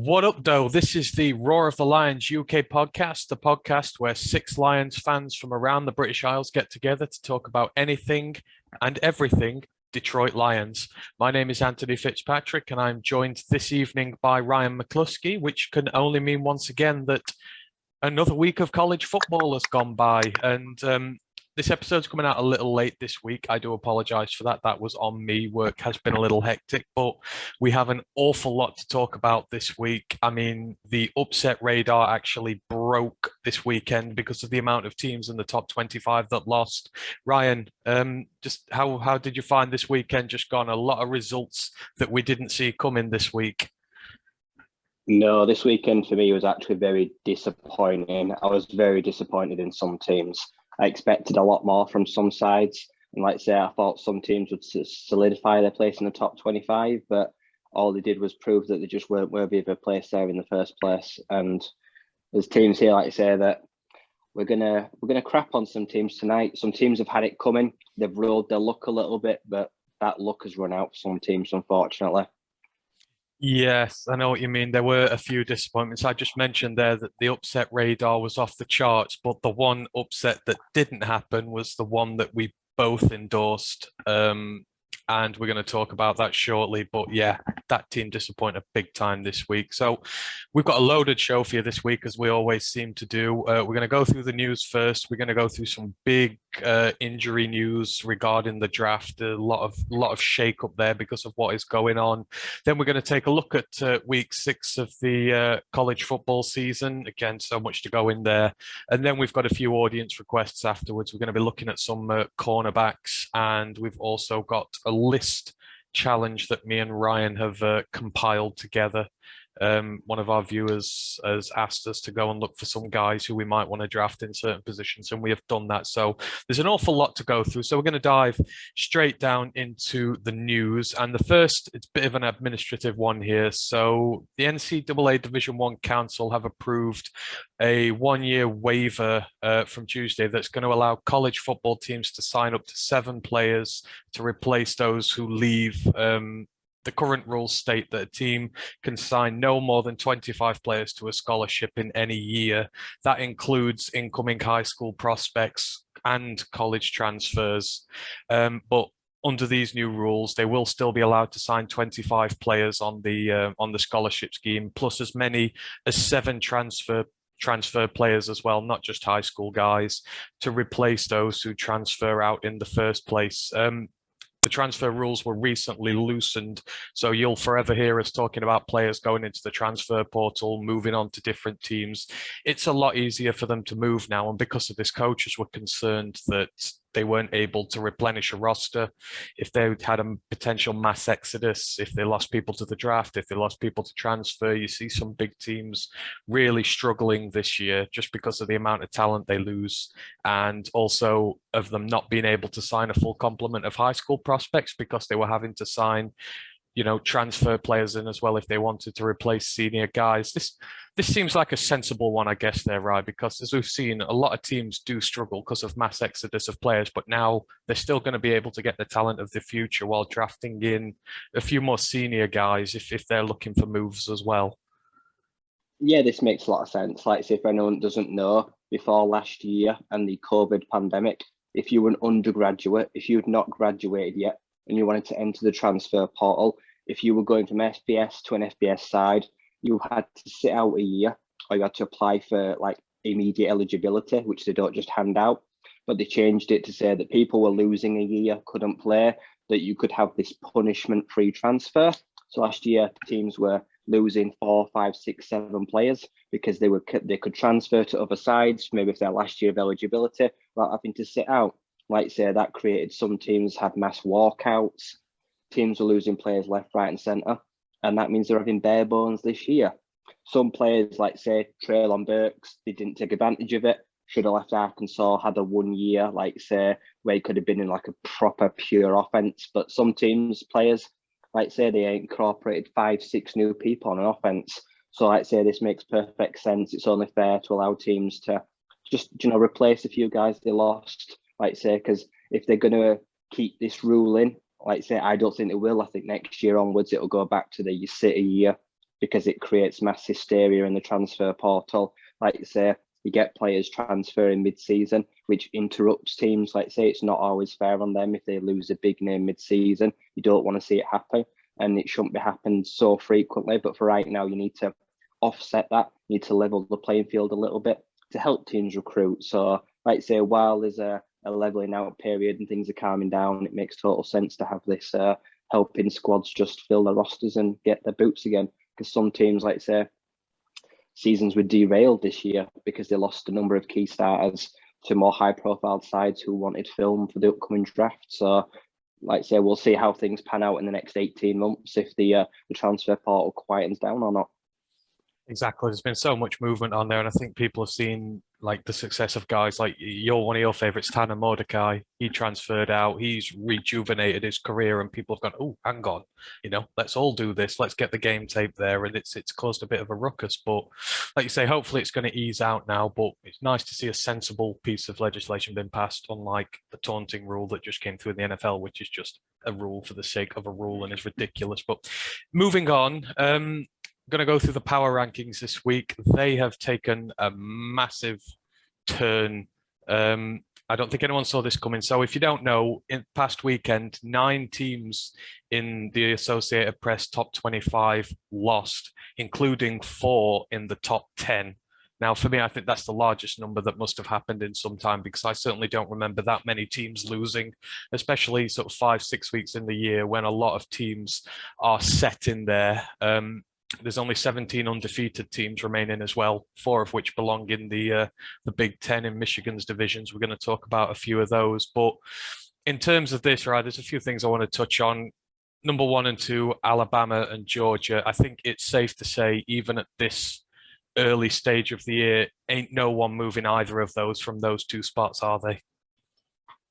What up, though? This is the Roar of the Lions UK podcast, the podcast where six Lions fans from around the British Isles get together to talk about anything and everything Detroit Lions. My name is Anthony Fitzpatrick, and I'm joined this evening by Ryan McCluskey, which can only mean once again that another week of college football has gone by. And this episode's coming out a little late this week. I do apologize for that. That was on me. Work has been a little hectic, but we have an awful lot to talk about this week. I mean, the upset radar actually broke this weekend because of the amount of teams in the top 25 that lost. Ryan, just how did you find this weekend just gone? A lot of results that we didn't see coming this week. No, this weekend for me was actually very disappointing. I was very disappointed in some teams. I expected a lot more from some sides. And like I say, I thought some teams would solidify their place in the top 25, but all they did was prove that they just weren't worthy of a place there in the first place. And there's teams here, like I say, that we're gonna crap on some teams tonight. Some teams have had it coming. They've rolled their luck a little bit, but that luck has run out for some teams, unfortunately. Yes, I know what you mean. There were a few disappointments. I just mentioned there that the upset radar was off the charts, but the one upset that didn't happen was the one that we both endorsed. And we're going to talk about that shortly. But yeah, that team disappointed big time this week. So we've got a loaded show for you this week, as we always seem to do. We're going to go through the news first. We're going to go through some big injury news regarding the draft. A lot of shake up there because of what is going on. Then we're going to take a look at week 6 of the college football season. Again, so much to go in there. And then we've got a few audience requests afterwards. We're going to be looking at some cornerbacks, and we've also got a list challenge that me and Ryan have compiled together. One of our viewers has asked us to go and look for some guys who we might want to draft in certain positions, and we have done that. So there's an awful lot to go through. So we're going to dive straight down into the news. And the first, it's a bit of an administrative one here. So the NCAA Division I Council have approved a 1-year waiver from Tuesday that's going to allow college football teams to sign up to 7 players to replace those who leave. The current rules state that a team can sign no more than 25 players to a scholarship in any year. That includes incoming high school prospects and college transfers. But under these new rules, they will still be allowed to sign 25 players on the scholarship scheme, plus as many as 7 transfer players as well, not just high school guys, to replace those who transfer out in the first place. The transfer rules were recently loosened, so you'll forever hear us talking about players going into the transfer portal, moving on to different teams. It's a lot easier for them to move now, and because of this, coaches were concerned that they weren't able to replenish a roster if they had a potential mass exodus, if they lost people to the draft, if they lost people to transfer. You see some big teams really struggling this year just because of the amount of talent they lose, and also of them not being able to sign a full complement of high school prospects because they were having to sign transfer players in as well if they wanted to replace senior guys. This seems like a sensible one, I guess, there, right? Because as we've seen, a lot of teams do struggle because of mass exodus of players, but now they're still going to be able to get the talent of the future while drafting in a few more senior guys if they're looking for moves as well. Yeah, this makes a lot of sense. Like, say, if anyone doesn't know, before last year and the COVID pandemic, if you were an undergraduate, if you'd not graduated yet and you wanted to enter the transfer portal, if you were going from FBS to an FBS side, you had to sit out a year, or you had to apply for like immediate eligibility, which they don't just hand out. But they changed it to say that people were losing a year, couldn't play, that you could have this punishment-free transfer. So last year, teams were losing 4, 5, 6, 7 players because they could transfer to other sides, maybe if their last year of eligibility, without having to sit out. Like say, that created some teams had mass walkouts. Teams were losing players left, right, and centre, and that means they're having bare bones this year. Some players, like say Traylon Burks, they didn't take advantage of it. Should have left Arkansas, had a 1 year, like say, where he could have been in like a proper pure offense. But some teams, players, like say, they incorporated 5, 6 new people on an offense. So like say, this makes perfect sense. It's only fair to allow teams to just replace a few guys they lost. Like say, because if they're going to keep this rule in, like say, I don't think it will. I think next year onwards, it'll go back to the you sit a year, because it creates mass hysteria in the transfer portal. Like you say, you get players transferring mid-season, which interrupts teams. Like say, it's not always fair on them if they lose a big name mid-season. You don't want to see it happen, and it shouldn't be happening so frequently. But for right now, you need to offset that. You need to level the playing field a little bit to help teams recruit. So, like say, while there's a leveling out period and things are calming down, it makes total sense to have this helping squads just fill their rosters and get their boots again. Because some teams, like say, seasons were derailed this year because they lost a number of key starters to more high-profile sides who wanted film for the upcoming draft. So, like I say, we'll see how things pan out in the next 18 months if the transfer portal quietens down or not. Exactly. There's been so much movement on there, and I think people have seen like the success of guys like one of your favorites, Tanner Mordecai. He transferred out. He's rejuvenated his career, and people have gone, "Oh, hang on, let's all do this. Let's get the game tape there." And it's caused a bit of a ruckus, but like you say, hopefully it's going to ease out now. But it's nice to see a sensible piece of legislation being passed, unlike the taunting rule that just came through in the NFL, which is just a rule for the sake of a rule and is ridiculous. But moving on. Going to go through the power rankings this week. They have taken a massive turn. I don't think anyone saw this coming. So if you don't know, in past weekend, 9 teams in the Associated Press top 25 lost, including 4 in the top 10. Now, for me, I think that's the largest number that must have happened in some time, because I certainly don't remember that many teams losing, especially sort of 5-6 weeks in the year when a lot of teams are set in there. There's only 17 undefeated teams remaining as well, 4 of which belong in the Big Ten in Michigan's divisions. We're going to talk about a few of those. But in terms of this, right, there's a few things I want to touch on. Number 1 and 2, Alabama and Georgia. I think it's safe to say, even at this early stage of the year, ain't no one moving either of those from those 2 spots, are they?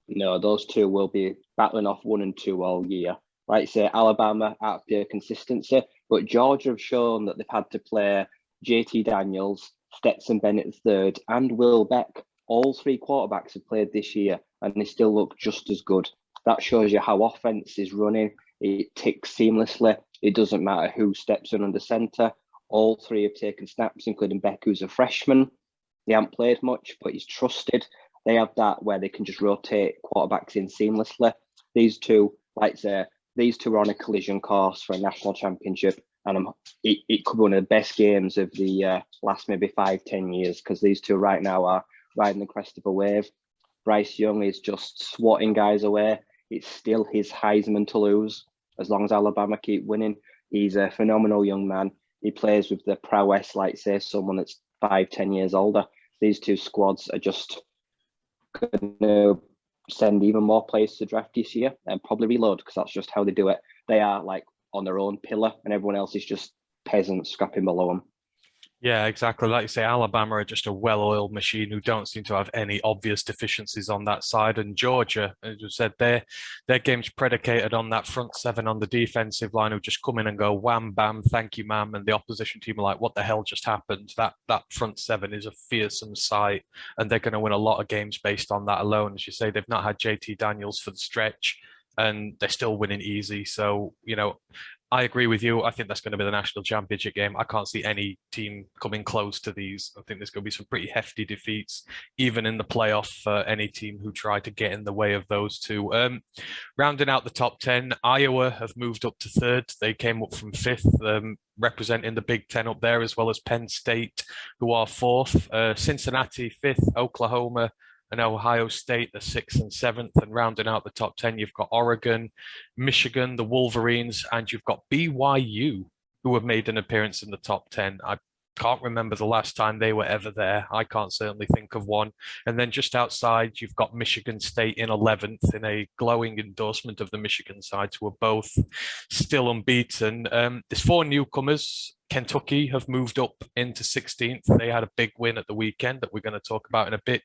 No, those 2 will be battling off 1 and 2 all year. Like say, Alabama out of pure consistency, but Georgia have shown that they've had to play JT Daniels, Stetson Bennett III, and Will Beck. All 3 quarterbacks have played this year, and they still look just as good. That shows you how offense is running. It ticks seamlessly. It doesn't matter who steps in under center. All 3 have taken snaps, including Beck, who's a freshman. They haven't played much, but he's trusted. They have that where they can just rotate quarterbacks in seamlessly. These 2, like say, these 2 are on a collision course for a national championship, and it could be one of the best games of the last maybe 5-10 years, because these 2 right now are riding the crest of a wave. Bryce Young is just swatting guys away. It's still his Heisman to lose as long as Alabama keep winning. He's a phenomenal young man. He plays with the prowess, like say someone that's 5-10 years older. These 2 squads are just going to send even more players to draft this year and probably reload, because that's just how they do it. They are like on their own pillar, and everyone else is just peasants scrapping below them. Yeah, exactly. Like you say, Alabama are just a well-oiled machine who don't seem to have any obvious deficiencies on that side. And Georgia, as you said, their game's predicated on that front 7 on the defensive line who just come in and go wham, bam, thank you, ma'am. And the opposition team are like, what the hell just happened? That front 7 is a fearsome sight, and they're going to win a lot of games based on that alone. As you say, they've not had JT Daniels for the stretch, and they're still winning easy. So, I agree with you. I think that's going to be the national championship game. I can't see any team coming close to these. I think there's going to be some pretty hefty defeats, even in the playoff, for any team who try to get in the way of those 2. Rounding out the top 10, Iowa have moved up to 3rd. They came up from 5th, representing the Big Ten up there, as well as Penn State, who are 4th. Cincinnati, 5th. Oklahoma and Ohio State are 6th and 7th, and rounding out the top 10, you've got Oregon, Michigan, the Wolverines, and you've got BYU, who have made an appearance in the top 10. I can't remember the last time they were ever there. I can't certainly think of one. And then just outside, you've got Michigan State in 11th, in a glowing endorsement of the Michigan sides, who are both still unbeaten. There's 4 newcomers. Kentucky have moved up into 16th. They had a big win at the weekend that we're going to talk about in a bit.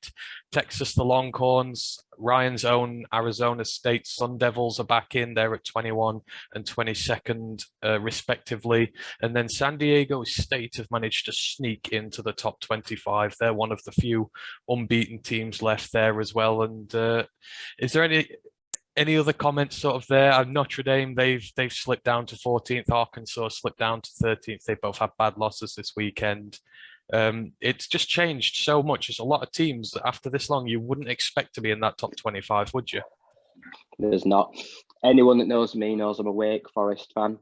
Texas, the Longhorns, Ryan's own Arizona State Sun Devils are back in. They're at 21 and 22nd, respectively. And then San Diego State have managed to sneak into the top 25. They're one of the few unbeaten teams left there as well. And is there Any other comments sort of there? Notre Dame, they've slipped down to 14th. Arkansas slipped down to 13th. They both had bad losses this weekend. It's just changed so much. There's a lot of teams that after this long, you wouldn't expect to be in that top 25, would you? There's not. Anyone that knows me knows I'm a Wake Forest fan.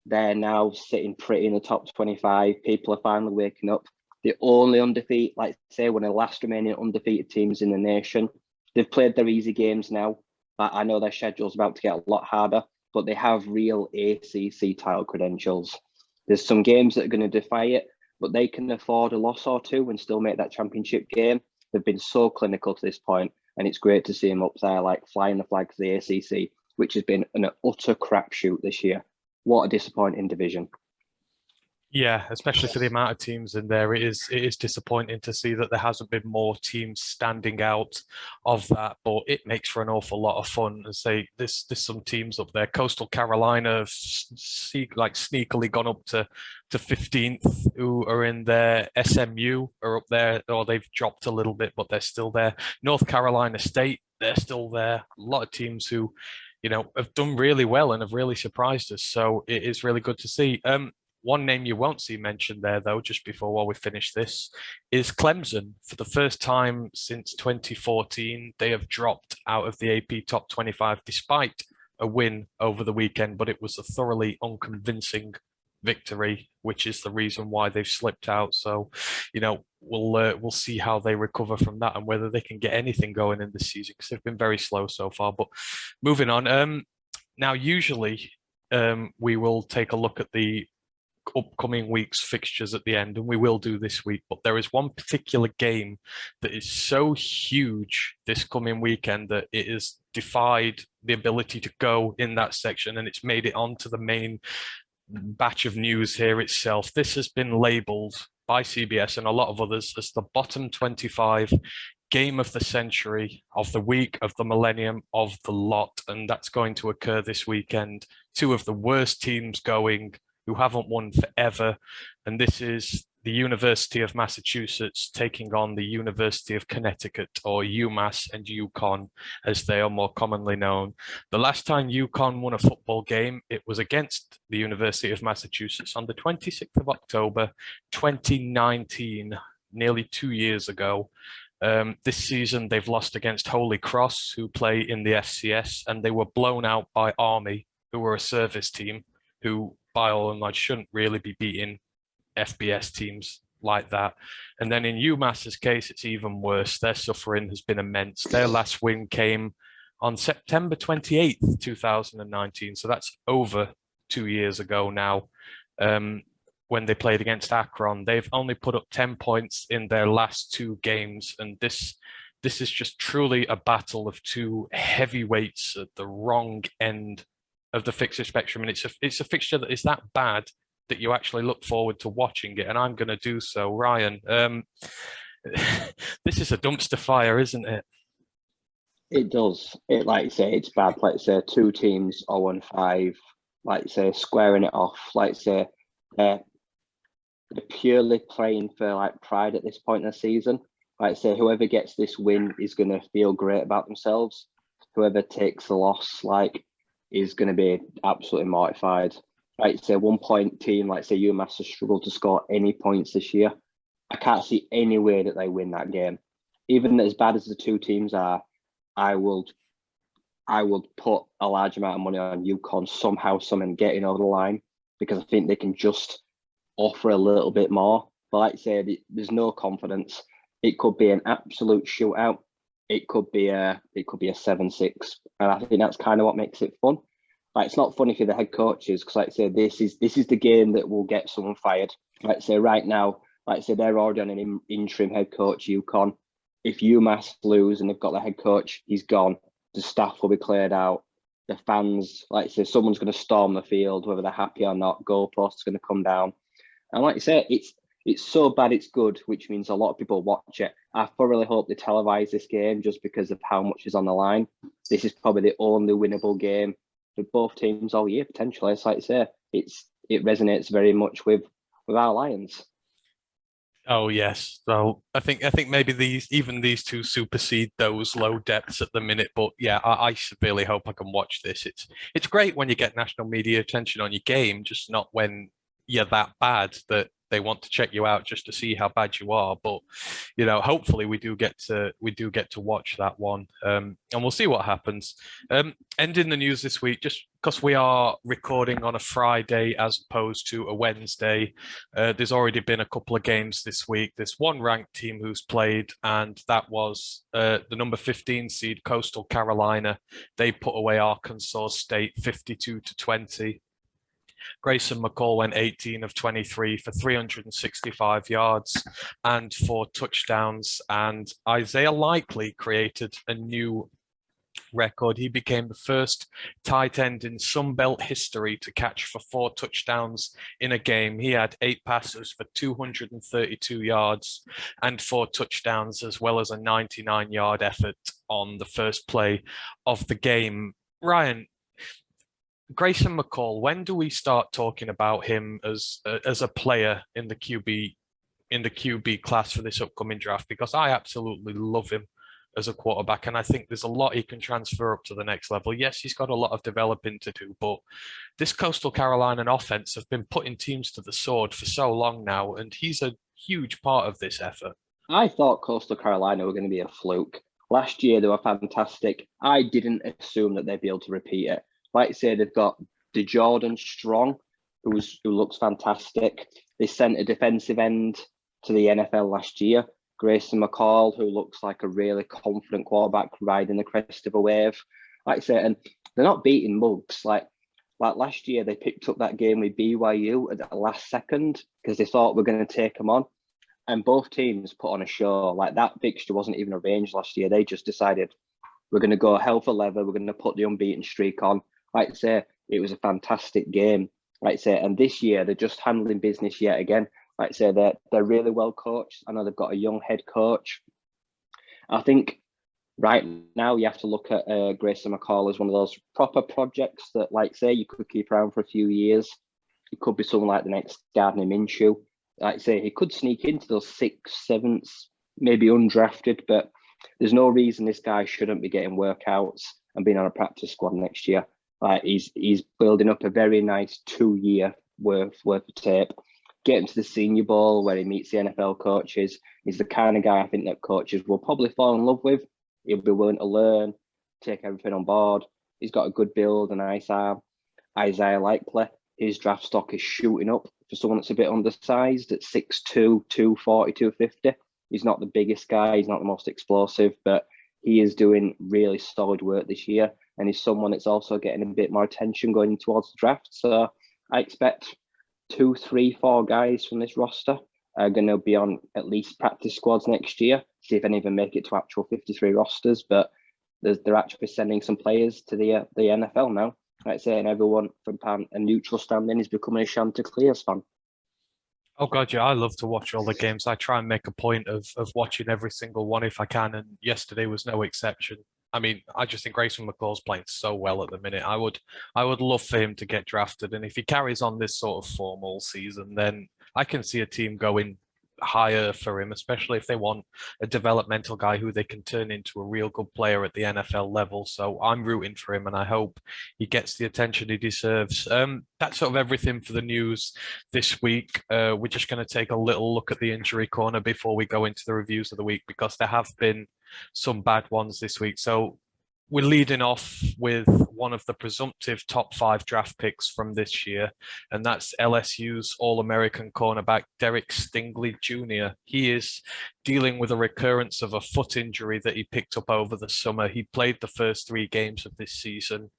They're now sitting pretty in the top 25. People are finally waking up. The only undefeated, like say, one of the last remaining undefeated teams in the nation. They've played their easy games now. I know their schedule's about to get a lot harder, but they have real ACC title credentials. There's some games that are going to defy it, but they can afford a loss or two and still make that championship game. They've been so clinical to this point, and it's great to see them up there, like flying the flag for the ACC, which has been an utter crapshoot this year. What a disappointing division. Yeah, especially for the amount of teams in there, it is disappointing to see that there hasn't been more teams standing out of that. But it makes for an awful lot of fun. And say there's some teams up there. Coastal Carolina have sneakily gone up to 15th, who are in there. SMU are up there, or they've dropped a little bit, but they're still there. North Carolina State, they're still there. A lot of teams who, have done really well and have really surprised us. So it is really good to see. One name you won't see mentioned there, though, just before while we finish this, is Clemson. For the first time since 2014, they have dropped out of the AP Top 25 despite a win over the weekend, but it was a thoroughly unconvincing victory, which is the reason why they've slipped out. So, we'll see how they recover from that and whether they can get anything going in this season because they've been very slow so far. But moving on, now usually we will take a look at the upcoming week's fixtures at the end, and we will do this week, but there is one particular game that is so huge this coming weekend that it has defied the ability to go in that section, and it's made it onto the main batch of news here itself. This has been labeled by CBS and a lot of others as the bottom 25 game of the century, of the week, of the millennium, of the lot, and that's going to occur this weekend. Two of the worst teams going, who haven't won forever. And this is the University of Massachusetts taking on the University of Connecticut, or UMass and UConn, as they are more commonly known. The last time UConn won a football game, it was against the University of Massachusetts on the 26th of October, 2019, nearly 2 years ago. This season, they've lost against Holy Cross, who play in the FCS, and they were blown out by Army, who were a service team, who by all and large shouldn't really be beating FBS teams like that. And then in UMass's case, it's even worse. Their suffering has been immense. Their last win came on September 28th, 2019. So that's over 2 years ago now, when they played against Akron. They've only put up 10 points in their last two games. And this is just truly a battle of two heavyweights at the wrong end of the fixture spectrum, and it's a fixture that is that bad that you actually look forward to watching it, and I'm going to do so. Ryan, this is a dumpster fire, isn't it? It does. It, like you say, it's bad. Like you say, two teams 0-5. Like you say, squaring it off. Like you say, they're purely playing for like pride at this point in the season. Like I say, whoever gets this win is going to feel great about themselves. Whoever takes the loss, is going to be absolutely mortified. Like say 1 point team, like say UMass has struggled to score any points this year. I can't see any way that they win that game. Even as bad as the two teams are, I will put a large amount of money on UConn somehow, getting over the line, because I think they can just offer a little bit more. But like I say, there's no confidence. It could be an absolute shootout. It could be a 7-6, and I think that's kind of what makes it fun. Like, it's not funny for the head coaches, because like I say, this is the game that will get someone fired. Like I say, right now, like I say, they're already on an interim head coach, UConn. If UMass lose and they've got the head coach, he's gone. The staff will be cleared out. The fans, like I say, someone's going to storm the field, whether they're happy or not. Goalposts going to come down, and like I say, it's so bad it's good, which means a lot of people watch it. I thoroughly hope they televise this game just because of how much is on the line. This is probably the only winnable game for both teams all year, potentially. It's like I say, it resonates very much with our Lions. Oh yes. So I think maybe these two supersede those low depths at the minute. But yeah, I severely hope I can watch this. It's great when you get national media attention on your game, just not when you're that bad that they want to check you out just to see how bad you are. But hopefully we do get to watch that one, and we'll see what happens. Ending the news this week, just because we are recording on a Friday as opposed to a Wednesday. There's already been a couple of games this week. There's one ranked team who's played, and that was the number 15 seed Coastal Carolina. They put away Arkansas State 52-20. Grayson McCall went 18 of 23 for 365 yards and 4 touchdowns. And Isaiah Likely created a new record. He became the first tight end in Sun Belt history to catch for 4 touchdowns in a game. He had 8 passes for 232 yards and 4 touchdowns, as well as a 99-yard effort on the first play of the game. Ryan, Grayson McCall, when do we start talking about him as a player in the QB class for this upcoming draft? Because I absolutely love him as a quarterback, and I think there's a lot he can transfer up to the next level. Yes, he's got a lot of developing to do, but this Coastal Carolina offense have been putting teams to the sword for so long now, and he's a huge part of this effort. I thought Coastal Carolina were going to be a fluke. Last year, they were fantastic. I didn't assume that they'd be able to repeat it. Like I say, they've got DeJordan Strong, who looks fantastic. They sent a defensive end to the NFL last year, Grayson McCall, who looks like a really confident quarterback riding the crest of a wave. Like I say, and they're not beating mugs. Like last year, they picked up that game with BYU at the last second because they thought we're going to take them on. And both teams put on a show. Like that fixture wasn't even arranged last year. They just decided we're going to go hell for leather. We're going to put the unbeaten streak on. Like I say, it was a fantastic game. Like I say, and this year they're just handling business yet again. Like I say, they're really well coached. I know they've got a young head coach. I think right now you have to look at Grayson McCall as one of those proper projects that, like say, you could keep around for a few years. It could be someone like the next Gardner Minshew. Like I say, he could sneak into those 6th, 7th, maybe undrafted, but there's no reason this guy shouldn't be getting workouts and being on a practice squad next year. Like he's building up a very nice 2-year worth of tape. Get him to the Senior Bowl where he meets the NFL coaches. He's the kind of guy I think that coaches will probably fall in love with. He'll be willing to learn, take everything on board. He's got a good build, a nice arm. Isaiah Likely, his draft stock is shooting up for someone that's a bit undersized at 6'2", 240, 250. He's not the biggest guy. He's not the most explosive, but he is doing really solid work this year. And he's someone that's also getting a bit more attention going towards the draft. So I expect 2, 3, 4 guys from this roster are going to be on at least practice squads next year. See if any of them make it to actual 53 rosters. But they're actually sending some players to the NFL now. Like I say, and everyone from a neutral standing is becoming a Chanticleers fan. Oh God, yeah, I love to watch all the games. I try and make a point of watching every single one if I can, and yesterday was no exception. I mean, I just think Grayson McCall's playing so well at the minute. I would love for him to get drafted, and if he carries on this sort of form all season, then I can see a team going higher for him, especially if they want a developmental guy who they can turn into a real good player at the NFL level. So I'm rooting for him, and I hope he gets the attention he deserves. That's sort of everything for the news this week. We're just going to take a little look at the injury corner before we go into the reviews of the week, because there have been some bad ones this week. So we're leading off with one of the presumptive top 5 draft picks from this year, and that's LSU's All-American cornerback, Derek Stingley Jr. He is dealing with a recurrence of a foot injury that he picked up over the summer. He played the first 3 games of this season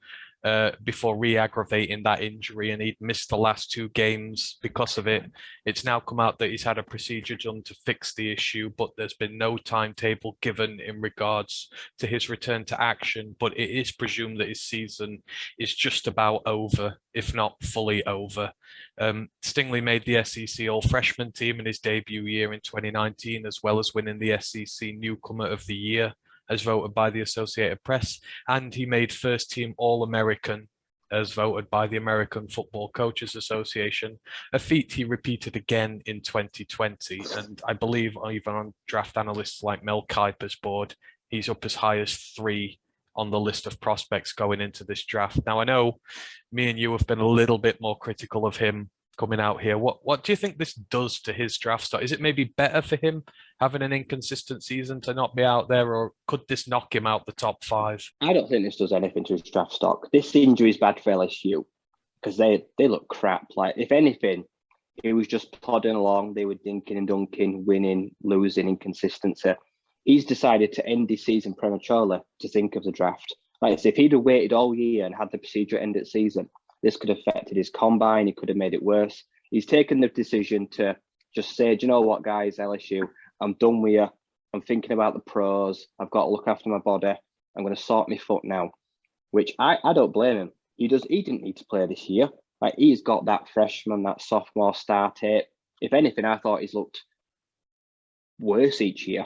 before re-aggravating that injury, and he'd missed the last 2 games because of it. It's now come out that he's had a procedure done to fix the issue, but there's been no timetable given in regards to his return to action. But it is presumed that his season is just about over, if not fully over. Stingley made the SEC All-Freshman team in his debut year in 2019, as well as winning the SEC Newcomer of the Year as voted by the Associated Press, and he made first team All-American as voted by the American Football Coaches Association, a feat he repeated again in 2020. And I believe even on draft analysts like Mel Kiper's board, he's up as high as 3 on the list of prospects going into this draft. Now, I know me and you have been a little bit more critical of him coming out here. What do you think this does to his draft stock? Is it maybe better for him having an inconsistent season to not be out there, or could this knock him out the top 5? I don't think this does anything to his draft stock. This injury is bad for LSU because they look crap. Like, if anything, he was just plodding along. They were dinking and dunking, winning, losing, inconsistency. He's decided to end his season prematurely to think of the draft. Like I say, if he'd have waited all year and had the procedure end at season, this could have affected his combine. He could have made it worse. He's taken the decision to just say, do you know what, guys, LSU, I'm done with you. I'm thinking about the pros. I've got to look after my body. I'm going to sort my foot now, which I don't blame him. He didn't need to play this year. Like, he's got that freshman, that sophomore star tape. If anything, I thought he's looked worse each year.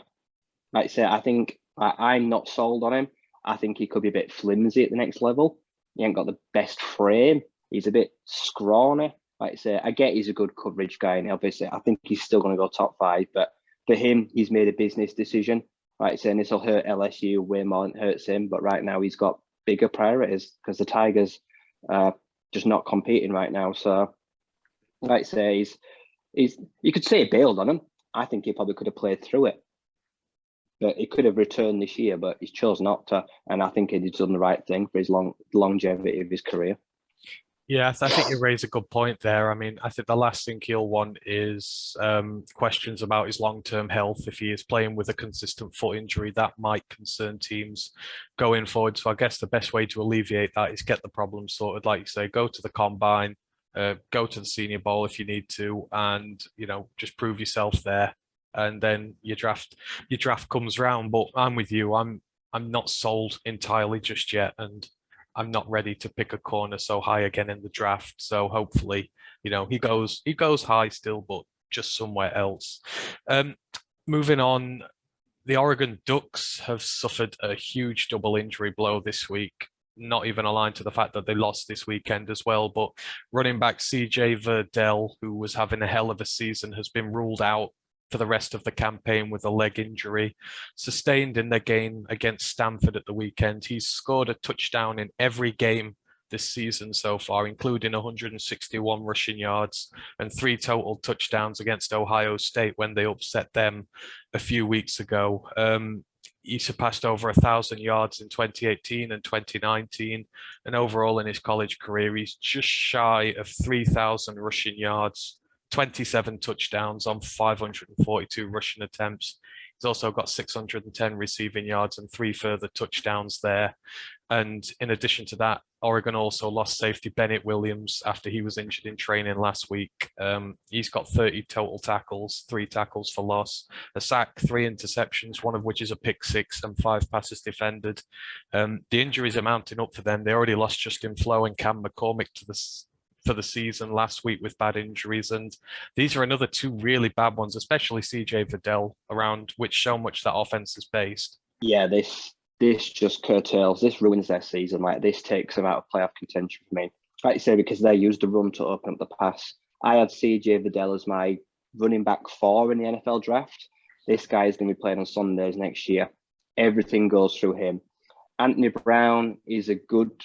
Like I say, I think I'm not sold on him. I think he could be a bit flimsy at the next level. He ain't got the best frame. He's a bit scrawny. Like I say, I get he's a good coverage guy, and obviously I think he's still going to go top 5. But for him, he's made a business decision. Like I say, and this will hurt LSU way more than it hurts him. But right now, he's got bigger priorities because the Tigers are just not competing right now. So, like I say, you could say he bailed on him. I think he probably could have played through it. But he could have returned this year, but he's chose not to. And I think he's done the right thing for his longevity of his career. Yeah, I think you raise a good point there. I mean, I think the last thing he'll want is questions about his long-term health. If he is playing with a consistent foot injury, that might concern teams going forward. So I guess the best way to alleviate that is get the problem sorted. Like you say, go to the combine, go to the Senior Bowl if you need to, and just prove yourself there. And then your draft comes round. But I'm with you. I'm not sold entirely just yet, and I'm not ready to pick a corner so high again in the draft. So hopefully, he goes high still, but just somewhere else. Moving on, the Oregon Ducks have suffered a huge double injury blow this week. Not even aligned to the fact that they lost this weekend as well, but running back CJ Verdell, who was having a hell of a season, has been ruled out for the rest of the campaign with a leg injury sustained in their game against Stanford at the weekend. He's scored a touchdown in every game this season so far, including 161 rushing yards and 3 total touchdowns against Ohio State when they upset them a few weeks ago. He surpassed over 1,000 yards in 2018 and 2019, and overall in his college career, he's just shy of 3,000 rushing yards, 27 touchdowns on 542 rushing attempts. He's also got 610 receiving yards and 3 further touchdowns there. And in addition to that, Oregon also lost safety Bennett Williams after he was injured in training last week. He's got 30 total tackles, 3 tackles for loss, a sack, 3 interceptions, one of which is a pick 6, and 5 passes defended. The injuries are mounting up for them. They already lost Justin Flo and Cam McCormick for the season last week with bad injuries, and these are another 2 really bad ones, especially CJ Verdell, around which so much that offense is based. Yeah, this just curtails, this ruins their season. Like, this takes them out of playoff contention for me. Like you say, because they used the run to open up the pass. I had CJ Verdell as my running back 4 in the NFL draft. This guy is going to be playing on Sundays next year. Everything goes through him. Anthony Brown is a good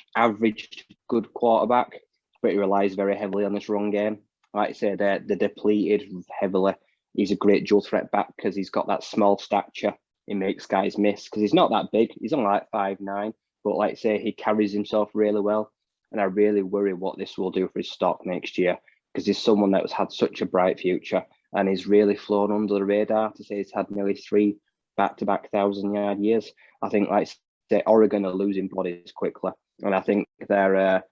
quarterback, but he relies very heavily on this run game. Like I say, they're depleted heavily. He's a great dual threat back because he's got that small stature. He makes guys miss because he's not that big. He's only like 5'9", but like I say, he carries himself really well. And I really worry what this will do for his stock next year, because he's someone that has had such a bright future and he's really flown under the radar. To say he's had nearly 3 back-to-back 1,000-yard years. I think, like I say, Oregon are losing bodies quickly, and I think they're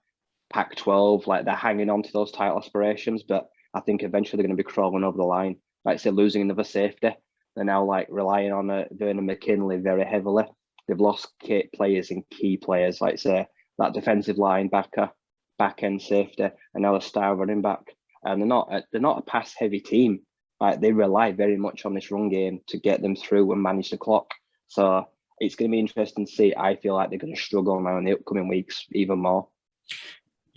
Pac-12, like, they're hanging on to those title aspirations, but I think eventually they're going to be crawling over the line. Like I say, losing another safety. They're now like relying on Vernon McKinley very heavily. They've lost players and key players, like say that defensive linebacker, back end safety, and now a star running back. And they're not a pass heavy team. Like, they rely very much on this run game to get them through and manage the clock. So it's going to be interesting to see. I feel like they're going to struggle now in the upcoming weeks even more.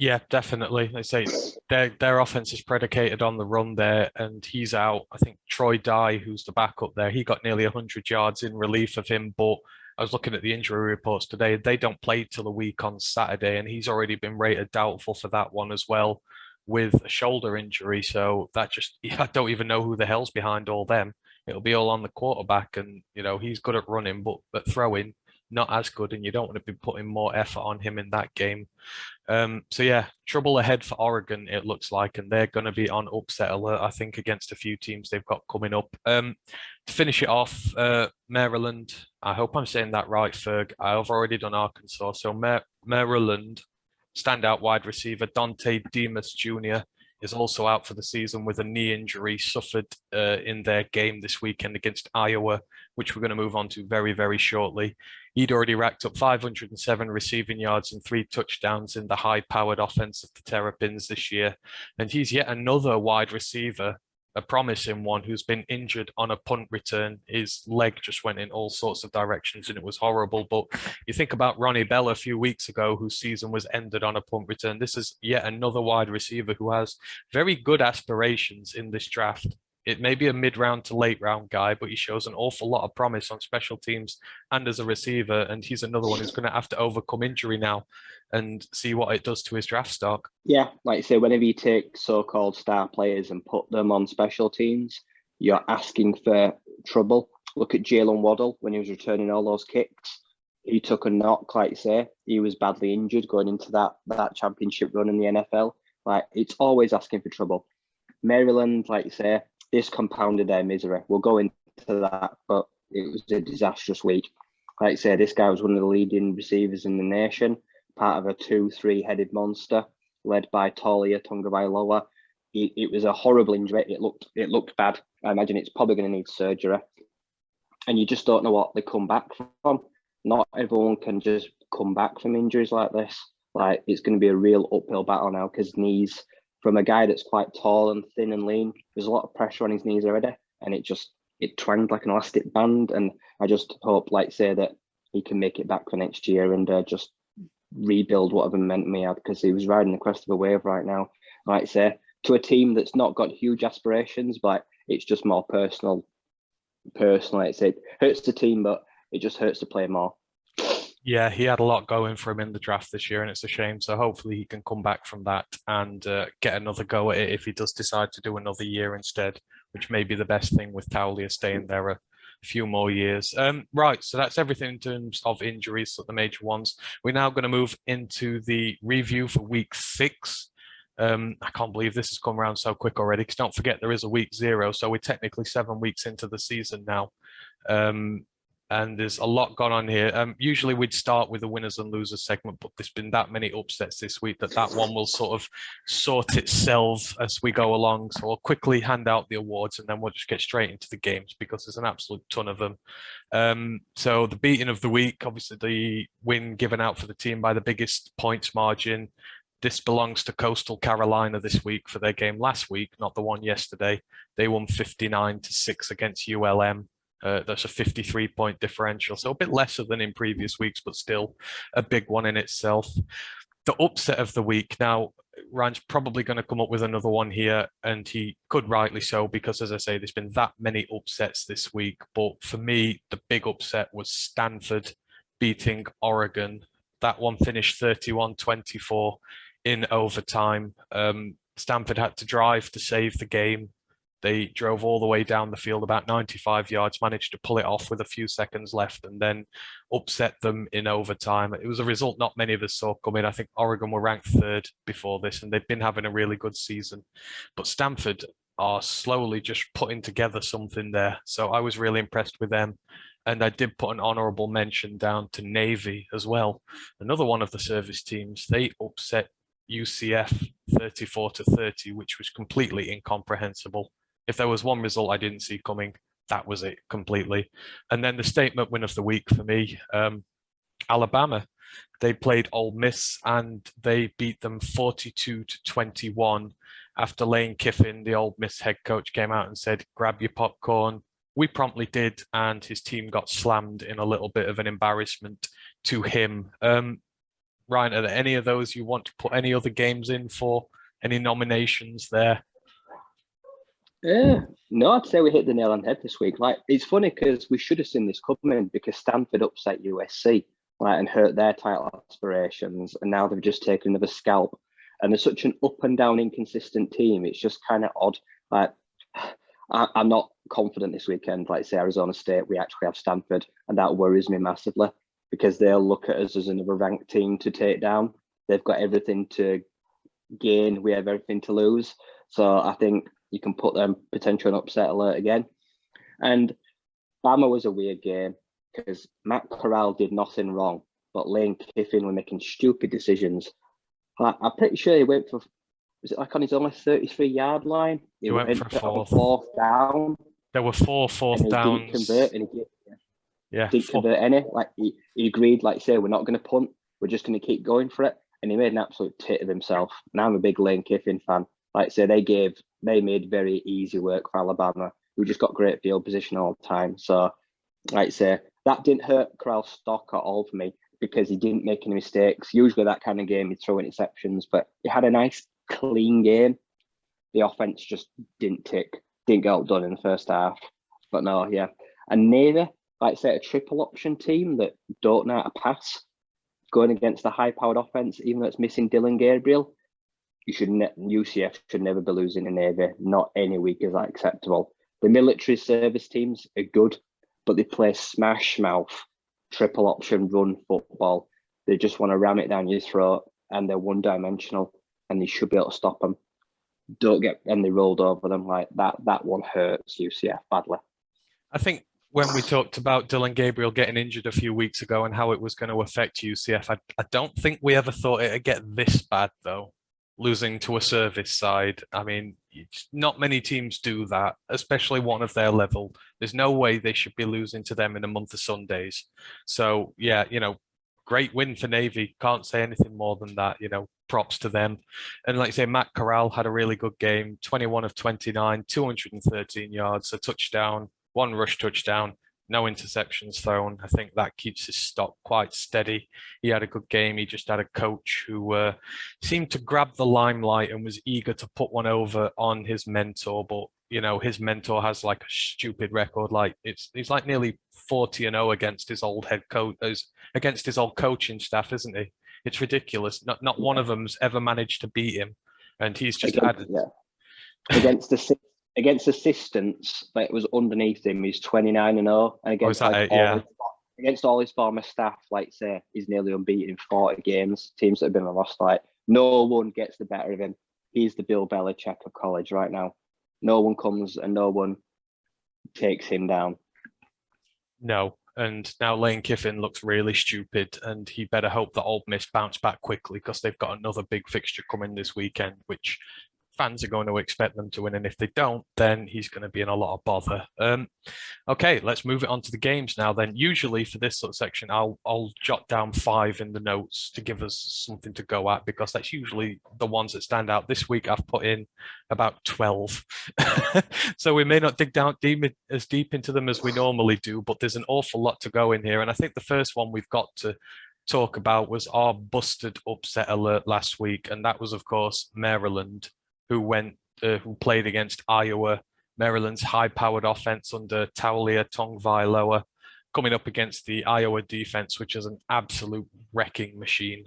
Yeah, definitely. I say their offense is predicated on the run there, and he's out. I think Troy Dye, who's the backup there, he got nearly 100 yards in relief of him. But I was looking at the injury reports today. They don't play till a week on Saturday, and he's already been rated doubtful for that one as well with a shoulder injury. So that just, I don't even know who the hell's behind all them. It'll be all on the quarterback, and he's good at running, but throwing not as good, and you don't want to be putting more effort on him in that game. So yeah, trouble ahead for Oregon, it looks like, and they're going to be on upset alert, I think, against a few teams they've got coming up. To finish it off, Maryland. I hope I'm saying that right, Ferg. I've already done Arkansas, so Maryland standout wide receiver Dante Demas Jr. is also out for the season with a knee injury suffered in their game this weekend against Iowa, which we're going to move on to very, very shortly. He'd already racked up 507 receiving yards and 3 touchdowns in the high-powered offense of the Terrapins this year. And he's yet another wide receiver, a promising one, who's been injured on a punt return. His leg just went in all sorts of directions and it was horrible. But you think about Ronnie Bell a few weeks ago, whose season was ended on a punt return. This is yet another wide receiver who has very good aspirations in this draft. It may be a mid-round to late-round guy, but he shows an awful lot of promise on special teams and as a receiver. And he's another one who's going to have to overcome injury now and see what it does to his draft stock. Yeah, like I say, whenever you take so-called star players and put them on special teams, you're asking for trouble. Look at Jalen Waddle when he was returning all those kicks. He took a knock, like you say. He was badly injured going into that championship run in the NFL. Like, it's always asking for trouble. Maryland, like you say, this compounded their misery. We'll go into that, but it was a disastrous week. Like I say, this guy was one of the leading receivers in the nation, part of a 2-3-headed monster led by Talia Tungabailoa. It was a horrible injury. It looked bad. I imagine it's probably going to need surgery. And you just don't know what they come back from. Not everyone can just come back from injuries like this. Like, it's going to be a real uphill battle now because knees, from a guy that's quite tall and thin and lean, there's a lot of pressure on his knees already, and it twanged like an elastic band. And I just hope, like say, that he can make it back for next year and just rebuild whatever momentum he had, because he was riding the crest of a wave right now. Like say, to a team that's not got huge aspirations, but it's just more personal. Personally, it hurts the team, but it just hurts the player more. Yeah, he had a lot going for him in the draft this year, and it's a shame. So hopefully he can come back from that and get another go at it if he does decide to do another year instead, which may be the best thing with Taulia staying there a few more years. Right, so that's everything in terms of injuries, so the major ones. We're now going to move into the review for week 6. I can't believe this has come around so quick already, because don't forget there is a week 0, so we're technically 7 weeks into the season now. And there's a lot gone on here. Usually we'd start with the winners and losers segment, but there's been that many upsets this week that one will sort of sort itself as we go along. So I'll quickly hand out the awards and then we'll just get straight into the games because there's an absolute ton of them. So the beating of the week, obviously the win given out for the team by the biggest points margin. This belongs to Coastal Carolina this week for their game last week, not the one yesterday. They won 59-6 against ULM. That's a 53-point differential, so a bit lesser than in previous weeks, but still a big one in itself. The upset of the week. Now, Ryan's probably going to come up with another one here, and he could rightly so, because as I say, there's been that many upsets this week. But for me, the big upset was Stanford beating Oregon. That one finished 31-24 in overtime. Stanford had to drive to save the game. They drove all the way down the field, about 95 yards, managed to pull it off with a few seconds left, and then upset them in overtime. It was a result not many of us saw coming. I think Oregon were ranked 3rd before this, and they've been having a really good season. But Stanford are slowly just putting together something there. So I was really impressed with them. And I did put an honorable mention down to Navy as well. Another one of the service teams. They upset UCF 34-30, which was completely incomprehensible. If there was one result I didn't see coming, that was it completely. And then the statement win of the week for me, Alabama. They played Ole Miss and they beat them 42-21 after Lane Kiffin, the Ole Miss head coach, came out and said, grab your popcorn. We promptly did, and his team got slammed in a little bit of an embarrassment to him. Ryan, are there any of those you want to put any other games in for? Any nominations there? No, I'd say we hit the nail on the head this week. Like, it's funny because we should have seen this coming because Stanford upset USC, like, and hurt their title aspirations, and now they've just taken another scalp. And they're such an up and down, inconsistent team. It's just kind of odd. Like, I'm not confident this weekend. Like, say Arizona State, we actually have Stanford, and that worries me massively because they'll look at us as another ranked team to take down. They've got everything to gain. We have everything to lose. So I think you can put them potential upset alert again. And Bama was a weird game because Matt Corral did nothing wrong, but Lane Kiffin were making stupid decisions. Like, I'm pretty sure he went for, was it like on his own 33-yard line? He went for fourth down. There were fourth downs. Didn't convert, and didn't four. convert any. Like, he agreed, like, say, we're not going to punt. We're just going to keep going for it. And he made an absolute tit of himself. And I'm a big Lane Kiffin fan. Like, say, they made very easy work for Alabama, who just got great field position all the time. So, like, say, that didn't hurt Corral's stock at all for me because he didn't make any mistakes. Usually that kind of game, he'd throw interceptions, but he had a nice, clean game. The offense just didn't get outdone in the first half. But no, yeah. And Navy, like, say, a triple option team that don't know how to pass, going against the high-powered offense, even though it's missing Dylan Gabriel, UCF should never be losing in Navy. Not any week is that acceptable. The military service teams are good, but they play smash mouth, triple option run football. They just want to ram it down your throat, and they're one-dimensional, and they should be able to stop them. And they rolled over them like that. That one hurts UCF badly. I think when we talked about Dylan Gabriel getting injured a few weeks ago and how it was going to affect UCF, I don't think we ever thought it'd get this bad, though. Losing to a service side. I mean, not many teams do that, especially one of their level. There's no way they should be losing to them in a month of Sundays. So, yeah, great win for Navy. Can't say anything more than that. Props to them. And like I say, Matt Corral had a really good game, 21 of 29, 213 yards, a touchdown, one rush touchdown, no interceptions thrown. I think that keeps his stock quite steady. He had a good game. He just had a coach who seemed to grab the limelight and was eager to put one over on his mentor. But, his mentor has like a stupid record. Like he's like nearly 40-0 against his old head coach, against his old coaching staff, isn't he? It's ridiculous. Not one of them's ever managed to beat him. And he's just added. Yeah. Against assistants, but it was underneath him. He's 29-0, and against all his former staff, like say, he's nearly unbeaten in 40 games. Teams that have been lost, like no one gets the better of him. He's the Bill Belichick of college right now. No one comes and no one takes him down. No, and now Lane Kiffin looks really stupid, and he better hope that Ole Miss bounce back quickly because they've got another big fixture coming this weekend, which fans are going to expect them to win, and if they don't, then he's going to be in a lot of bother. Okay, let's move it on to the games now. Then, usually for this sort of section, I'll jot down 5 in the notes to give us something to go at because that's usually the ones that stand out. This week, I've put in about 12, so we may not dig down as deep into them as we normally do, but there's an awful lot to go in here. And I think the first one we've got to talk about was our busted upset alert last week, and that was, of course, Maryland, who played against Iowa. Maryland's high-powered offense under Taulia Tagovailoa, coming up against the Iowa defense, which is an absolute wrecking machine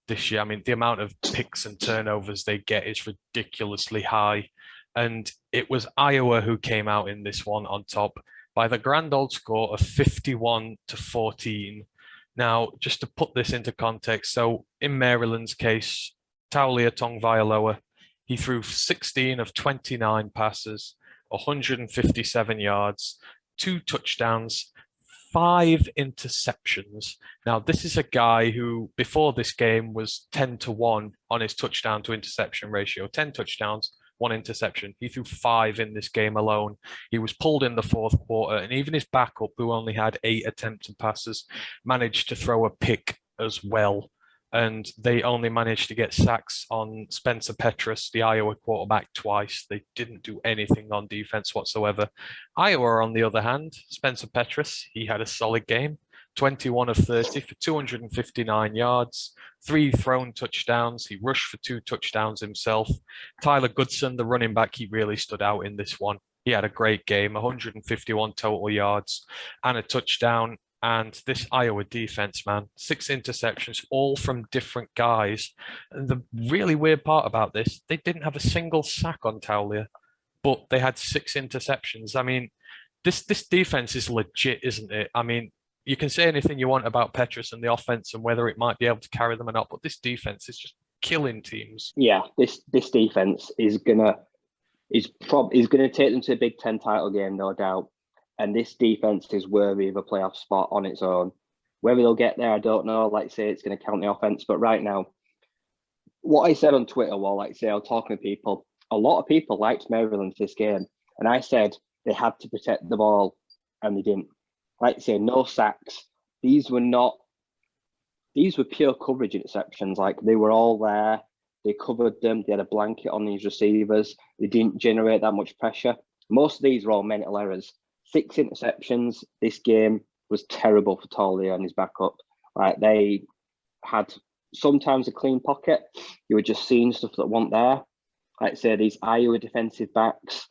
this year. I mean, the amount of picks and turnovers they get is ridiculously high. And it was Iowa who came out in this one on top by the grand old score of 51-14. Now, just to put this into context, so in Maryland's case, Taulia Tagovailoa, he threw 16 of 29 passes, 157 yards, 2 touchdowns, 5 interceptions. Now, this is a guy who, before this game, was 10-1 on his touchdown to interception ratio. 10 touchdowns, 1 interception. He threw 5 in this game alone. He was pulled in the fourth quarter, and even his backup, who only had 8 attempted passes, managed to throw a pick as well. And they only managed to get sacks on Spencer Petras, the Iowa quarterback, twice. They didn't do anything on defense whatsoever. Iowa, on the other hand, Spencer Petras, he had a solid game. 21 of 30 for 259 yards, 3 thrown touchdowns. He rushed for 2 touchdowns himself. Tyler Goodson, the running back, he really stood out in this one. He had a great game, 151 total yards and a touchdown. And this Iowa defense, man, 6 interceptions, all from different guys. And the really weird part about this, they didn't have a single sack on Taulia, but they had 6 interceptions. I mean, this defense is legit, isn't it? I mean, you can say anything you want about Petrus and the offense and whether it might be able to carry them or not, but this defense is just killing teams. Yeah, this defense is gonna take them to a Big Ten title game, no doubt. And this defense is worthy of a playoff spot on its own. Whether they'll get there, I don't know. Like I say, it's going to count the offense. But right now, what I said on Twitter, while like I say, I was talking to people, a lot of people liked Maryland this game. And I said they had to protect the ball, and they didn't. Like I say, no sacks. These were pure coverage interceptions. Like, they were all there. They covered them. They had a blanket on these receivers. They didn't generate that much pressure. Most of these were all mental errors. 6 interceptions. This game was terrible for Taulia and his backup. Like, they had sometimes a clean pocket. You were just seeing stuff that weren't there. Like I say, these Iowa defensive backs,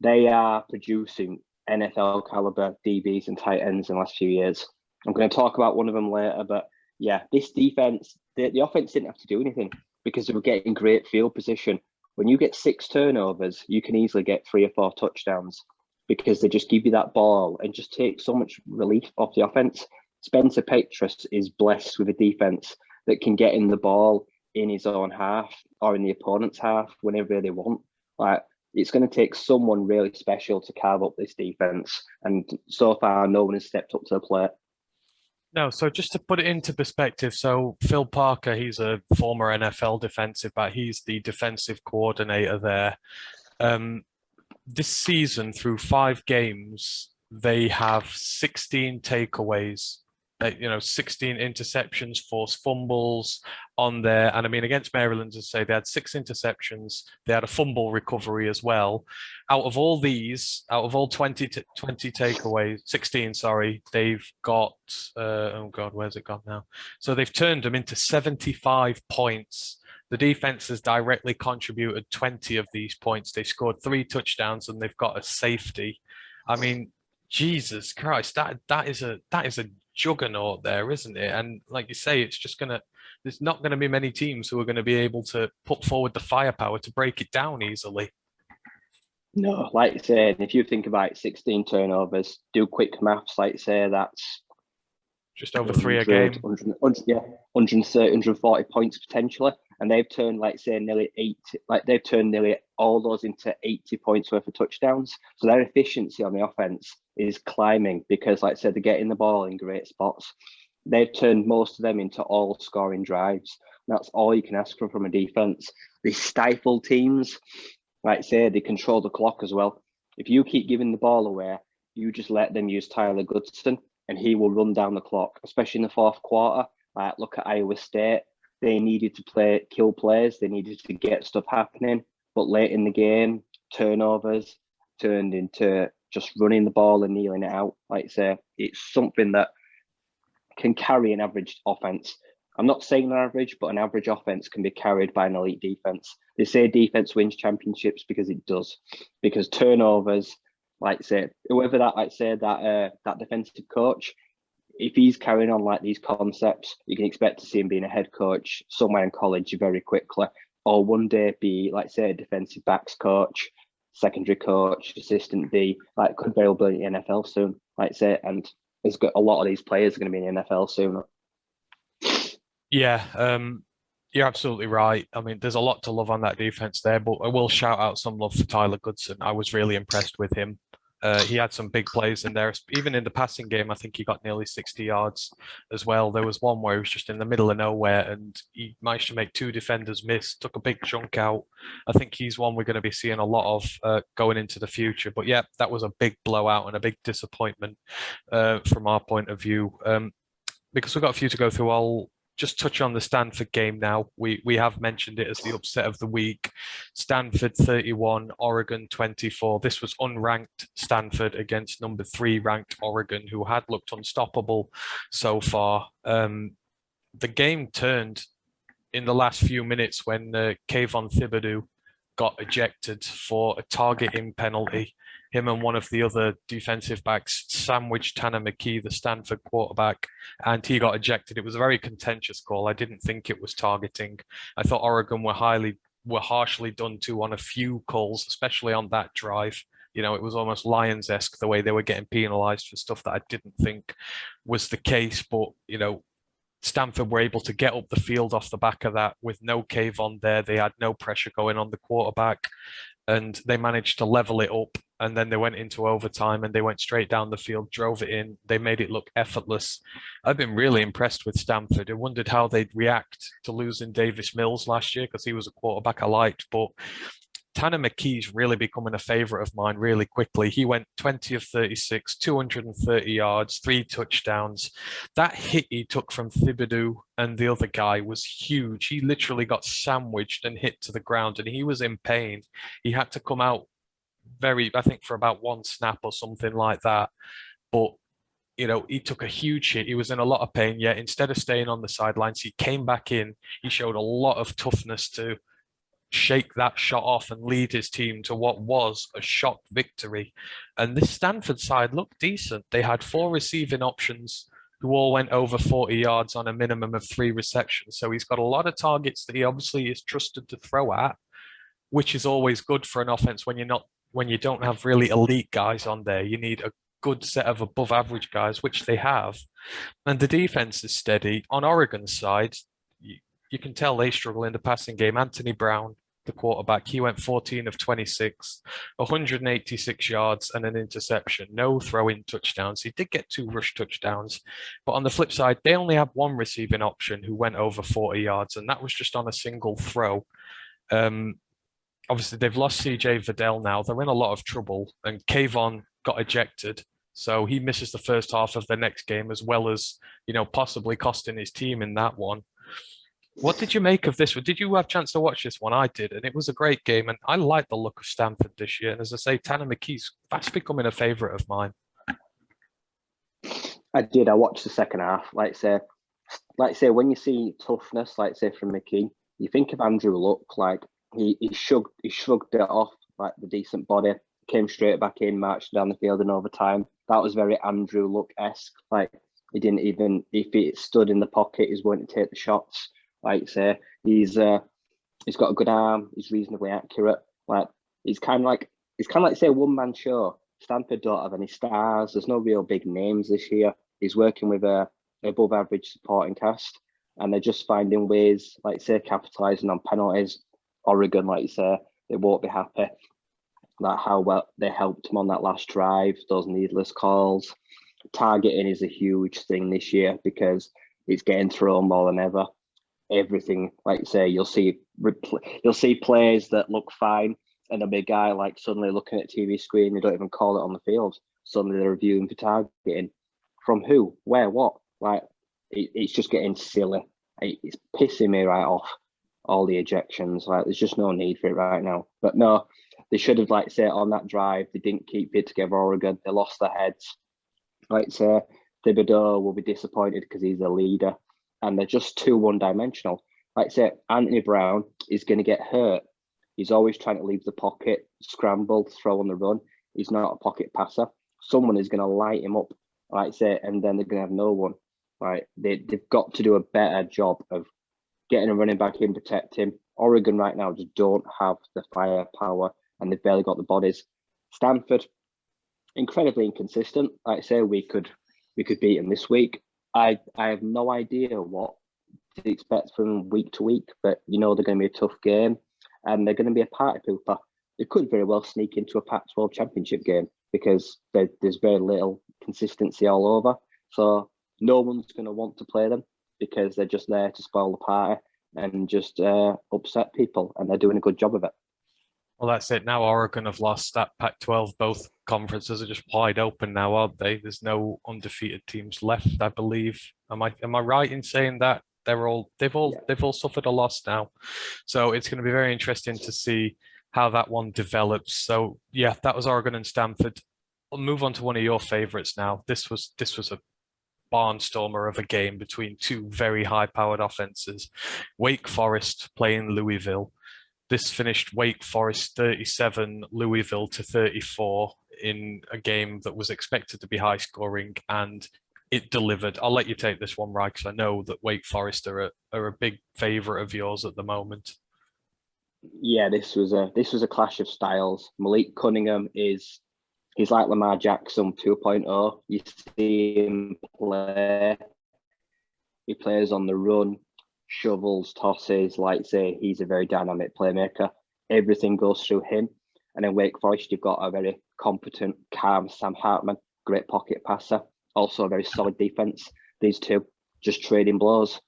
they are producing NFL caliber DBs and tight ends in the last few years. I'm going to talk about one of them later, but yeah, this defense, the offense didn't have to do anything because they were getting great field position. When you get 6 turnovers, you can easily get 3 or 4 touchdowns because they just give you that ball and just take so much relief off the offense. Spencer Petrus is blessed with a defense that can get in the ball in his own half or in the opponent's half whenever they want. Like, it's going to take someone really special to carve up this defense. And so far, no one has stepped up to the plate. No, so just to put it into perspective, so Phil Parker, he's a former NFL defensive back. He's the defensive coordinator there. This season, through 5 games, they have 16 takeaways, 16 interceptions, forced fumbles on there. And I mean, against Maryland, as I say, they had 6 interceptions. They had a fumble recovery as well. Out of all 20 takeaways, 16, sorry, they've got, oh God, where's it gone now? So they've turned them into 75 points. The defense has directly contributed 20 of these points. They scored 3 touchdowns and they've got a safety. I mean, Jesus Christ, that is a juggernaut there, isn't it? And like you say, there's not gonna be many teams who are gonna be able to put forward the firepower to break it down easily. No, like I say, if you think about 16 turnovers, do quick maths, like I say, that's just over 3 a game. 130, 140 points potentially. And they've turned, like say, nearly 80, they've turned nearly all those into 80 points worth of touchdowns. So their efficiency on the offense is climbing because, like I said, they're getting the ball in great spots. They've turned most of them into all scoring drives. That's all you can ask for from a defense. They stifle teams. Like I say, they control the clock as well. If you keep giving the ball away, you just let them use Tyler Goodson and he will run down the clock, especially in the 4th quarter. Look at Iowa State. They needed to kill plays. They needed to get stuff happening. But late in the game, turnovers turned into just running the ball and kneeling it out. Like I say, it's something that can carry an average offense. I'm not saying an average, but an average offense can be carried by an elite defense. They say defense wins championships because it does. Because turnovers, like I say, whoever that defensive coach, if he's carrying on like these concepts, you can expect to see him being a head coach somewhere in college very quickly, or one day be, like say, a defensive backs coach, secondary coach, assistant D, could very well be in the NFL soon, like say, and there's got a lot of these players are going to be in the NFL soon. Yeah, you're absolutely right. I mean, there's a lot to love on that defense there, but I will shout out some love for Tyler Goodson. I was really impressed with him. He had some big plays in there. Even in the passing game, I think he got nearly 60 yards as well. There was one where he was just in the middle of nowhere and he managed to make 2 defenders miss, took a big chunk out. I think he's one we're going to be seeing a lot of going into the future. But yeah, that was a big blowout and a big disappointment from our point of view. Because we've got a few to go through, just touch on the Stanford game now. We have mentioned it as the upset of the week. Stanford 31, Oregon 24. This was unranked Stanford against number 3 ranked Oregon, who had looked unstoppable so far. The game turned in the last few minutes when Kayvon Thibodeau got ejected for a targeting penalty. Him and one of the other defensive backs sandwiched Tanner McKee, the Stanford quarterback, and he got ejected. It was a very contentious call. I didn't think it was targeting. I thought Oregon were harshly done to on a few calls, especially on that drive. You know, it was almost Lions-esque the way they were getting penalized for stuff that I didn't think was the case. But, you know, Stanford were able to get up the field off the back of that with no Kayvon there. They had no pressure going on the quarterback, and they managed to level it up. And then they went into overtime and they went straight down the field, drove it in. They made it look effortless. I've been really impressed with Stanford. I wondered how they'd react to losing Davis Mills last year because he was a quarterback I liked. But Tanner McKee's really becoming a favorite of mine really quickly. He went 20 of 36, 230 yards, 3 touchdowns. That hit he took from Thibodeau and the other guy was huge. He literally got sandwiched and hit to the ground, and he was in pain. He had to come out I think for about 1 snap or something like that. But, you know, he took a huge hit. He was in a lot of pain, yet instead of staying on the sidelines, he came back in. He showed a lot of toughness to shake that shot off and lead his team to what was a shock victory. And this Stanford side looked decent. They had 4 receiving options who all went over 40 yards on a minimum of 3 receptions. So he's got a lot of targets that he obviously is trusted to throw at, which is always good for an offense when you don't have really elite guys on there. You need a good set of above average guys, which they have. And the defense is steady. On Oregon's side, you can tell they struggle in the passing game. Anthony Brown, the quarterback, he went 14 of 26, 186 yards and an interception, no throw-in touchdowns. He did get 2 rush touchdowns, but on the flip side, they only have 1 receiving option who went over 40 yards, and that was just on a single throw. Obviously, they've lost CJ Vidal now. They're in a lot of trouble, and Kayvon got ejected. So he misses the first half of the next game, as well as, you know, possibly costing his team in that one. What did you make of this? Did you have a chance to watch this one? I did, and it was a great game, and I like the look of Stanford this year. And as I say, Tanner McKee's fast becoming a favorite of mine. I did. I watched the second half. Like say, when you see toughness, like say from McKee, you think of Andrew Luck, like he shrugged it off, like the decent body, came straight back in, marched down the field in overtime. That was very Andrew Luck-esque. Like he didn't even, if he stood in the pocket, he's going to take the shots. Like say, he's got a good arm. He's reasonably accurate. Like he's kind of like say a one-man show. Stanford don't have any stars. There's no real big names this year. He's working with a above average supporting cast, and they're just finding ways, like say, capitalizing on penalties. Oregon, like you say, they won't be happy. Like how well they helped him on that last drive, those needless calls. Targeting is a huge thing this year because it's getting thrown more than ever. Everything, like you say, you'll see plays that look fine, and there'll be a guy like suddenly looking at TV screen, they don't even call it on the field. Suddenly they're reviewing for targeting. From who, where, what? Like it's just getting silly. It's pissing me right off. All the ejections, like there's just no need for it right now. But no, they should have, like say, on that drive, they didn't keep it together. Oregon, they lost their heads. Like say, Thibodeau will be disappointed because he's a leader, and they're just too one-dimensional. Like say, Anthony Brown is going to get hurt. He's always trying to leave the pocket, scramble, throw on the run. He's not a pocket passer. Someone is going to light him up, like say, and then they're going to have no one. Like they've got to do a better job of getting a running back in, protect him. Oregon right now just don't have the firepower, and they've barely got the bodies. Stanford, incredibly inconsistent. Like I say, we could beat them this week. I have no idea what to expect from week to week, but you know they're going to be a tough game, and they're going to be a party pooper. They could very well sneak into a Pac-12 championship game because there's very little consistency all over. So no one's going to want to play them, because they're just there to spoil the party and just upset people, and they're doing a good job of it. Well, that's it. Now Oregon have lost that Pac-12. Both conferences are just wide open now, aren't they? There's no undefeated teams left, I believe. Am I right in saying that they've all suffered a loss now. So it's going to be very interesting to see how that one develops. So yeah, that was Oregon and Stanford. I'll move on to one of your favorites now. This was a barnstormer of a game between two very high-powered offenses. Wake Forest playing Louisville. This finished Wake Forest 37, Louisville to 34 in a game that was expected to be high scoring, and it delivered. I'll let you take this one, right, because I know that Wake Forest are a big favourite of yours at the moment. Yeah, this was a clash of styles. Malik Cunningham he's like Lamar Jackson 2.0. You see him play. He plays on the run, shovels, tosses. Like say, he's a very dynamic playmaker. Everything goes through him. And in Wake Forest, you've got a very competent, calm Sam Hartman, great pocket passer. Also a very solid defense. These two just trading blows.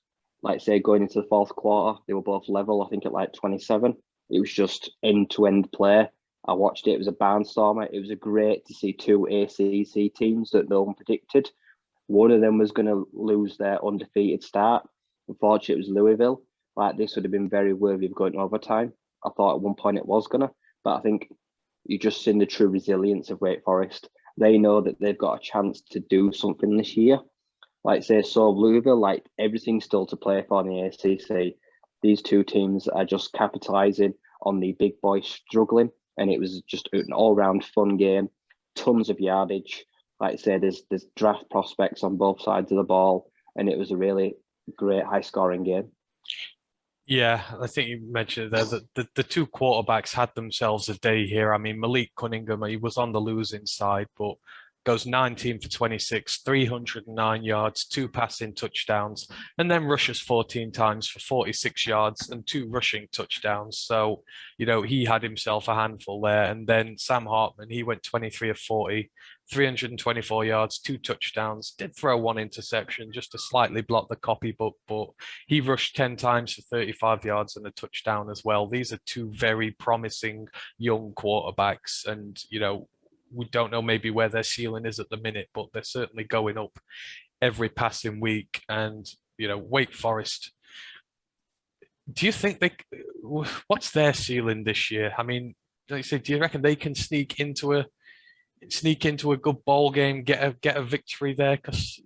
Like say, going into the fourth quarter, they were both level, I think at like 27. It was just end-to-end play. I watched it. It was a barnstormer. It was great to see two ACC teams that no one predicted. One of them was going to lose their undefeated start. Unfortunately, it was Louisville. Like this would have been very worthy of going to overtime. I thought at one point it was gonna, but I think you just seen the true resilience of Wake Forest. They know that they've got a chance to do something this year. Like say, so Louisville, like everything's still to play for in the ACC. These two teams are just capitalising on the big boys struggling, and it was just an all-round fun game. Tons of yardage. Like I say, there's draft prospects on both sides of the ball, and it was a really great high-scoring game. Yeah, I think you mentioned there that the two quarterbacks had themselves a day here. I mean, Malik Cunningham, he was on the losing side, but goes 19 for 26, 309 yards, two passing touchdowns, and then rushes 14 times for 46 yards and two rushing touchdowns. So, he had himself a handful there. And then Sam Hartman, he went 23 of 40, 324 yards, two touchdowns, did throw one interception just to slightly block the copybook, but he rushed 10 times for 35 yards and a touchdown as well. These are two very promising young quarterbacks, and, we don't know maybe where their ceiling is at the minute, but they're certainly going up every passing week. And, Wake Forest, do you think what's their ceiling this year? I mean, like I say, do you reckon they can sneak into a good ball game, get a victory there? Because,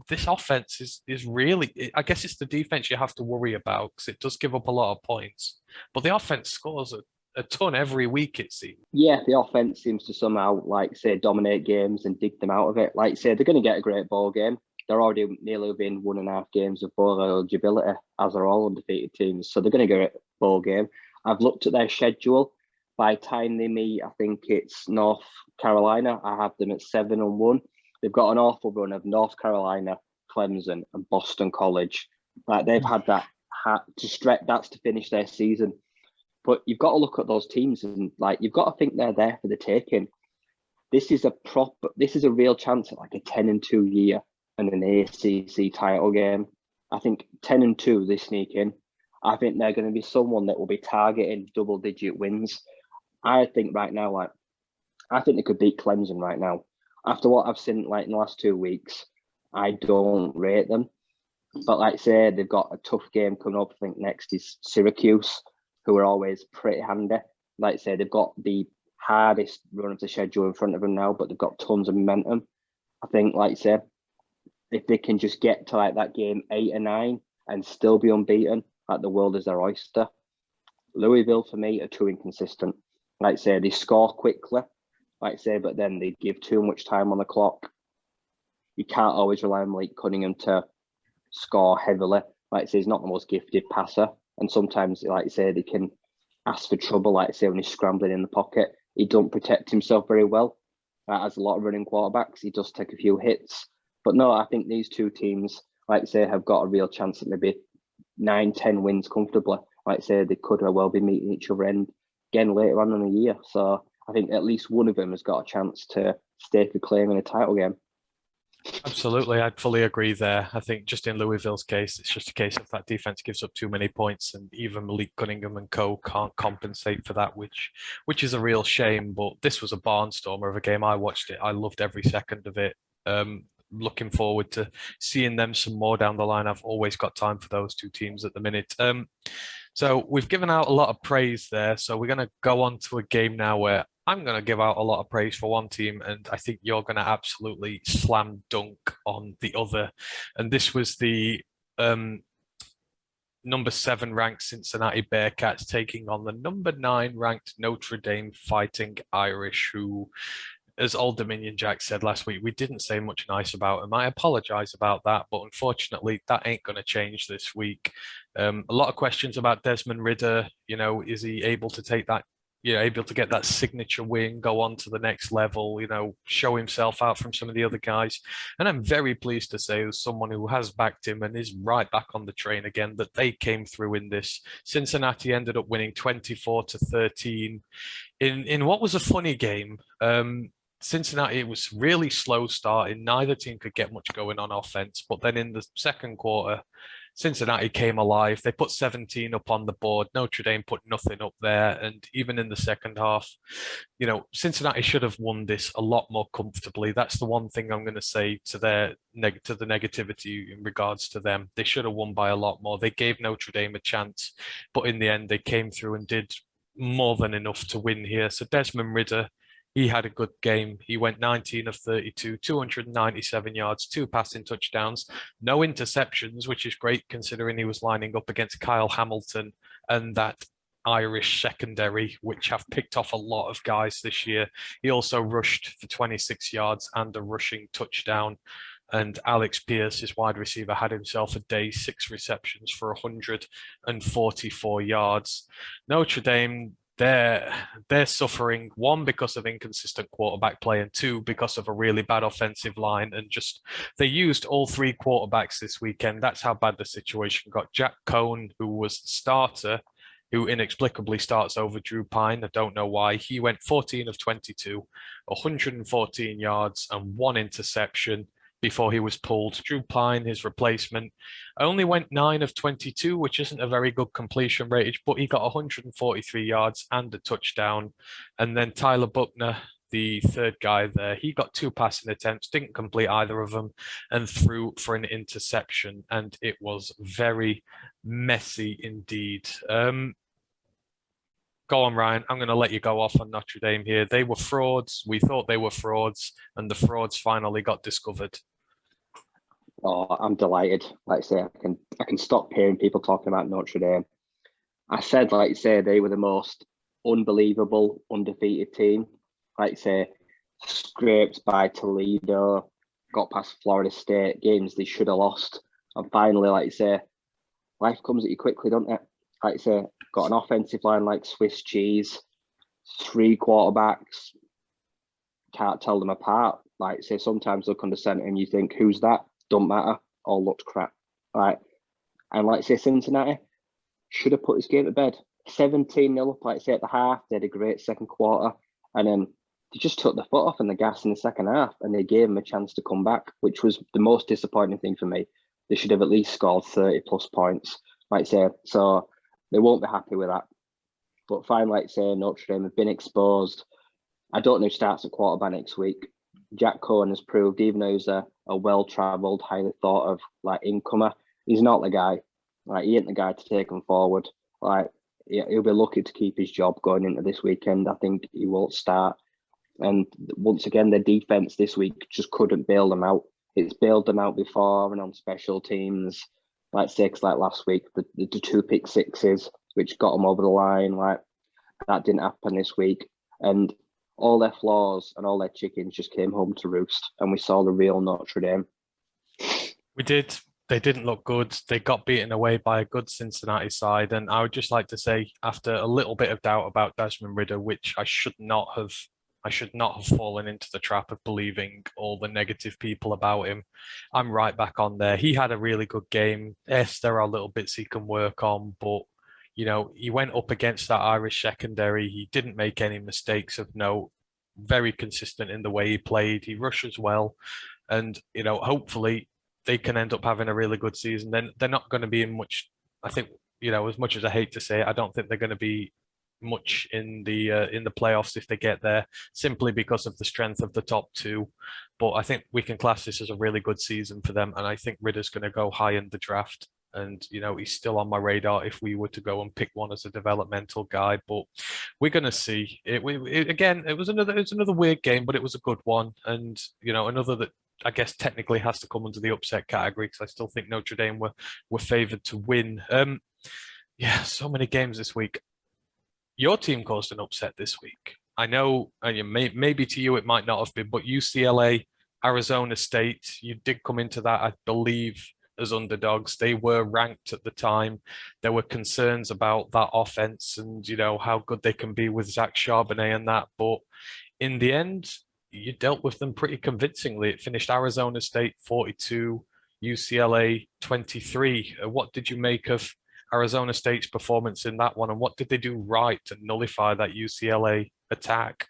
this offense is really, I guess it's the defense you have to worry about, because it does give up a lot of points, but the offense scores a ton every week, it seems. Yeah, the offense seems to somehow, like say, dominate games and dig them out of it. Like say, they're going to get a great ball game. They're already nearly within 1.5 games of bowl eligibility, as are all undefeated teams. So they're going to get a bowl game. I've looked at their schedule. By the time they meet, I think it's North Carolina. I have them at 7-1. They've got an awful run of North Carolina, Clemson, and Boston College. Like they've had that to stretch. That's to finish their season. But you've got to look at those teams, and like you've got to think they're there for the taking. This is a real chance at like a 10-2 year and an ACC title game. I think 10-2 they sneak in. I think they're going to be someone that will be targeting double-digit wins. I think right now, I think they could beat Clemson right now. After what I've seen like in the last 2 weeks, I don't rate them. But like I say, they've got a tough game coming up. I think next is Syracuse, who are always pretty handy. Like I say, they've got the hardest run of the schedule in front of them now, but they've got tons of momentum. I think, like I say, if they can just get to like that game 8 or 9 and still be unbeaten, like the world is their oyster. Louisville, for me, are too inconsistent. Like I say, they score quickly, like I say, but then they give too much time on the clock. You can't always rely on Malik Cunningham to score heavily. Like I say, he's not the most gifted passer. And sometimes, like I say, they can ask for trouble, like I say, when he's scrambling in the pocket. He don't protect himself very well. As a lot of running quarterbacks, he does take a few hits. But no, I think these two teams, like I say, have got a real chance at maybe 9-10 wins comfortably. Like I say, they could well be meeting each other again later on in the year. So I think at least one of them has got a chance to stake a claim in a title game. Absolutely, I'd fully agree there. I think just in Louisville's case, it's just a case of that defense gives up too many points, and even Malik Cunningham and co can't compensate for that, which is a real shame. But this was a barnstormer of a game. I watched it. I loved every second of it. looking forward to seeing them some more down the line. I've always got time for those two teams at the minute. So we've given out a lot of praise there. So we're going to go on to a game now where I'm going to give out a lot of praise for one team, and I think you're going to absolutely slam dunk on the other. And this was the number 7 ranked Cincinnati Bearcats taking on the number 9 ranked Notre Dame Fighting Irish, who, as Old Dominion Jack said last week, we didn't say much nice about him. I apologize about that, but unfortunately, that ain't going to change this week. A lot of questions about Desmond Ridder. Is he able to take that? Able to get that signature win, go on to the next level, show himself out from some of the other guys. And I'm very pleased to say, as someone who has backed him and is right back on the train again, that they came through in this. Cincinnati ended up winning 24-13 in what was a funny game. Cincinnati, it was really slow starting. Neither team could get much going on offense. But then in the second quarter, Cincinnati came alive. They put 17 up on the board. Notre Dame put nothing up there. And even in the second half, Cincinnati should have won this a lot more comfortably. That's the one thing I'm going to say to the negativity in regards to them. They should have won by a lot more. They gave Notre Dame a chance, but in the end, they came through and did more than enough to win here. So Desmond Ridder, he had a good game. He went 19 of 32, 297 yards, 2 passing touchdowns, no interceptions, which is great considering he was lining up against Kyle Hamilton and that Irish secondary, which have picked off a lot of guys this year. He also rushed for 26 yards and a rushing touchdown. And Alex Pierce, his wide receiver, had himself a day, 6 receptions for 144 yards. Notre Dame, they're suffering, 1 because of inconsistent quarterback play, and 2 because of a really bad offensive line. And just they used all 3 quarterbacks this weekend. That's how bad the situation got. Jack Cohn, who was the starter, who inexplicably starts over Drew Pine. I don't know why. He went 14 of 22, 114 yards and 1 interception before he was pulled. Drew Pine, his replacement, only went 9 of 22, which isn't a very good completion rate, but he got 143 yards and a touchdown. And then Tyler Buckner, the third guy there, he got 2 passing attempts, didn't complete either of them, and threw for an interception. And it was very messy indeed. Go on, Ryan. I'm going to let you go off on Notre Dame here. They were frauds. We thought they were frauds, and the frauds finally got discovered. Oh, I'm delighted. Like I say, I can stop hearing people talking about Notre Dame. I said, like you say, they were the most unbelievable undefeated team. Like you say, scraped by Toledo, got past Florida State, games they should have lost. And finally, like you say, life comes at you quickly, don't it? Like you say, got an offensive line like Swiss cheese, 3 quarterbacks, can't tell them apart. Like say, sometimes look under center and you think, who's that? Don't matter, all looked crap. Right. And like say, Cincinnati should have put this game to bed. 17-0 up, like say, at the half. They had a great second quarter. And then they just took the foot off in the gas in the second half, and they gave them a chance to come back, which was the most disappointing thing for me. They should have at least scored 30 plus points, like say. So they won't be happy with that. But fine, like say, Notre Dame have been exposed. I don't know who starts at quarterback next week. Jack Cohen has proved, even though he's a well-travelled, highly thought of like incomer, he's not the guy. Like he ain't the guy to take him forward. Like he'll be lucky to keep his job going into this weekend. I think he won't start. And once again, the defense this week just couldn't bail them out. It's bailed them out before and on special teams, like last week, the 2 pick sixes, which got them over the line. Like that didn't happen this week. And all their flaws and all their chickens just came home to roost, and we saw the real Notre Dame. We did. They didn't look good. They got beaten away by a good Cincinnati side. And I would just like to say, after a little bit of doubt about Desmond Ridder, which I should not have fallen into the trap of believing all the negative people about him. I'm right back on there. He had a really good game. Yes, there are little bits he can work on, but he went up against that Irish secondary. He didn't make any mistakes of note. Very consistent in the way he played. He rushes well. And, hopefully they can end up having a really good season. Then they're not going to be in much, I think, as much as I hate to say it, I don't think they're going to be much in the playoffs if they get there, simply because of the strength of the top two. But I think we can class this as a really good season for them, and I think Ridder's going to go high in the draft. And he's still on my radar if we were to go and pick one as a developmental guy. But we're going to see. Again, it was another weird game, but it was a good one, and another that I guess technically has to come under the upset category because I still think Notre Dame were favored to win. Yeah, so many games this week. Your team caused an upset this week. I know, and maybe to you it might not have been, but UCLA, Arizona State, you did come into that, I believe, as underdogs. They were ranked at the time. There were concerns about that offense and how good they can be with Zach Charbonnet and that, but in the end, you dealt with them pretty convincingly. It finished Arizona State 42, UCLA 23. What did you make of Arizona State's performance in that one, and what did they do right to nullify that UCLA attack?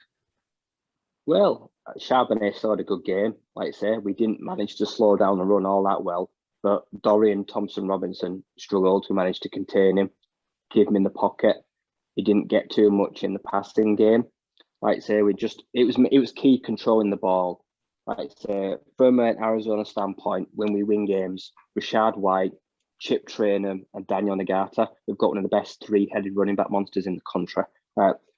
Well, Charbonnet started a good game. Like I say, we didn't manage to slow down the run all that well, but Dorian Thompson-Robinson struggled. We managed to contain him, keep him in the pocket. He didn't get too much in the passing game. Like I say, it was key controlling the ball. Like I say, from an Arizona standpoint, when we win games, Rashad White, Chip Traynham, and Daniel Nagata, we've got one of the best three-headed running back monsters in the country.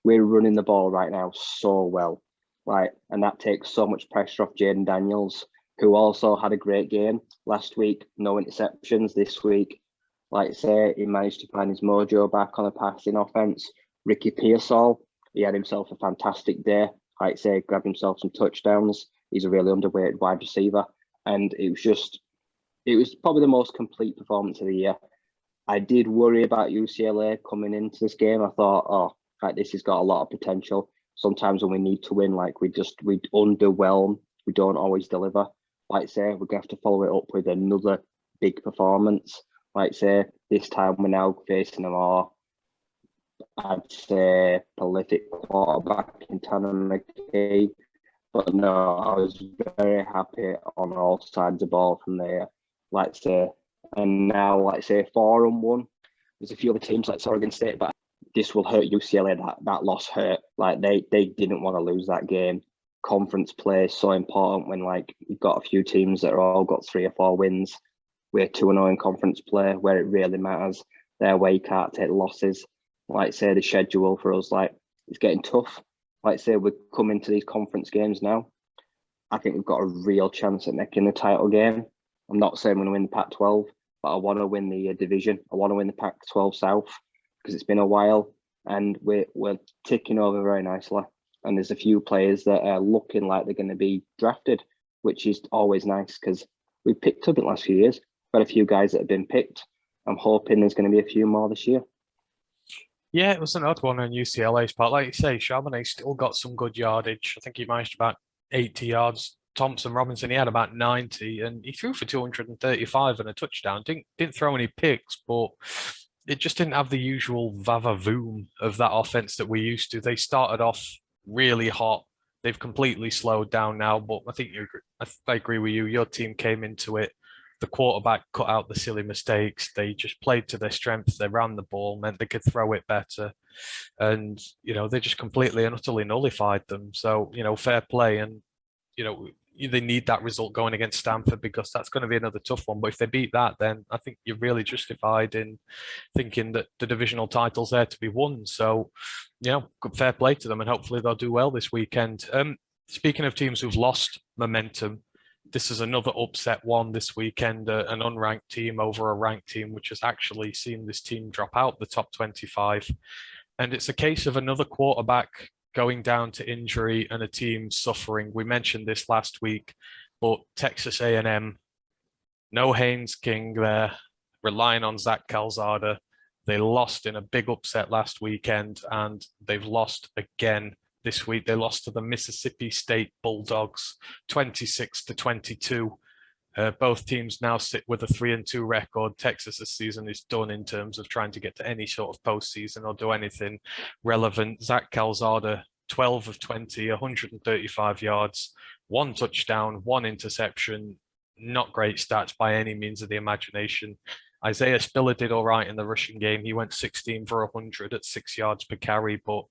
We're running the ball right now so well, and that takes so much pressure off Jaden Daniels, who also had a great game last week. No interceptions this week. Like I say, he managed to find his mojo back on the passing offense. Ricky Pearsall, he had himself a fantastic day. Like I say, grabbed himself some touchdowns. He's a really underweight wide receiver, and it was probably the most complete performance of the year. I did worry about UCLA coming into this game. I thought, this has got a lot of potential. Sometimes when we need to win, we underwhelm. We don't always deliver. Like I say, we're going to have to follow it up with another big performance. Like I say, this time we're now facing a more, I'd say, prolific quarterback in Tanner McKee. But no, I was very happy on all sides of the ball from there. Like I say, and now, 4-1. There's a few other teams like Oregon State, but this will hurt UCLA. That loss hurt. They didn't want to lose that game. Conference play is so important when you've got a few teams that are all got 3 or 4 wins. We're 2-0 in conference play where it really matters. There where you can't take losses. Like I say, the schedule for us, it's getting tough. Like I say, we're coming to these conference games now. I think we've got a real chance at making the title game. I'm not saying we're going to win the Pac-12, but I want to win the division. I want to win the Pac-12 South because it's been a while and we're ticking over very nicely. And there's a few players that are looking like they're going to be drafted, which is always nice because we picked up in the last few years. Got a few guys that have been picked. I'm hoping there's going to be a few more this year. Yeah, it was an odd one on UCLA's part. Like you say, Charbonnet still got some good yardage. I think he managed about 80 yards. Thompson-Robinson, he had about 90, and he threw for 235 and a touchdown. Didn't throw any picks, but it just didn't have the usual va-va-voom of that offense that we used to. They started off really hot. They've completely slowed down now, but I think I agree with you. Your team came into it. The quarterback cut out the silly mistakes. They just played to their strengths. They ran the ball, meant they could throw it better. And, they just completely and utterly nullified them. So, fair play. And, they need that result going against Stanford because that's going to be another tough one. But if they beat that, then I think you're really justified in thinking that the divisional title's there to be won. So, good fair play to them, and hopefully they'll do well this weekend. Speaking of teams who've lost momentum, this is another upset one this weekend, an unranked team over a ranked team, which has actually seen this team drop out the top 25. And it's a case of another quarterback going down to injury and a team suffering. We mentioned this last week, but Texas A&M, no Haynes King there, relying on Zach Calzada. They lost in a big upset last weekend, and they've lost again this week. They lost to the Mississippi State Bulldogs, 26-22. Both teams now sit with a 3-2 record. Texas's season is done in terms of trying to get to any sort of postseason or do anything relevant. Zach Calzada, 12 of 20, 135 yards, 1 touchdown, 1 interception. Not great stats by any means of the imagination. Isaiah Spiller did all right in the rushing game. He went 16 for 100 at 6 yards per carry, but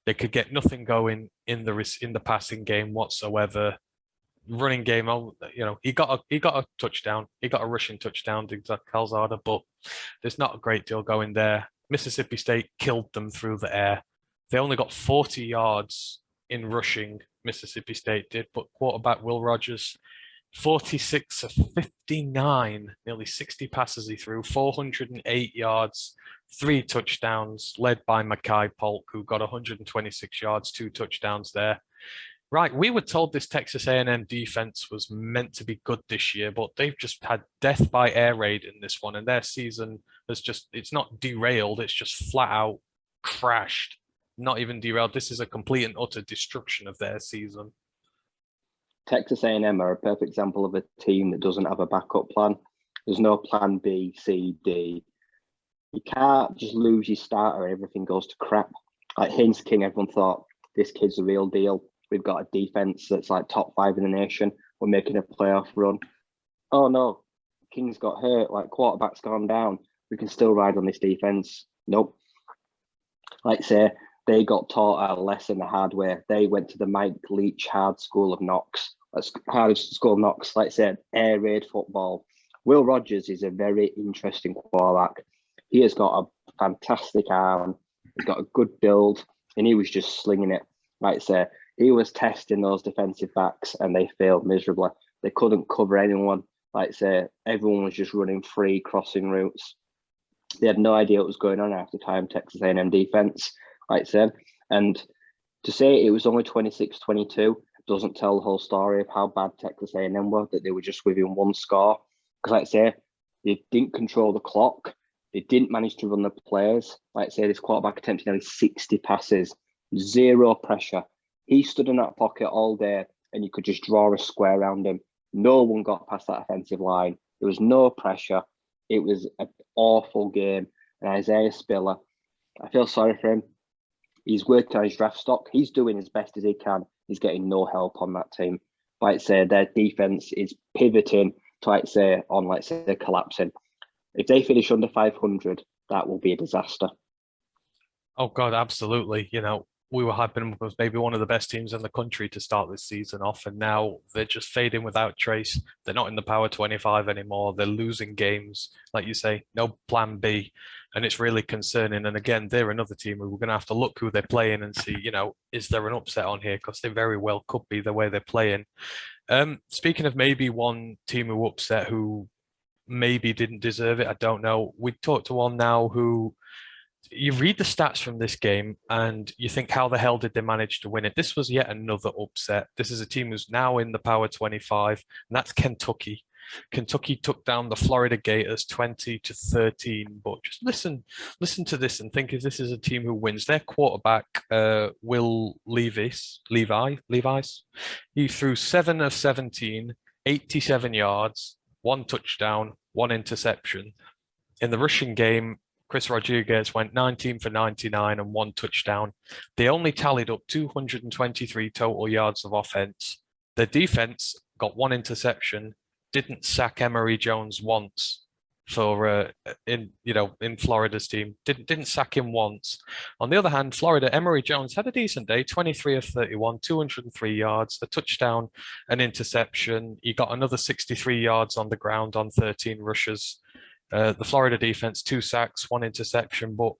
they could get nothing going in the passing game whatsoever. Running game, he got a touchdown. He got a rushing touchdown to Zach Calzada, but there's not a great deal going there. Mississippi State killed them through the air. They only got 40 yards in rushing, Mississippi State did, but quarterback Will Rogers, 46 of 59, nearly 60 passes he threw, 408 yards, 3 touchdowns, led by Makai Polk, who got 126 yards, 2 touchdowns there. Right, we were told this Texas A&M defense was meant to be good this year, but they've just had death by air raid in this one, and their season has it's not derailed, it's just flat out crashed. Not even derailed. This is a complete and utter destruction of their season. Texas A&M are a perfect example of a team that doesn't have a backup plan. There's no plan B, C, D. You can't just lose your starter and everything goes to crap. Like Haynes King, everyone thought, this kid's the real deal. We've got a defense that's like top 5 in the nation. We're making a playoff run. Oh no, King's got hurt. Like quarterback's gone down. We can still ride on this defense. Nope. Like say, they got taught a lesson the hard way. They went to the Mike Leach hard school of knocks. Hard school of knocks, like I said, air raid football. Will Rogers is a very interesting quarterback. He has got a fantastic arm. He's got a good build, and he was just slinging it. Like I say, he was testing those defensive backs, and they failed miserably. They couldn't cover anyone. Like I say, everyone was just running free crossing routes. They had no idea what was going on half the time, Texas A&M defense, like I said. And to say it was only 26-22 doesn't tell the whole story of how bad Texas A&M were, that they were just within one score. Because like I say, they didn't control the clock. They didn't manage to run the players. Like I say, this quarterback attempted nearly 60 passes, 0 pressure. He stood in that pocket all day and you could just draw a square around him. No one got past that offensive line. There was no pressure. It was an awful game. And Isaiah Spiller, I feel sorry for him. He's working on his draft stock. He's doing as best as he can. He's getting no help on that team. Like I say, their defense is pivoting to, like say, they're collapsing. If they finish under 500, that will be a disaster. Oh God, absolutely. We were hyping them up as maybe one of the best teams in the country to start this season off, and now they're just fading without trace. They're not in the Power 25 anymore. They're losing games, like you say, no plan B, and it's really concerning. And again, they're another team who we're going to have to look who they're playing and see, is there an upset on here? Because they very well could be the way they're playing. Speaking of maybe one team who upset who maybe didn't deserve it, I don't know. We talked to one now who you read the stats from this game and you think, how the hell did they manage to win it? This was yet another upset. This is a team who's now in the Power 25, and that's Kentucky. Kentucky took down the Florida Gators 20-13. But just listen to this and think if this is a team who wins. Their quarterback, Will Levis, he threw 7 of 17, 87 yards, 1 touchdown, 1 interception. In the rushing game, Chris Rodriguez went 19 for 99 and 1 touchdown. They only tallied up 223 total yards of offense. Their defense got 1 interception, didn't sack Emory Jones once for in Florida's team. Didn't sack him once. On the other hand, Florida, Emory Jones had a decent day, 23 of 31, 203 yards, a touchdown, an interception. He got another 63 yards on the ground on 13 rushes. The Florida defense, 2 sacks, 1 interception. But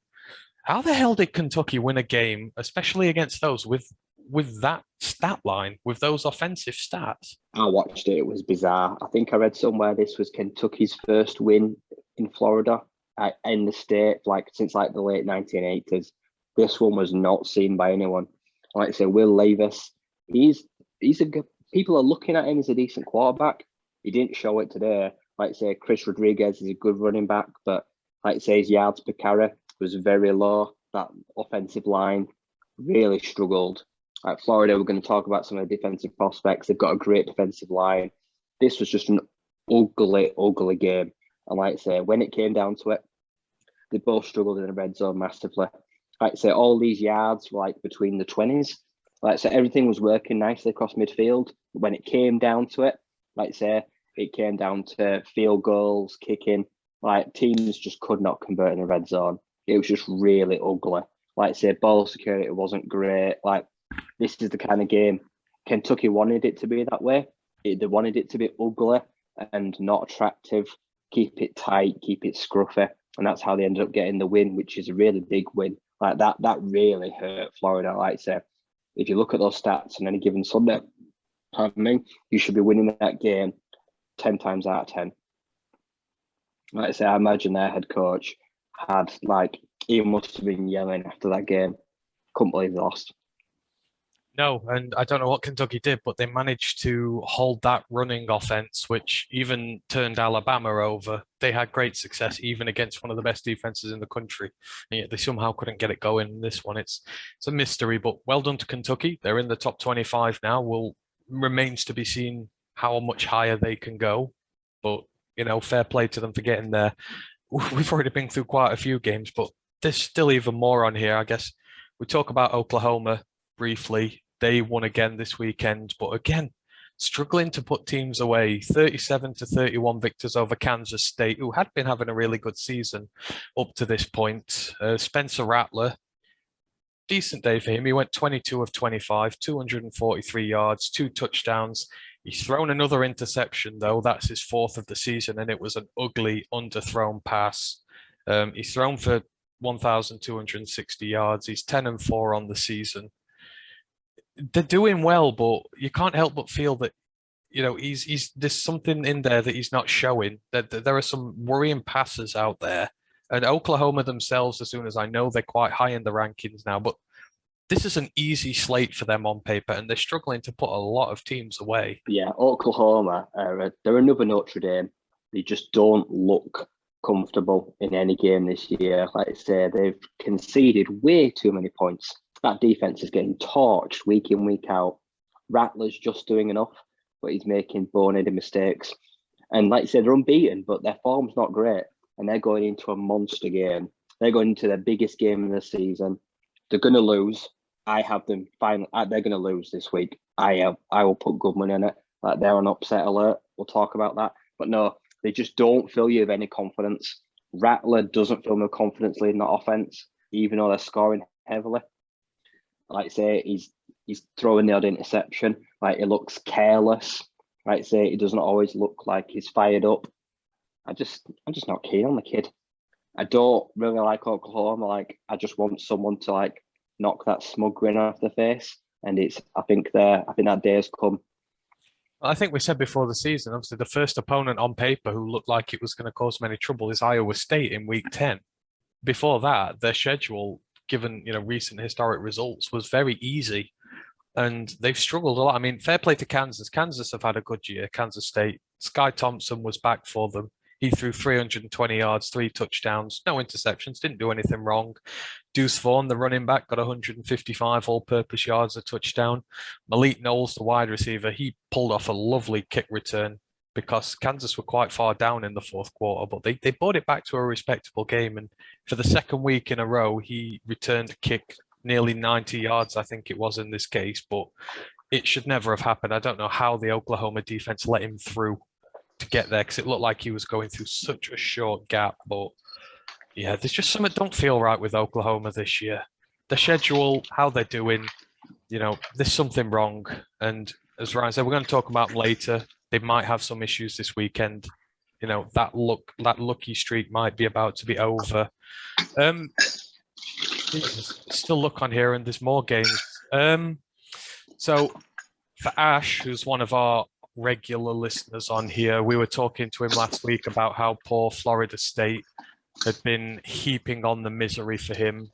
how the hell did Kentucky win a game, especially against those with that stat line, with those offensive stats? I watched it. It was bizarre. I think I read somewhere this was Kentucky's first win in Florida in the state, since the late 1980s. This one was not seen by anyone. Like I say, Will Levis, he's a good. People are looking at him as a decent quarterback. He didn't show it today. Like I say, Chris Rodriguez is a good running back, but like I say, his yards per carry was very low. That offensive line really struggled. Like Florida, we're going to talk about some of the defensive prospects. They've got a great defensive line. This was just an ugly, ugly game. And like I say, when it came down to it, they both struggled in the red zone massively. Like I say, all these yards were between the 20s. Like I say, everything was working nicely across midfield. But when it came down to it, like I say, it came down to field goals, kicking. Like teams just could not convert in the red zone. It was just really ugly. Like say, ball security wasn't great. Like this is the kind of game Kentucky wanted it to be that way. They wanted it to be ugly and not attractive. Keep it tight, keep it scruffy, and that's how they ended up getting the win, which is a really big win. Like that really hurt Florida. Like I say, if you look at those stats on any given Sunday, you should be winning that game 10 times out of 10. Like I say, I imagine their head coach had he must have been yelling after that game. Couldn't believe they lost. No, and I don't know what Kentucky did, but they managed to hold that running offense, which even turned Alabama over. They had great success even against one of the best defenses in the country, and yet they somehow couldn't get it going in this one. It's a mystery, but well done to Kentucky. They're in the top 25 now. Remains to be seen how much higher they can go, but fair play to them for getting there. We've already been through quite a few games, but there's still even more on here. I guess we talk about Oklahoma briefly. They won again this weekend, but again, struggling to put teams away. 37-31 victors over Kansas State, who had been having a really good season up to this point. Spencer Rattler, decent day for him. He went 22 of 25, 243 yards, 2 touchdowns. He's thrown another interception, though. That's his 4th of the season, and it was an ugly underthrown pass. He's thrown for 1,260 yards. He's 10-4 on the season. They're doing well, but you can't help but feel that he's there's something in there that he's not showing. That there are some worrying passes out there, and Oklahoma themselves, as soon as I know, they're quite high in the rankings now, but this is an easy slate for them on paper, and they're struggling to put a lot of teams away. Yeah, Oklahoma, they're another Notre Dame. They just don't look comfortable in any game this year. Like I say, they've conceded way too many points. That defense is getting torched week in, week out. Rattler's just doing enough, but he's making boneheaded mistakes. And like I said, they're unbeaten, but their form's not great. And they're going into a monster game. They're going into their biggest game of the season. They're going to lose. I have them final. They're going to lose this week. I will put good money on it. Like they're on upset alert. We'll talk about that. But no, they just don't fill you with any confidence. Rattler doesn't fill me with confidence leading that offense, even though they're scoring heavily. Like I say, he's throwing the odd interception. Like he looks careless. Like I say, he doesn't always look like he's fired up. I'm just not keen on the kid. I don't really like Oklahoma. Like I just want someone to knock that smug grin off their face. And I think that day has come. I think we said before the season, obviously the first opponent on paper who looked like it was going to cause many trouble is Iowa State in week 10. Before that, their schedule, given recent historic results, was very easy, and they've struggled a lot. I mean, fair play to Kansas. Kansas have had a good year. Kansas State. Sky Thompson was back for them. He threw 320 yards, 3 touchdowns, no interceptions, didn't do anything wrong. Deuce Vaughn, the running back, got 155 all-purpose yards, a touchdown. Malik Knowles, the wide receiver, he pulled off a lovely kick return because Kansas were quite far down in the 4th quarter, but they brought it back to a respectable game. And for the second week in a row, he returned a kick nearly 90 yards, I think it was in this case, but it should never have happened. I don't know how the Oklahoma defense let him through to get there because it looked like he was going through such a short gap. But yeah, there's just something that don't feel right with Oklahoma this year. The schedule, how they're doing, there's something wrong. And as Ryan said, we're going to talk about them later. They might have some issues this weekend. That lucky streak might be about to be over. Still look on here, and there's more games. So for Ash, who's one of our regular listeners on here, we were talking to him last week about how poor Florida State had been heaping on the misery for him,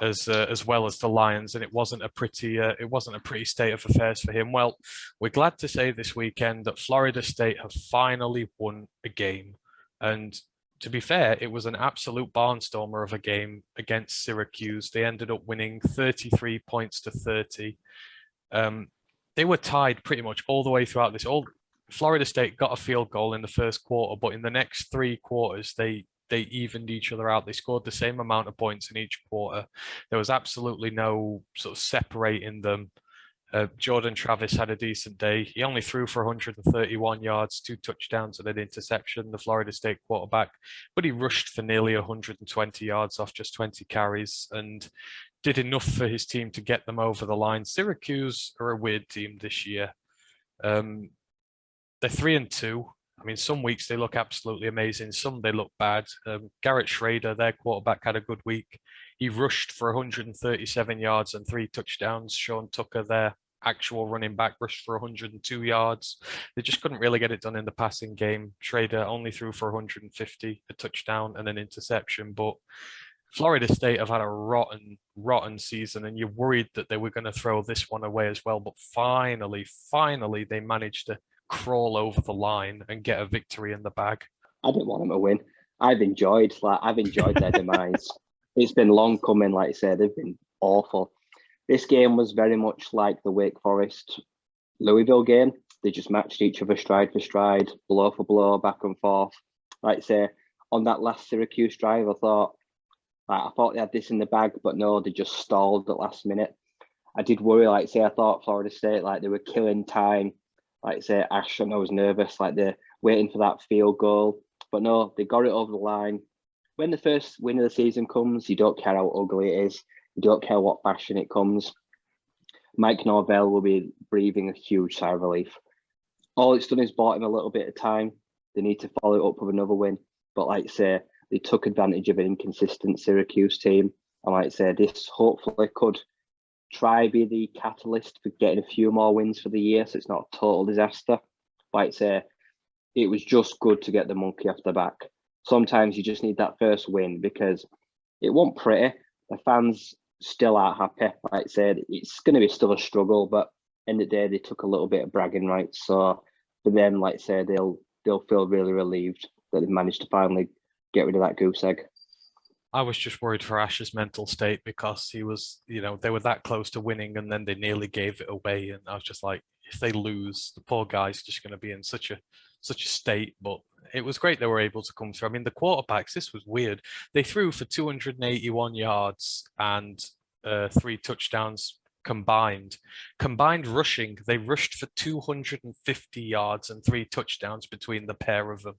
as well as the Lions, and it wasn't a pretty state of affairs for him. Well, we're glad to say this weekend that Florida State have finally won a game, and to be fair, it was an absolute barnstormer of a game against Syracuse. They ended up winning 33 points to 30. They were tied pretty much all the way throughout this. Florida State got a field goal in the first quarter, but in the next 3 quarters, they evened each other out. They scored the same amount of points in each quarter. There was absolutely no sort of separating them. Jordan Travis had a decent day. He only threw for 131 yards, 2 touchdowns, and an interception, the Florida State quarterback, but he rushed for nearly 120 yards off just 20 carries and did enough for his team to get them over the line. Syracuse are a weird team this year. They're 3-2. I mean, some weeks they look absolutely amazing, some they look bad. Garrett Schrader, their quarterback, had a good week. He rushed for 137 yards and 3 touchdowns. Sean Tucker, their actual running back, rushed for 102 yards. They just couldn't really get it done in the passing game. Schrader only threw for 150, a touchdown and an interception. But Florida State have had a rotten season, and you're worried that they were going to throw this one away as well. But finally, they managed to crawl over the line and get a victory in the bag. I didn't want them to win. I've enjoyed their demise. It's been long coming, like I said, they've been awful. This game was very much like the Wake Forest Louisville game. They just matched each other stride for stride, blow for blow, back and forth. Like I say, on that last Syracuse drive, I thought they had this in the bag, but no, they just stalled at last minute. I did worry, like I say, I thought Florida State, like they were killing time. Like I say, Ashton, I was nervous, like they're waiting for that field goal. But no, they got it over the line. When the first win of the season comes, you don't care how ugly it is. You don't care what fashion it comes. Mike Norvell will be breathing a huge sigh of relief. All it's done is bought him a little bit of time. They need to follow it up with another win. But like I say, they took advantage of an inconsistent Syracuse team. And like I say, this hopefully could try be the catalyst for getting a few more wins for the year, so it's not a total disaster. Like I say, it was just good to get the monkey off the back. Sometimes you just need that first win because it wasn't pretty. The fans still aren't happy. Like I said, it's going to be still a struggle, but end of the day, they took a little bit of bragging rights. So for them, like I say, they'll feel really relieved that they've managed to finally get rid of that goose egg. I was just worried for Ash's mental state because he was, they were that close to winning and then they nearly gave it away. And I was just like, if they lose, the poor guy's just going to be in such a state. But it was great they were able to come through. I mean, the quarterbacks, this was weird. They threw for 281 yards and 3 touchdowns combined. Combined rushing, they rushed for 250 yards and 3 touchdowns between the pair of them.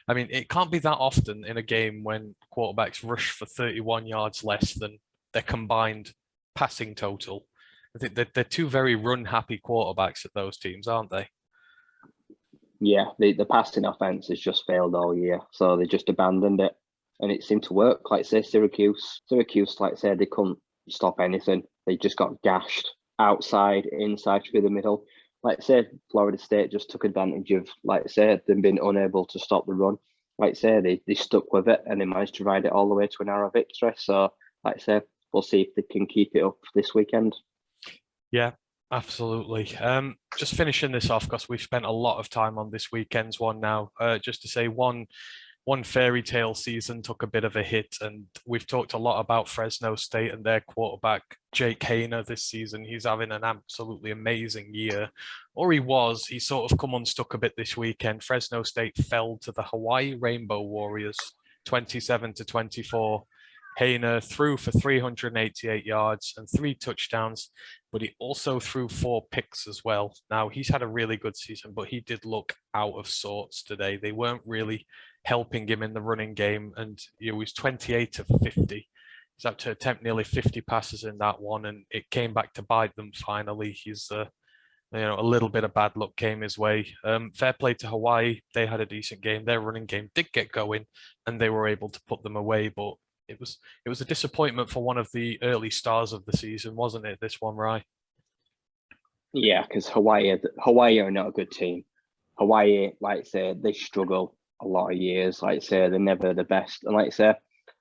I mean, it can't be that often in a game when quarterbacks rush for 31 yards less than their combined passing total. I think they're two very run-happy quarterbacks at those teams, aren't they? Yeah, the passing offense has just failed all year, so they just abandoned it, and it seemed to work. Like I say, Syracuse, like I said, they couldn't stop anything. They just got gashed outside, inside, through the middle. Like I said, Florida State just took advantage of, like I said, them being unable to stop the run. Like I say, they stuck with it and they managed to ride it all the way to a narrow victory. So, like I said, we'll see if they can keep it up this weekend. Yeah, absolutely. Just finishing this off because we've spent a lot of time on this weekend's one now. Just to say one fairy tale season took a bit of a hit, and we've talked a lot about Fresno State and their quarterback, Jake Haener, this season. He's having an absolutely amazing year, or he was. He sort of come unstuck a bit this weekend. Fresno State fell to the Hawaii Rainbow Warriors, 27-24. Haener threw for 388 yards and 3 touchdowns, but he also threw 4 picks as well. Now, he's had a really good season, but he did look out of sorts today. They weren't really helping him in the running game, and he was 28 of 50. He's had to attempt nearly 50 passes in that one, and it came back to bite them finally. He's a little bit of bad luck came his way. Fair play to Hawaii. They had a decent game. Their running game did get going, and they were able to put them away, but it was a disappointment for one of the early stars of the season, wasn't it, this one, Rye? Yeah, because Hawaii are not a good team. Hawaii, like I say, they struggle a lot of years. Like I say, they're never the best. And like I say,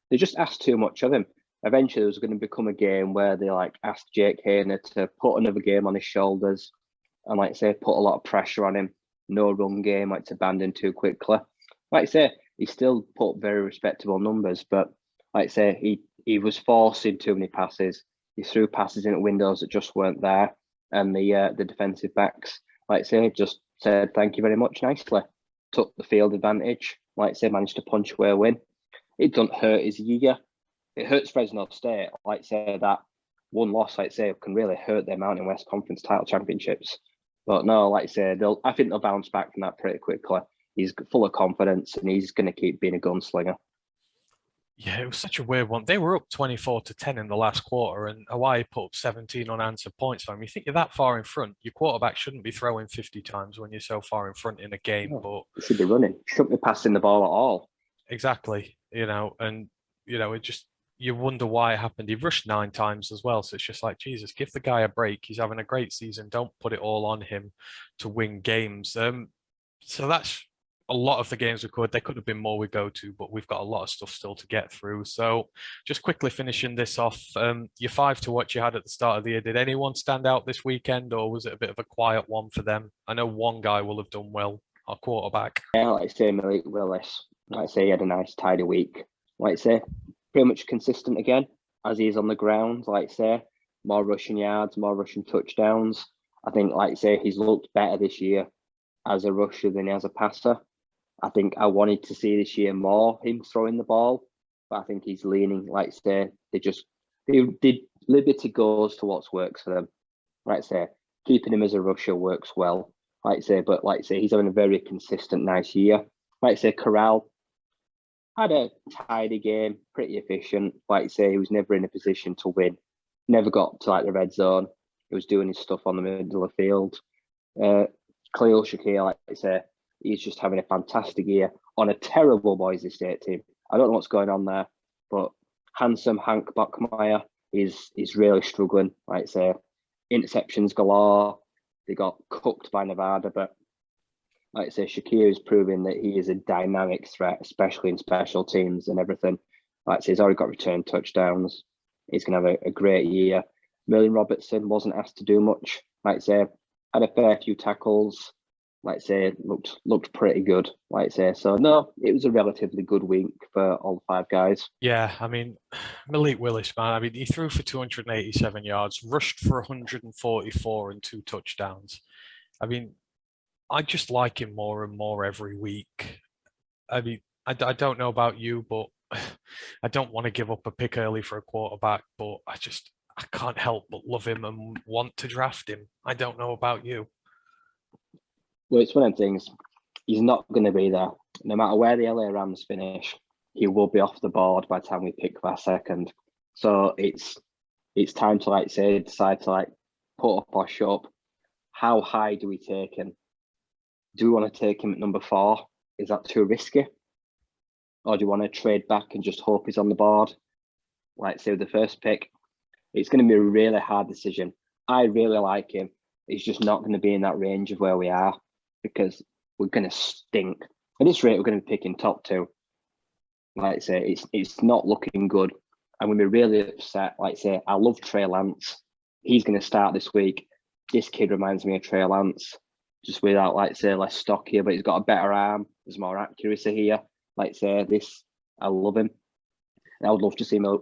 they just asked too much of him. Eventually, there was going to become a game where they asked Jake Haener to put another game on his shoulders and like I say, put a lot of pressure on him. No run game, like to abandon too quickly. Like I say, he still put very respectable numbers, but like I say, he was forcing too many passes. He threw passes into windows that just weren't there, and the defensive backs, like I say, just said thank you very much nicely. Took the field advantage. Like I say, managed to punch away a win. It doesn't hurt his year. It hurts Fresno State. Like I say, that one loss, like I say, can really hurt their Mountain West Conference title championships. But no, like I say, I think they'll bounce back from that pretty quickly. He's full of confidence and he's going to keep being a gunslinger. Yeah, it was such a weird one. They were up 24-10 in the last quarter, and Hawaii put up 17 unanswered points on him. You think you're that far in front, your quarterback shouldn't be throwing 50 times when you're so far in front in a game. No, but he should be running. Shouldn't be passing the ball at all. Exactly, and it just you wonder why it happened. He rushed 9 times as well, so it's just like Jesus, give the guy a break. He's having a great season. Don't put it all on him to win games. So that's a lot of the games we could. There could have been more we go to, but we've got a lot of stuff still to get through. So just quickly finishing this off, your 5 to watch you had at the start of the year. Did anyone stand out this weekend, or was it a bit of a quiet one for them? I know one guy will have done well, our quarterback. Yeah, like I say, Malik Willis. Like I say, he had a nice tidy week. Like I say, pretty much consistent again as he is on the ground. Like I say, more rushing yards, more rushing touchdowns. I think, like I say, he's looked better this year as a rusher than as a passer. I think I wanted to see this year more him throwing the ball, but I think he's leaning. Like I say, they Liberty goes to what works for them. Like I say, keeping him as a rusher works well. Like I say, but like I say, he's having a very consistent, nice year. Like I say, Corral had a tidy game, pretty efficient. Like I say, he was never in a position to win. Never got to like the red zone. He was doing his stuff on the middle of the field. Khalil Shakir, like I say, he's just having a fantastic year on a terrible Boise State team. I don't know what's going on there, but handsome Hank Buckmeyer is really struggling. Like I say, interceptions galore. They got cooked by Nevada, but like I say, Shakir is proving that he is a dynamic threat, especially in special teams and everything. Like I say, he's already got return touchdowns. He's going to have a great year. Merlin Robertson wasn't asked to do much. Like I say, had a fair few tackles. Like I say, looked pretty good. Like I say, so no, it was a relatively good week for all 5 guys. Yeah, I mean, Malik Willis, man. I mean, he threw for 287 yards, rushed for 144 and 2 touchdowns. I mean, I just like him more and more every week. I mean, I don't know about you, but I don't want to give up a pick early for a quarterback, but I can't help but love him and want to draft him. I don't know about you. Well, it's one of them things. He's not going to be there. No matter where the LA Rams finish, he will be off the board by the time we pick that second. So it's time to, like say, decide to like put up or shut up. How high do we take him? Do we want to take him at number 4? Is that too risky? Or do you want to trade back and just hope he's on the board? Like say with the first pick, it's going to be a really hard decision. I really like him. He's just not going to be in that range of where we are because we're going to stink. At this rate, we're going to be picking top 2. Like I say, it's not looking good. I'm going to be really upset. Like I say, I love Trey Lance. He's going to start this week. This kid reminds me of Trey Lance, just without, like say, less stock here, but he's got a better arm. There's more accuracy here. Like say, I love him. And I would love to see him out.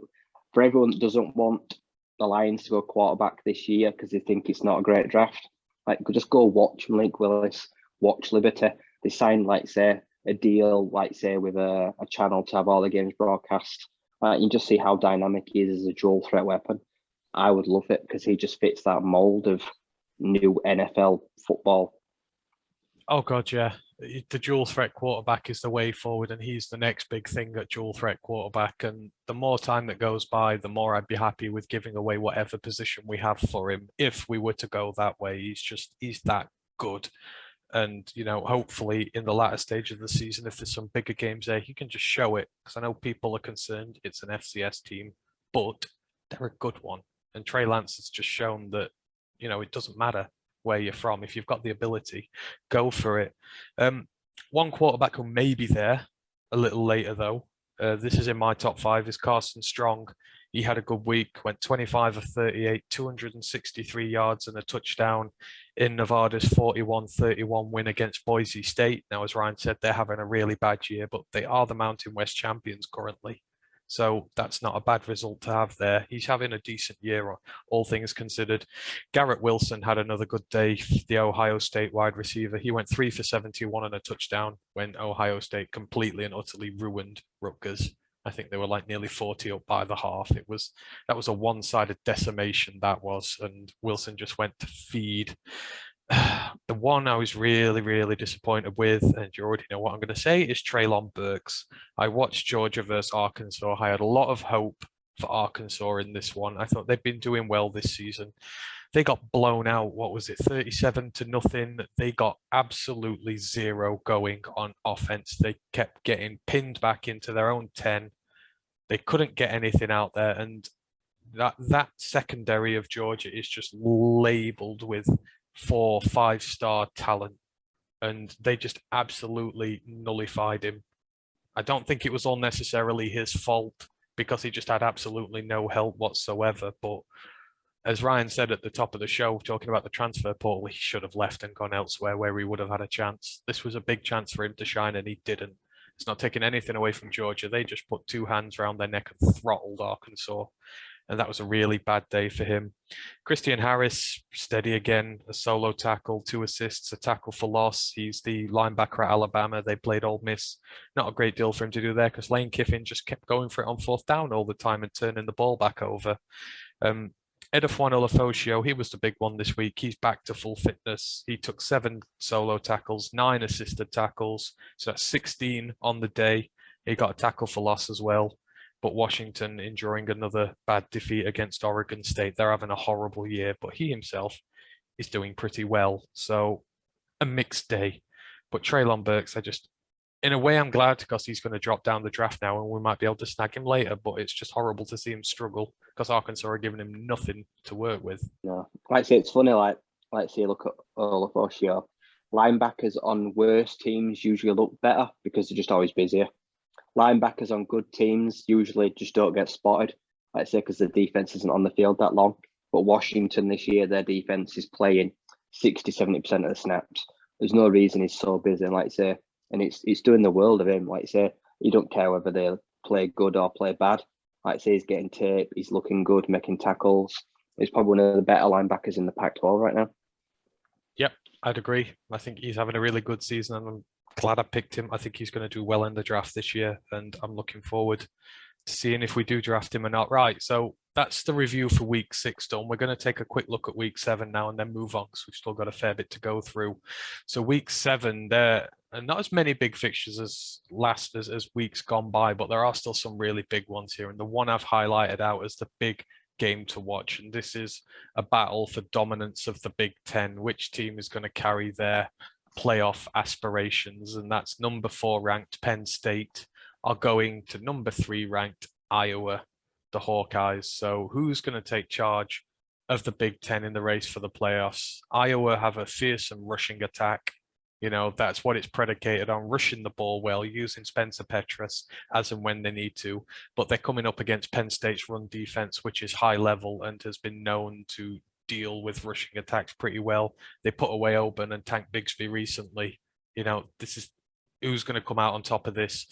For everyone that doesn't want the Lions to go quarterback this year because they think it's not a great draft, like just go watch Malik Willis, watch Liberty. They signed, like say, a deal, like say, with a channel to have all the games broadcast. You just see how dynamic he is as a dual threat weapon. I would love it because he just fits that mold of new NFL football. Oh God, yeah. The dual threat quarterback is the way forward, and he's the next big thing at dual threat quarterback. And the more time that goes by, the more I'd be happy with giving away whatever position we have for him if we were to go that way. He's that good. And, hopefully in the latter stage of the season, if there's some bigger games there, he can just show it. Because I know people are concerned it's an FCS team, but they're a good one. And Trey Lance has just shown that, it doesn't matter where you're from. If you've got the ability, go for it. One quarterback who may be there a little later, though, this is in my top 5, is Carson Strong. He had a good week, went 25 of 38, 263 yards and a touchdown in Nevada's 41-31 win against Boise State. Now, as Ryan said, they're having a really bad year, but they are the Mountain West champions currently. So that's not a bad result to have there. He's having a decent year, all things considered. Garrett Wilson had another good day, the Ohio State wide receiver. He went 3 for 71 and a touchdown when Ohio State completely and utterly ruined Rutgers. I think they were like nearly 40 up by the half. That was a one-sided decimation, that was, and Wilson just went to feed. The one I was really, really disappointed with, and you already know what I'm going to say, is Treylon Burks. I watched Georgia versus Arkansas. I had a lot of hope for Arkansas in this one. I thought they'd been doing well this season. They got blown out. What was it, 37-0? They got absolutely zero going on offense. They kept getting pinned back into their own 10. They couldn't get anything out there, and that secondary of Georgia is just labeled with 4-5 star talent, and they just absolutely nullified him. I don't think it was all necessarily his fault because he just had absolutely no help whatsoever. But as Ryan said at the top of the show, talking about the transfer portal, he should have left and gone elsewhere where he would have had a chance. This was a big chance for him to shine, and he didn't. It's not taking anything away from Georgia. They just put two hands around their neck and throttled Arkansas. And that was a really bad day for him. Christian Harris, steady again, a solo tackle, 2 assists, a tackle for loss. He's the linebacker at Alabama. They played Ole Miss. Not a great deal for him to do there because Lane Kiffin just kept going for it on 4th down all the time and turning the ball back over. Edefwan Olafosio, he was the big one this week. He's back to full fitness. He took 7 solo tackles, 9 assisted tackles. So that's 16 on the day. He got a tackle for loss as well. But Washington enduring another bad defeat against Oregon State. They're having a horrible year, but he himself is doing pretty well. So a mixed day. But Treylon Burks, in a way, I'm glad because he's going to drop down the draft now and we might be able to snag him later. But it's just horrible to see him struggle because Arkansas are giving him nothing to work with. No, like I say, it's funny. Like say, look at Olafosio. Linebackers on worse teams usually look better because they're just always busier. Linebackers on good teams usually just don't get spotted, like I say, because the defense isn't on the field that long. But Washington this year, their defense is playing 60-70% of the snaps. There's no reason he's so busy, like I say, and it's doing the world of him. Like I say, you don't care whether they play good or play bad. Like I say, he's getting tape, he's looking good, making tackles. He's probably one of the better linebackers in the Pac-12 right now. Yep, I'd agree. I think he's having a really good season, and I'm glad I picked him. I think he's going to do well in the draft this year, and I'm looking forward to seeing if we do draft him or not. Right, so that's the review for week 6 done. We're going to take a quick look at week 7 now and then move on because we've still got a fair bit to go through. So week 7, there are not as many big fixtures as weeks gone by, but there are still some really big ones here. And the one I've highlighted out as the big game to watch, and this is a battle for dominance of the Big Ten. Which team is going to carry their playoff aspirations? And that's number 4 ranked Penn State are going to number 3 ranked Iowa, the Hawkeyes. So who's going to take charge of the Big Ten in the race for the playoffs? Iowa have a fearsome rushing attack. You know, that's what it's predicated on, rushing the ball well, using Spencer Petras as and when they need to. But they're coming up against Penn State's run defense, which is high level and has been known to deal with rushing attacks pretty well. They put away Auburn and Tank Bigsby recently. You know, this is who's going to come out on top of this.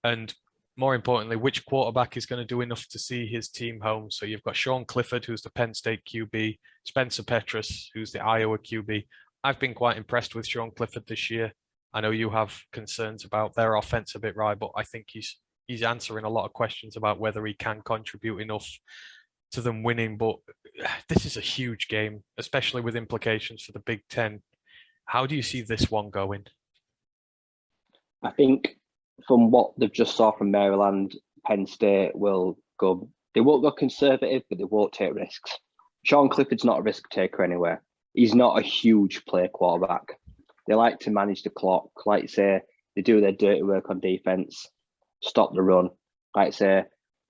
And more importantly, which quarterback is going to do enough to see his team home? So you've got Sean Clifford, who's the Penn State QB, Spencer Petras, who's the Iowa QB. I've been quite impressed with Sean Clifford this year. I know you have concerns about their offense a bit, right? But I think he's answering a lot of questions about whether he can contribute enough to them winning. But this is a huge game, especially with implications for the Big Ten. How do you see this one going? I think from what they've just saw from Maryland, Penn State will go. They won't go conservative, but they won't take risks. Sean Clifford's not a risk taker anywhere. He's not a huge play quarterback. They like to manage the clock. Like say, they do their dirty work on defense, stop the run. Like say,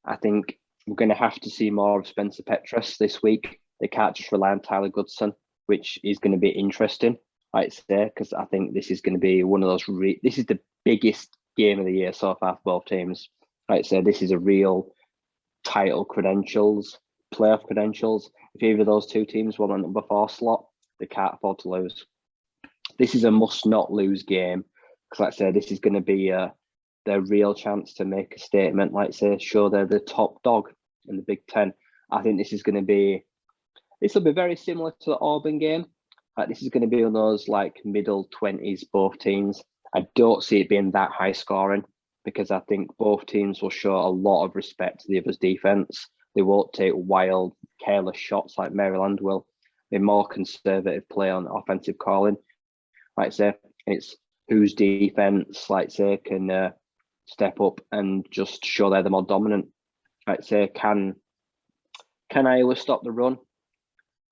I think we're going to have to see more of Spencer Petras this week. They can't just rely on Tyler Goodson, which is going to be interesting. Like say, because I think this is going to be one of those. This is the biggest game of the year so far for both teams. Like say, this is a real title credentials, playoff credentials. If either of those two teams want a number 4 slot, they can't afford to lose. This is a must-not-lose game because, like I said, this is going to be their real chance to make a statement. Like I say, show they're the top dog in the Big Ten. I think this will be very similar to the Auburn game. Like this is going to be one of those like middle 20s, both teams. I don't see it being that high scoring because I think both teams will show a lot of respect to the other's defense. They won't take wild, careless shots like Maryland will. They're more conservative play on offensive calling. Like I say, it's whose defense, like I say, can step up and just show they're the more dominant. Like I say, can Iowa stop the run?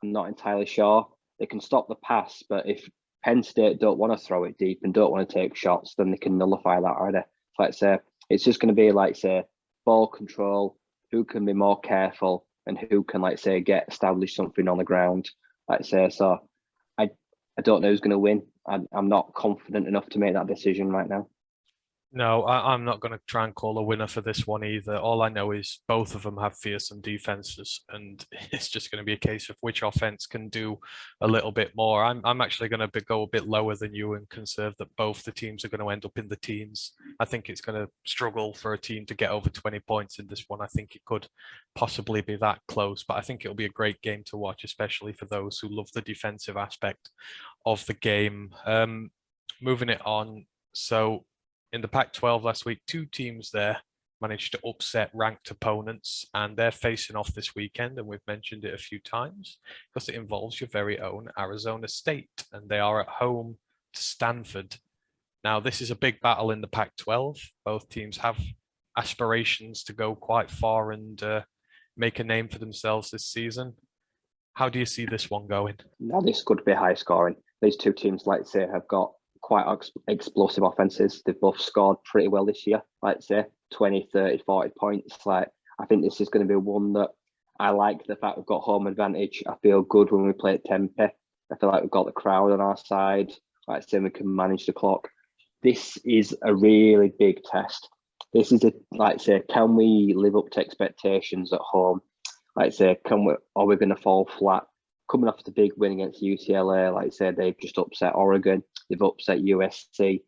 I'm not entirely sure. They can stop the pass, but if Penn State don't want to throw it deep and don't want to take shots, then they can nullify that already. Like I say, it's just going to be like say ball control, who can be more careful and who can like say establish something on the ground. Like I say, so I don't know who's going to win. I'm not confident enough to make that decision right now. No, I'm not going to try and call a winner for this one either. All I know is both of them have fearsome defenses, and it's just going to be a case of which offense can do a little bit more. I'm actually going to go a bit lower than you and conserve that both the teams are going to end up in the teens. I think it's going to struggle for a team to get over 20 points in this one. I think it could possibly be that close, but I think it'll be a great game to watch, especially for those who love the defensive aspect of the game. Moving it on. So in the Pac-12 last week, two teams there managed to upset ranked opponents, and they're facing off this weekend, and we've mentioned it a few times because it involves your very own Arizona State, and they are at home to Stanford. Now, this is a big battle in the Pac-12. Both teams have aspirations to go quite far and make a name for themselves this season. How do you see this one going? Now, this could be high scoring. These two teams, like I say, have got quite explosive offenses. They've both scored pretty well this year, like say 20, 30, 40 points. Like I think this is going to be one that I like the fact we've got home advantage. I feel good when we play at Tempe. I feel like we've got the crowd on our side. Like I say, we can manage the clock. This is a really big test. This is like I say, can we live up to expectations at home? Like I say, are we going to fall flat? Coming off the big win against UCLA, like I said, they've just upset Oregon. They've upset USC.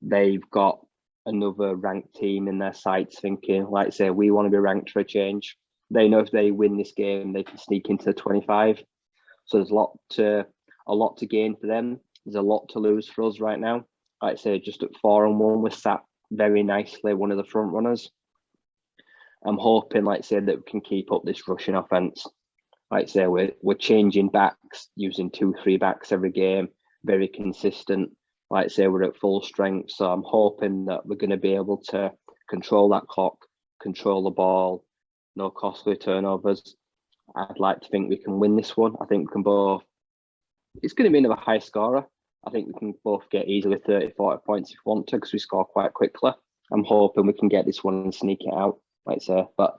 They've got another ranked team in their sights thinking, like I say, we want to be ranked for a change. They know if they win this game, they can sneak into the 25. So there's a lot to gain for them. There's a lot to lose for us right now. Like I say, just at 4-1, we're sat very nicely, one of the front runners. I'm hoping, like I say, that we can keep up this rushing offense. Like I say, we're changing backs, using 2-3 backs every game, very consistent. Like I say, we're at full strength. So I'm hoping that we're going to be able to control that clock, control the ball, no costly turnovers. I'd like to think we can win this one. I think we can both. It's going to be another high scorer. I think we can both get easily 30, 40 points if we want to, because we score quite quickly. I'm hoping we can get this one and sneak it out, like I say. But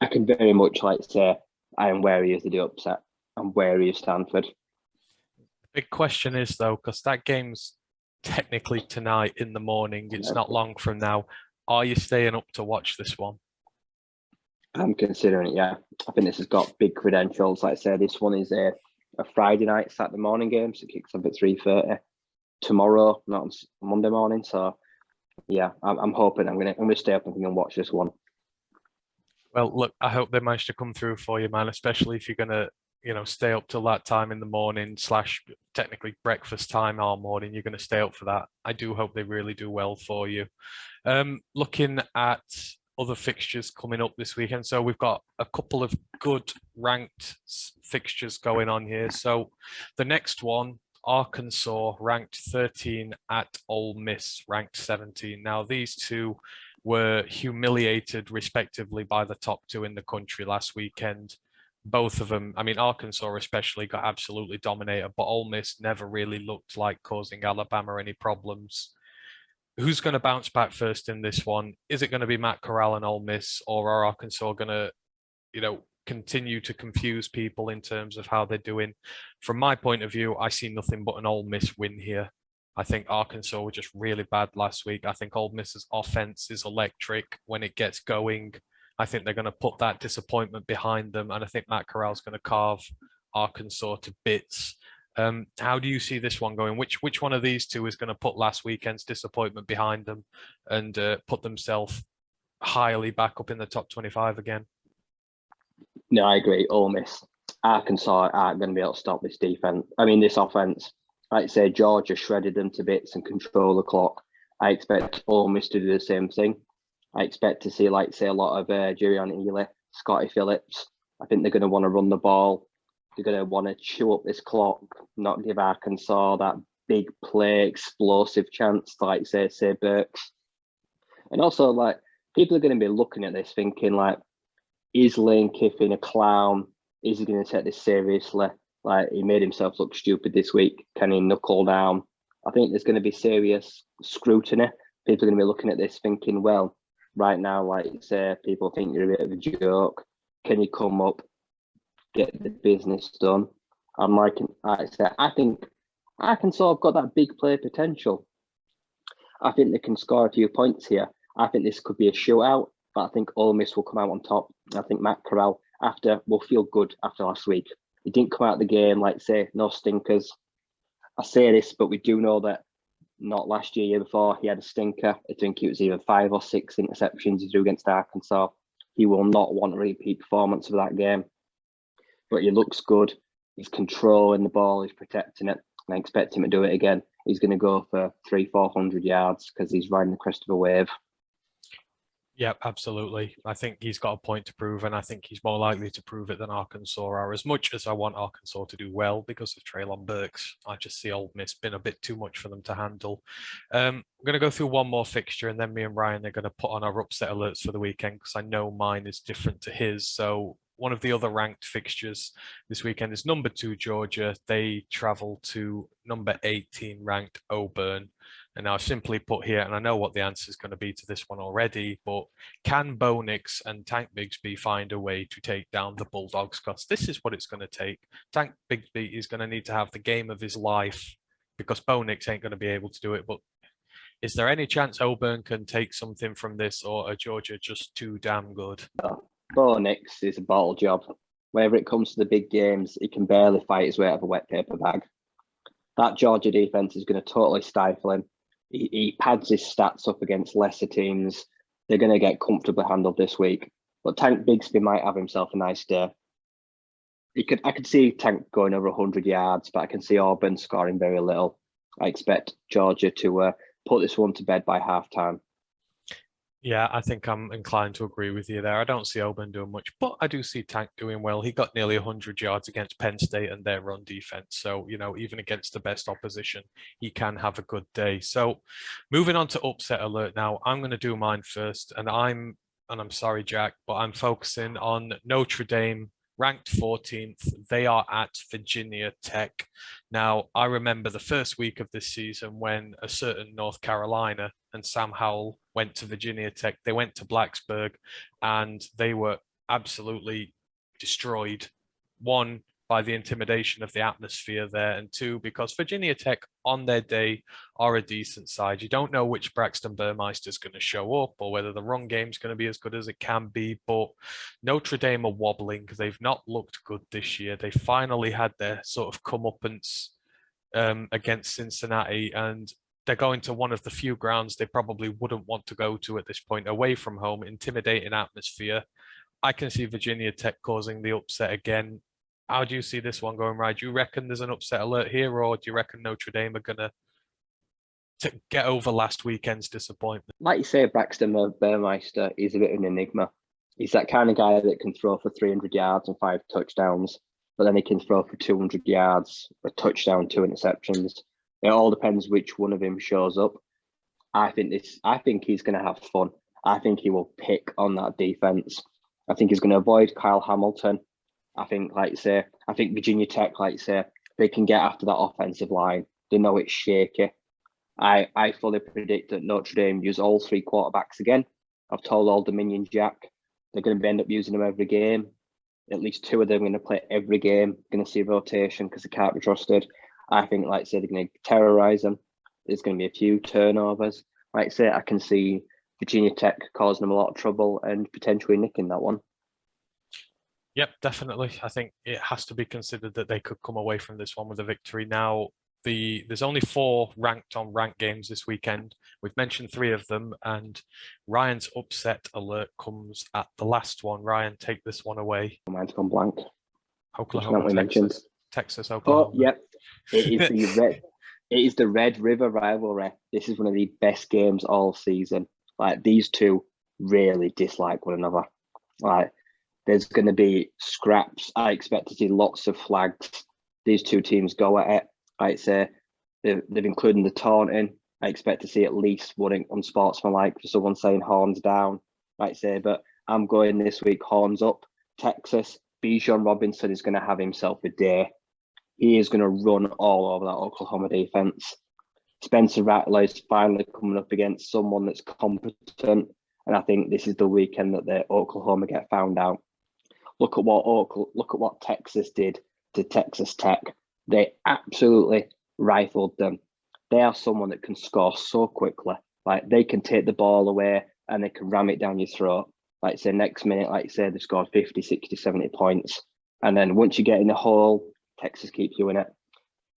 I can very much, like I say, I am wary of the upset. I'm wary of Stanford. Big question is though, because that game's technically tonight in the morning. It's not long from now. Are you staying up to watch this one? I'm considering it, yeah. I think this has got big credentials. Like I say, this one is a Friday night, Saturday morning game, so it kicks up at 3:30 tomorrow, not on Monday morning. So yeah, I'm hoping I'm gonna stay up and watch this one. Well, look, I hope they manage to come through for you, man, especially if you're going to, stay up till that time in the morning / technically breakfast time all morning. You're going to stay up for that. I do hope they really do well for you. Looking at other fixtures coming up this weekend. So we've got a couple of good ranked fixtures going on here. So the next one, Arkansas ranked 13 at Ole Miss ranked 17. Now these two were humiliated respectively by the top two in the country last weekend. Both of them, I mean, Arkansas especially got absolutely dominated, but Ole Miss never really looked like causing Alabama any problems. Who's going to bounce back first in this one? Is it going to be Matt Corral and Ole Miss, or are Arkansas going to, continue to confuse people in terms of how they're doing? From my point of view, I see nothing but an Ole Miss win here. I think Arkansas were just really bad last week. I think Ole Miss's offense is electric when it gets going. I think they're going to put that disappointment behind them, and I think Matt Corral's going to carve Arkansas to bits. How do you see this one going? Which one of these two is going to put last weekend's disappointment behind them and put themselves highly back up in the top 25 again? No, I agree. Ole Miss, Arkansas aren't going to be able to stop this defense. I mean, this offense. Like I say, Georgia shredded them to bits and control the clock. I expect Ole Miss to do the same thing. I expect to see, like, say, a lot of Jurian Ely, Scotty Phillips. I think they're going to want to run the ball. They're going to want to chew up this clock, not give Arkansas that big play, explosive chance, like, say Burks. And also, like, people are going to be looking at this thinking, like, is Lane Kiffin a clown? Is he going to take this seriously? Like, he made himself look stupid this week. Can he knuckle down? I think there's going to be serious scrutiny. People are going to be looking at this thinking, well, right now, like say, people think you're a bit of a joke. Can you come up, get the business done? I'm like I said, I think Arkansas have got that big play potential. I think they can score a few points here. I think this could be a shootout, but I think Ole Miss will come out on top. I think Matt Corral will feel good after last week. He didn't come out of the game like say no stinkers. I say this, but we do know that not last year before, he had a stinker. I think it was either 5 or 6 interceptions he threw against Arkansas. He will not want a repeat performance of that game. But he looks good. He's controlling the ball. He's protecting it. And I expect him to do it again. He's going to go for 300-400 yards because he's riding the crest of a wave. Yeah, absolutely. I think he's got a point to prove, and I think he's more likely to prove it than Arkansas are. As much as I want Arkansas to do well because of Treylon Burks, I just see Ole Miss been a bit too much for them to handle. I'm going to go through one more fixture, and then me and Ryan are going to put on our upset alerts for the weekend because I know mine is different to his. So one of the other ranked fixtures this weekend is number 2 Georgia. They travel to number 18 ranked Auburn. And I've simply put here, and I know what the answer is going to be to this one already, but can Bo Nix and Tank Bigsby find a way to take down the Bulldogs? Because this is what it's going to take. Tank Bigsby is going to need to have the game of his life because Bo Nix ain't going to be able to do it. But is there any chance Auburn can take something from this, or are Georgia just too damn good? Bo Nix is a bottle job. Whenever it comes to the big games, he can barely fight his way out of a wet paper bag. That Georgia defense is going to totally stifle him. He pads his stats up against lesser teams. They're going to get comfortably handled this week. But Tank Bigsby might have himself a nice day. I could see Tank going over 100 yards, but I can see Auburn scoring very little. I expect Georgia to put this one to bed by halftime. Yeah, I think I'm inclined to agree with you there. I don't see Auburn doing much, but I do see Tank doing well. He got nearly 100 yards against Penn State and their run defense. So, even against the best opposition, he can have a good day. So, moving on to upset alert now, I'm going to do mine first. And I'm sorry, Jack, but I'm focusing on Notre Dame, ranked 14th. They are at Virginia Tech. Now, I remember the first week of this season when a certain North Carolina and Sam Howell went to Virginia Tech. They went to Blacksburg and they were absolutely destroyed. One, by the intimidation of the atmosphere there, and two, because Virginia Tech on their day are a decent side. You don't know which Braxton Burmeister is going to show up or whether the run game is going to be as good as it can be, but Notre Dame are wobbling. They've not looked good this year. They finally had their sort of comeuppance against Cincinnati, and they're going to one of the few grounds they probably wouldn't want to go to at this point, away from home, intimidating atmosphere. I can see Virginia Tech causing the upset again. How do you see this one going, right? Do you reckon there's an upset alert here, or do you reckon Notre Dame are going to get over last weekend's disappointment? Like you say, Braxton Burmeister is a bit of an enigma. He's that kind of guy that can throw for 300 yards and 5 touchdowns, but then he can throw for 200 yards, a touchdown, 2 interceptions. It all depends which one of him shows up. I think he's going to have fun. I think he will pick on that defense. I think he's going to avoid Kyle Hamilton. I think Virginia Tech, they can get after that offensive line. They know it's shaky. I fully predict that Notre Dame use all 3 quarterbacks again. I've told Old Dominion Jack they're going to end up using them every game. At least 2 of them are going to play every game. Going to see rotation because they can't be trusted. I think, they're going to terrorize them. There's going to be a few turnovers. I can see Virginia Tech causing them a lot of trouble and potentially nicking that one. Yep, definitely. I think it has to be considered that they could come away from this one with a victory. Now, there's only 4 ranked on ranked games this weekend. We've mentioned 3 of them, and Ryan's upset alert comes at the last one. Ryan, take this one away. Mine's gone blank. Oklahoma, Texas. Texas, Oklahoma. Oh, yep. It is the red. It is the Red River rivalry. This is one of the best games all season. Like, these two really dislike one another. Like, there's going to be scraps. I expect to see lots of flags. These two teams go at it. I'd say they've included the taunting. I expect to see at least one unsportsmanlike for someone saying horns down. I'd say, but I'm going this week horns up. Texas, Bijan Robinson is going to have himself a day. He is going to run all over that Oklahoma defense. Spencer Rattler is finally coming up against someone that's competent, and I think this is the weekend that the Oklahoma get found out. Look at what Texas did to Texas Tech. They absolutely rifled them. They are someone that can score so quickly. Like, they can take the ball away and they can ram it down your throat. Like, say, next minute, like, say, they scored 50, 60, 70 points. And then once you get in the hole, Texas keeps you in it.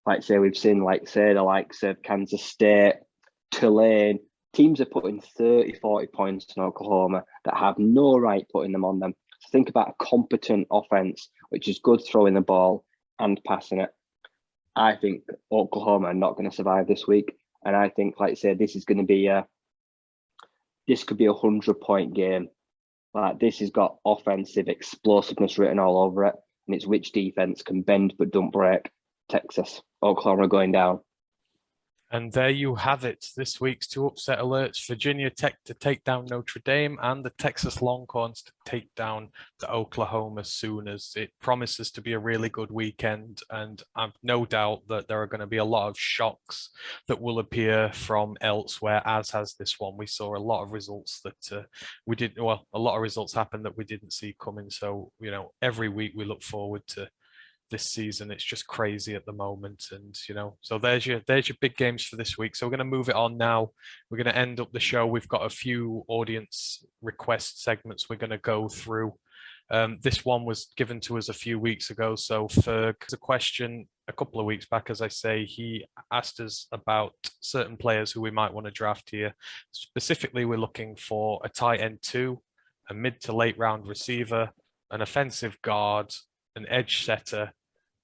Like, say, we've seen, like, say, the likes of Kansas State, Tulane. Teams are putting 30, 40 points in Oklahoma that have no right putting them on them. So think about a competent offense, which is good throwing the ball and passing it. I think Oklahoma are not going to survive this week. And I think, like I said, this is going to be this could be a 100-point game. Like, this has got offensive explosiveness written all over it. And it's which defense can bend but don't break. Texas, Oklahoma going down. And there you have it. This week's two upset alerts: Virginia Tech to take down Notre Dame and the Texas Longhorns to take down the Oklahoma Sooners. It promises to be a really good weekend, and I've no doubt that there are going to be a lot of shocks that will appear from elsewhere, as has this one. We saw a lot of results that we didn't, well, a lot of results happened that we didn't see coming. So, every week we look forward to this season. It's just crazy at the moment, and so there's your big games for this week. So we're going to move it on now. We're going to end up the show. We've got a few audience request segments we're going to go through. This one was given to us a few weeks ago. So Ferg, a question a couple of weeks back, as I say, he asked us about certain players who we might want to draft here. Specifically, we're looking for a tight end 2, a mid to late round receiver, an offensive guard, an edge setter,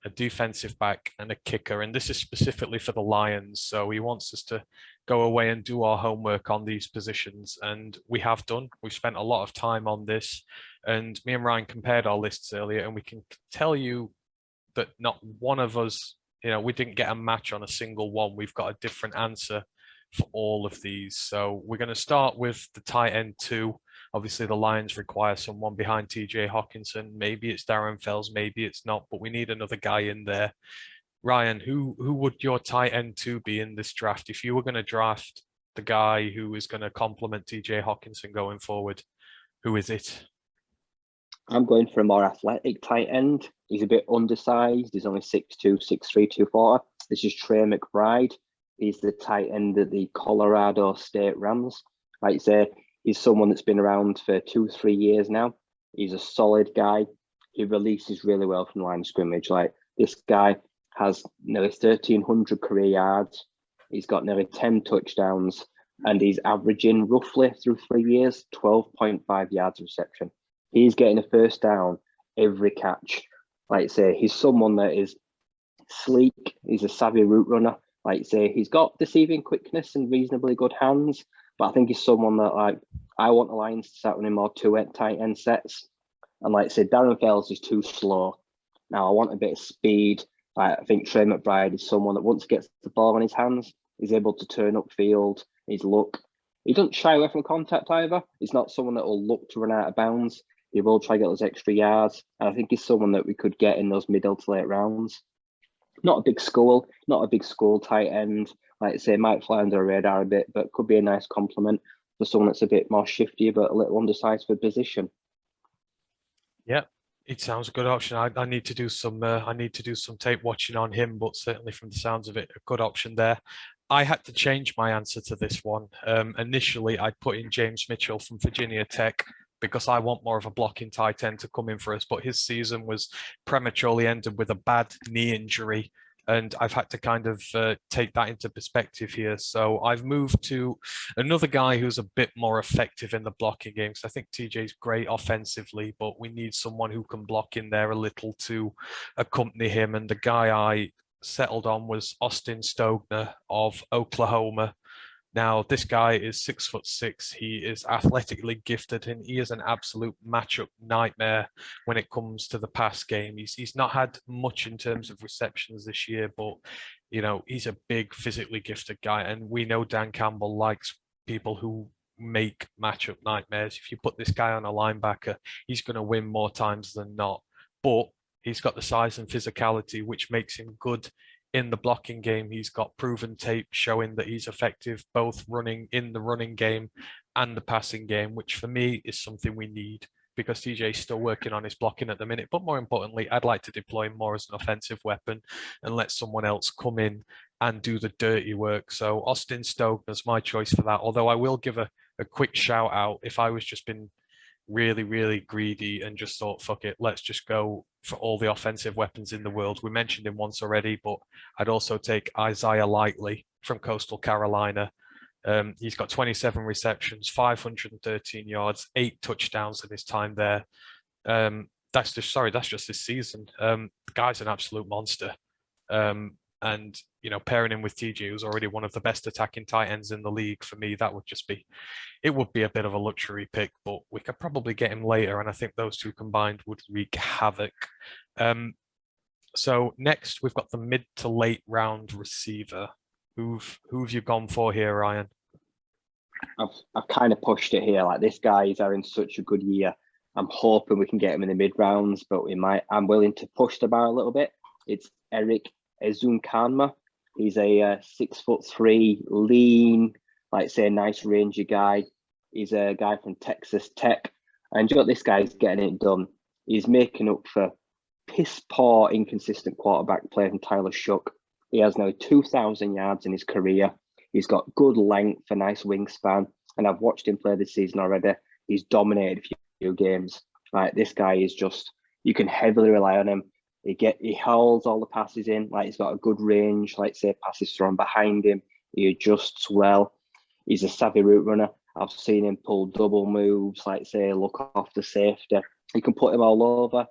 a defensive back, and a kicker. And this is specifically for the Lions. So he wants us to go away and do our homework on these positions. And we have done. We've spent a lot of time on this. And me and Ryan compared our lists earlier, and we can tell you that not one of us, we didn't get a match on a single one. We've got a different answer for all of these. So we're going to start with the tight end 2. Obviously, the Lions require someone behind TJ Hawkinson. Maybe it's Darren Fells, maybe it's not, but we need another guy in there. Ryan, who would your tight end 2 be in this draft? If you were going to draft the guy who is going to complement TJ Hawkinson going forward, who is it? I'm going for a more athletic tight end. He's a bit undersized. He's only 6'2", 6'3", 240. This is Trey McBride. He's the tight end of the Colorado State Rams. Like you say, he's someone that's been around for 2-3 years now. He's a solid guy. He releases really well from the line of scrimmage. Like, this guy has nearly 1,300 career yards. He's got nearly 10 touchdowns, and he's averaging roughly through 3 years, 12.5 yards reception. He's getting a first down every catch. Like I say, he's someone that is sleek. He's a savvy route runner. Like I say, he's got deceiving quickness and reasonably good hands. But I think he's someone that, like, I want the Lions to start running more 2 tight end sets. And like I said, Darren Fells is too slow. Now, I want a bit of speed. I think Trey McBride is someone that once he gets the ball in his hands, he's able to turn upfield, his look. He doesn't shy away from contact either. He's not someone that will look to run out of bounds. He will try to get those extra yards. And I think he's someone that we could get in those middle to late rounds. Not a big school tight end. Like I say, might fly under the radar a bit, but could be a nice compliment for someone that's a bit more shifty, but a little undersized for position. Yeah, it sounds a good option. I need to do some tape watching on him, but certainly from the sounds of it, a good option there. I had to change my answer to this one. Initially, I put in James Mitchell from Virginia Tech because I want more of a blocking tight end to come in for us, but his season was prematurely ended with a bad knee injury. And I've had to kind of take that into perspective here. So I've moved to another guy who's a bit more effective in the blocking game. So I think TJ's great offensively, but we need someone who can block in there a little to accompany him. And the guy I settled on was Austin Stogner of Oklahoma. Now, this guy is 6'6". He is athletically gifted, and he is an absolute matchup nightmare when it comes to the pass game. He's not had much in terms of receptions this year, but he's a big physically gifted guy, and we know Dan Campbell likes people who make matchup nightmares. If you put this guy on a linebacker, he's going to win more times than not. But he's got the size and physicality, which makes him good in the blocking game. He's got proven tape showing that he's effective both running in the running game and the passing game, which for me is something we need, because TJ's still working on his blocking at the minute. But more importantly, I'd like to deploy him more as an offensive weapon and let someone else come in and do the dirty work. So Austin Stogner's my choice for that. Although I will give a quick shout out. If I was just been really, really greedy and just thought, fuck it, let's just go for all the offensive weapons in the world. We mentioned him once already, but I'd also take Isaiah Likely from Coastal Carolina. He's got 27 receptions, 513 yards, 8 touchdowns in his time there. That's just this season. The guy's an absolute monster. And pairing him with TJ, who's already one of the best attacking tight ends in the league, for me, it would be a bit of a luxury pick, but we could probably get him later, and I think those two combined would wreak havoc. So next, we've got the mid to late round receiver. Who've you gone for here, Ryan? I've kind of pushed it here. Like, this guy is having such a good year. I'm hoping we can get him in the mid rounds, but I'm willing to push the bar a little bit. It's Eric Ezukanma. He's a 6'3", lean, nice rangy guy. He's a guy from Texas Tech. And this guy's getting it done. He's making up for piss poor, inconsistent quarterback play from Tyler Shook. He has now 2,000 yards in his career. He's got good length, a nice wingspan. And I've watched him play this season already. He's dominated a few games. This guy is you can heavily rely on him. He hauls all the passes in. He's got a good range. Passes thrown behind him. He adjusts well. He's a savvy route runner. I've seen him pull double moves, look off the safety. You can put him all over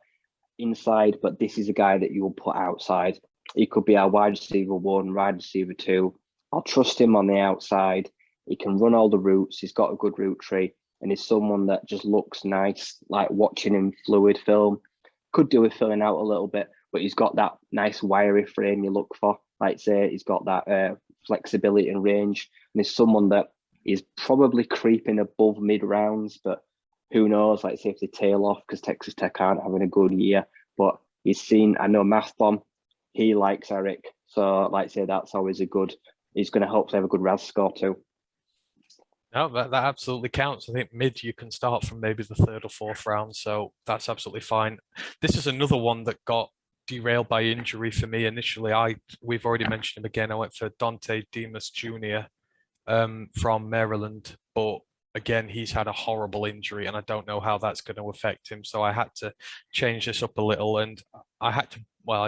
inside, but this is a guy that you will put outside. He could be our wide receiver 1, wide receiver 2. I'll trust him on the outside. He can run all the routes. He's got a good route tree, and he's someone that just looks nice. Watching him fluid film. Could do with filling out a little bit, but he's got that nice wiry frame you look for. He's got that flexibility and range, and he's someone that is probably creeping above mid rounds, but who knows? If they tail off because Texas Tech aren't having a good year. But I know Math Bomb, he likes Eric, so that's always he's going to hopefully have a good RAS score too. No, that absolutely counts. I think mid, you can start from maybe the 3rd or 4th round, so that's absolutely fine. This is another one that got derailed by injury for me initially. We've already mentioned him again. I went for Dante Demas Jr. From Maryland, but again, he's had a horrible injury, and I don't know how that's going to affect him. So I had to change this up a little, and I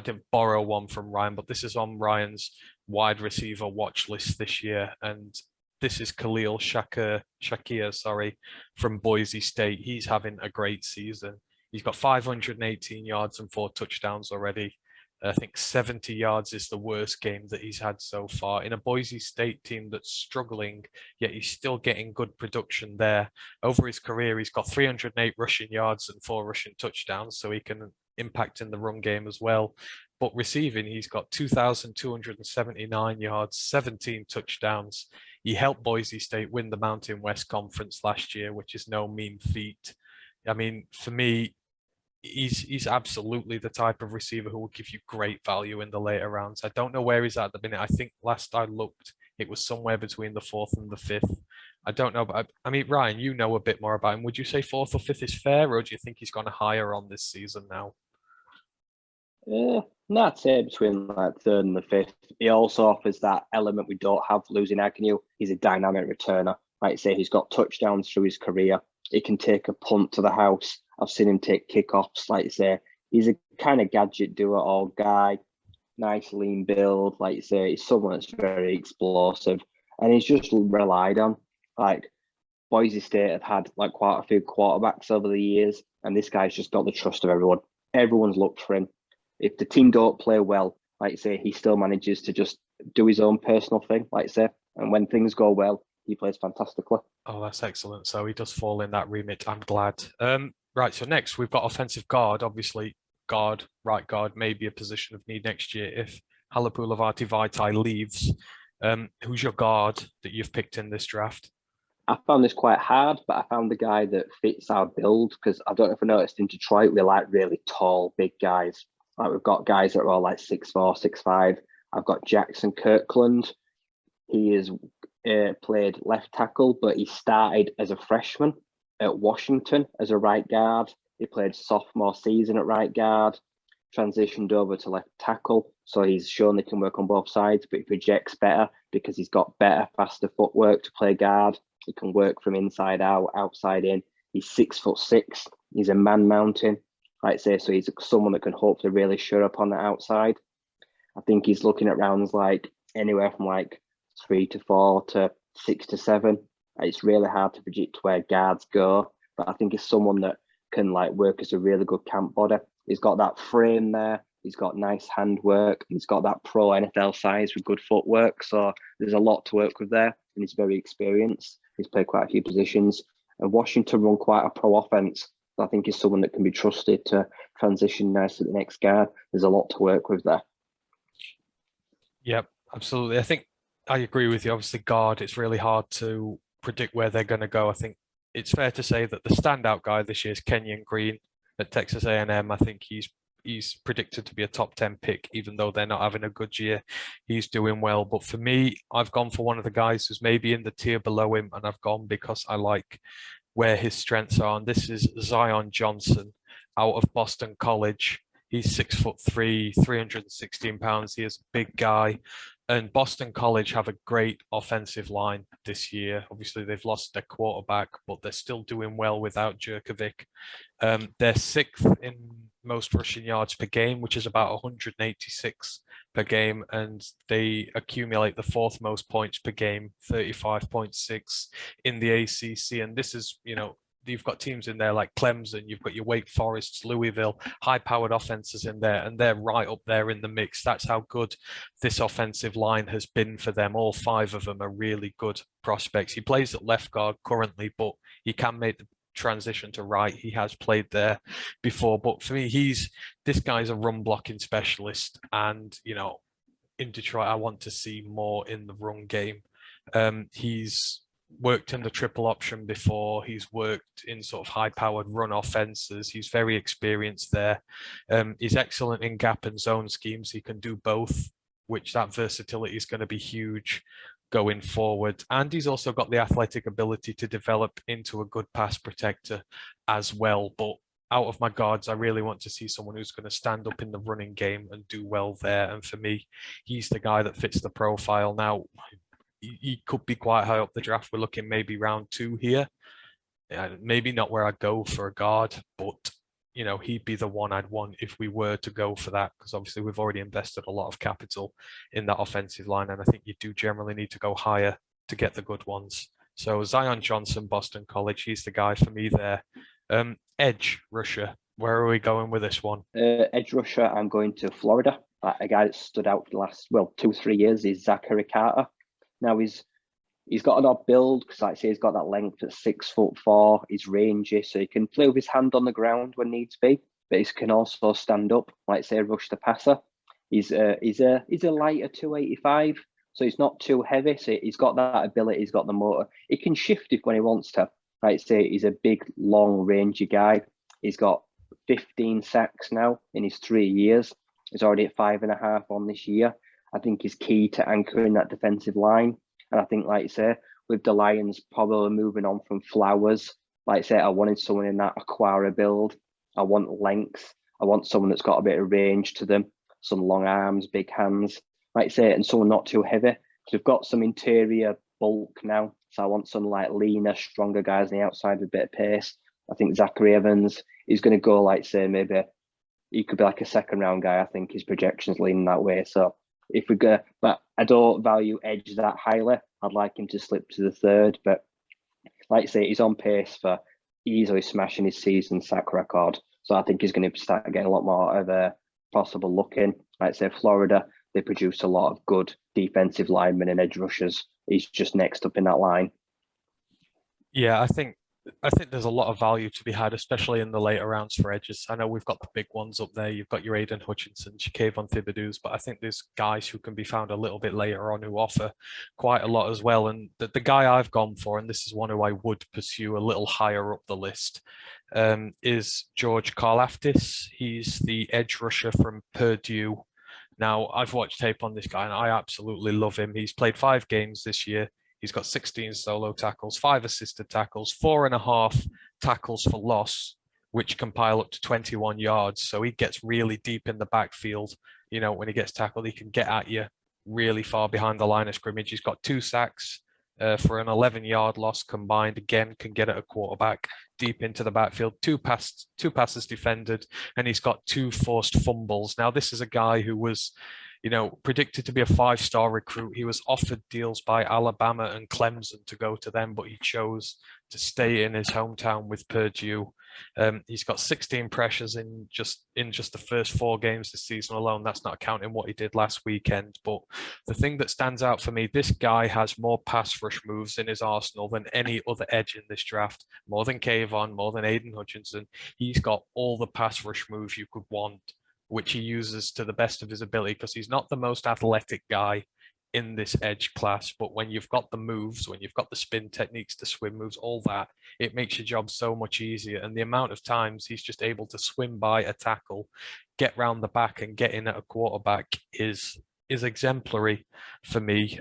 didn't borrow one from Ryan, but this is on Ryan's wide receiver watch list this year, and this is Khalil Shakir, from Boise State. He's having a great season. He's got 518 yards and 4 touchdowns already. I think 70 yards is the worst game that he's had so far in a Boise State team that's struggling, yet he's still getting good production there. Over his career, he's got 308 rushing yards and 4 rushing touchdowns, so he can impact in the run game as well. But receiving, he's got 2,279 yards, 17 touchdowns. He helped Boise State win the Mountain West Conference last year, which is no mean feat. I mean, for me, he's absolutely the type of receiver who will give you great value in the later rounds. I don't know where he's at the minute. I think last I looked, it was somewhere between the 4th and the 5th. I don't know, but I mean, Ryan, you know a bit more about him. Would you say 4th or 5th is fair, or do you think he's gone higher on this season now? No, I'd say between 3rd and the 5th. He also offers that element we don't have losing Agnew. He's a dynamic returner. He's got touchdowns through his career. He can take a punt to the house. I've seen him take kickoffs. He's a kind of gadget do-it-all guy. Nice lean build. He's someone that's very explosive, and he's just relied on. Boise State have had quite a few quarterbacks over the years, and this guy's just got the trust of everyone. Everyone's looked for him. If the team don't play well, like you say, he still manages to just do his own personal thing, like you say. And when things go well, he plays fantastically. Oh, that's excellent. So he does fall in that remit. I'm glad. Right. So next we've got offensive guard. Obviously, guard, right guard, may be a position of need next year if Halapulavati Vaitai leaves. Who's your guard that you've picked in this draft? I found this quite hard, but I found the guy that fits our build because I don't know if I noticed in Detroit, we like really tall, big guys. Like we've got guys that are all like 6'4", 6'5". I've got Jackson Kirkland. He is played left tackle, but he started as a freshman at Washington as a right guard. He played sophomore season at right guard, transitioned over to left tackle. So he's shown he can work on both sides, but he projects better because he's got better, faster footwork to play guard. He can work from inside out, outside in. He's 6'6". He's a man mountain, like I say. So he's someone that can hopefully really show up on the outside. I think he's looking at rounds like anywhere from like 3 to 4 to 6 to 7. It's really hard to predict where guards go, but I think he's someone that can like work as a really good camp body. He's got that frame there. He's got nice handwork. He's got that pro NFL size with good footwork. So there's a lot to work with there, and he's very experienced. He's played quite a few positions. And Washington run quite a pro offense. So I think he's someone that can be trusted to transition nicely to the next guard. There's a lot to work with there. Yep, absolutely. I think I agree with you. Obviously, guard, it's really hard to predict where they're going to go. I think it's fair to say that the standout guy this year is Kenyon Green at Texas A&M. I think he's predicted to be a top 10 pick, even though they're not having a good year. He's doing well. But for me, I've gone for one of the guys who's maybe in the tier below him, and I've gone because I like where his strengths are. And this is Zion Johnson out of Boston College. He's 6'3", 316 pounds. He is a big guy. And Boston College have a great offensive line this year. Obviously, they've lost their quarterback, but they're still doing well without Jerkovic. They're sixth in most rushing yards per game, which is about 186 per game, and they accumulate the fourth most points per game, 35.6 in the ACC. And this is, you've got teams in there like Clemson, you've got your Wake Forests, Louisville, high-powered offenses in there, and they're right up there in the mix. That's how good this offensive line has been for them. All five of them are really good prospects. He plays at left guard currently, but he can make the transition to right. He has played there before, but for me, this guy's a run blocking specialist, and in Detroit, I want to see more in the run game. He's worked in the triple option before. He's worked in sort of high-powered run offenses. He's very experienced there. He's excellent in gap and zone schemes. He can do both, which that versatility is going to be huge going forward. And he's also got the athletic ability to develop into a good pass protector as well. But out of my guards, I really want to see someone who's going to stand up in the running game and do well there. And for me, he's the guy that fits the profile. Now, he could be quite high up the draft. We're looking maybe round 2 here. Maybe not where I'd go for a guard, but he'd be the one I'd want if we were to go for that, because obviously we've already invested a lot of capital in that offensive line, and I think you do generally need to go higher to get the good ones. So Zion Johnson, Boston College, he's the guy for me there. Edge rusher, where are we going with this one? Edge rusher, I'm going to Florida. A guy that stood out for the last 2-3 years is Zachary Carter. Now he's got an odd build because, like I say, he's got that length at 6'4". He's rangy, so he can play with his hand on the ground when needs be, but he can also stand up, like say, rush the passer. He's a lighter 285, so he's not too heavy. So he's got that ability. He's got the motor. He can shift it when he wants to. Like say, he's a big, long, rangy guy. He's got 15 sacks now in his 3 years. He's already at 5.5 on this year. I think he's key to anchoring that defensive line. And I think, like you say, with the Lions probably moving on from Flowers, like I say, I wanted someone in that Aquara build. I want length. I want someone that's got a bit of range to them, some long arms, big hands, like I say, and someone not too heavy. Because we've got some interior bulk now. So I want some like leaner, stronger guys on the outside with a bit of pace. I think Zachary Evans is going to go, like say, maybe he could be like a second round guy. I think his projection's leaning that way. So if we go, but I don't value edge that highly. I'd like him to slip to the third, but like I say, he's on pace for easily smashing his season sack record. So I think he's going to start getting a lot more of possible looking. Like say Florida, they produce a lot of good defensive linemen and edge rushers. He's just next up in that line. Yeah, I think there's a lot of value to be had, especially in the later rounds for edges. I know we've got the big ones up there. You've got your Aiden Hutchinsons, your Kayvon Thibodeau's, but I think there's guys who can be found a little bit later on who offer quite a lot as well. And the guy I've gone for, and this is one who I would pursue a little higher up the list, is George Karlaftis. He's the edge rusher from Purdue. Now, I've watched tape on this guy, and I absolutely love him. He's played 5 games this year. He's got 16 solo tackles, 5 assisted tackles, 4.5 tackles for loss, which compile up to 21 yards. So he gets really deep in the backfield. You know, when he gets tackled, he can get at you really far behind the line of scrimmage. He's got 2 sacks for an 11-yard loss combined. Again, can get at a quarterback deep into the backfield. Two passes defended, and he's got 2 forced fumbles. Now, this is a guy who was, you know, predicted to be a 5-star recruit. He was offered deals by Alabama and Clemson to go to them, but he chose to stay in his hometown with Purdue. He's got 16 pressures in just the first 4 games this season alone. That's not counting what he did last weekend. But the thing that stands out for me, this guy has more pass rush moves in his arsenal than any other edge in this draft. More than Kayvon, more than Aiden Hutchinson. He's got all the pass rush moves you could want, which he uses to the best of his ability, because he's not the most athletic guy in this edge class. But when you've got the moves, when you've got the spin techniques, the swim moves, all that, it makes your job so much easier. And the amount of times he's just able to swim by a tackle, get round the back and get in at a quarterback is exemplary for me.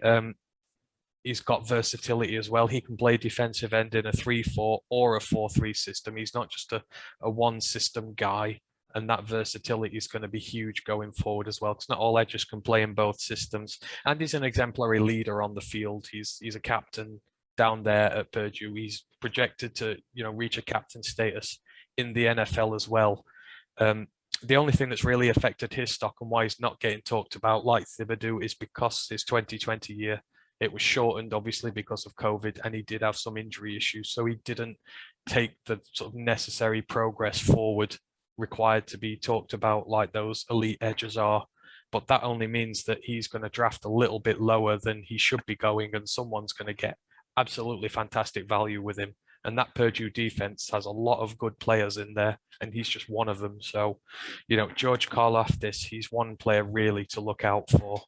He's got versatility as well. He can play defensive end in a 3-4 or a 4-3 system. He's not just a one system guy. And that versatility is going to be huge going forward as well, because not all edges can play in both systems. And he's an exemplary leader on the field. He's a captain down there at Purdue. He's projected to, you know, reach a captain status in the NFL as well. The only thing that's really affected his stock and why he's not getting talked about like Thibodeau is because his 2020 year, it was shortened obviously because of COVID, and he did have some injury issues. So he didn't take the sort of necessary progress forward required to be talked about like those elite edges are. But that only means that he's going to draft a little bit lower than he should be going, and someone's going to get absolutely fantastic value with him. And that Purdue defense has a lot of good players in there, and he's just one of them. So, you know, George Karlaftis, he's one player really to look out for.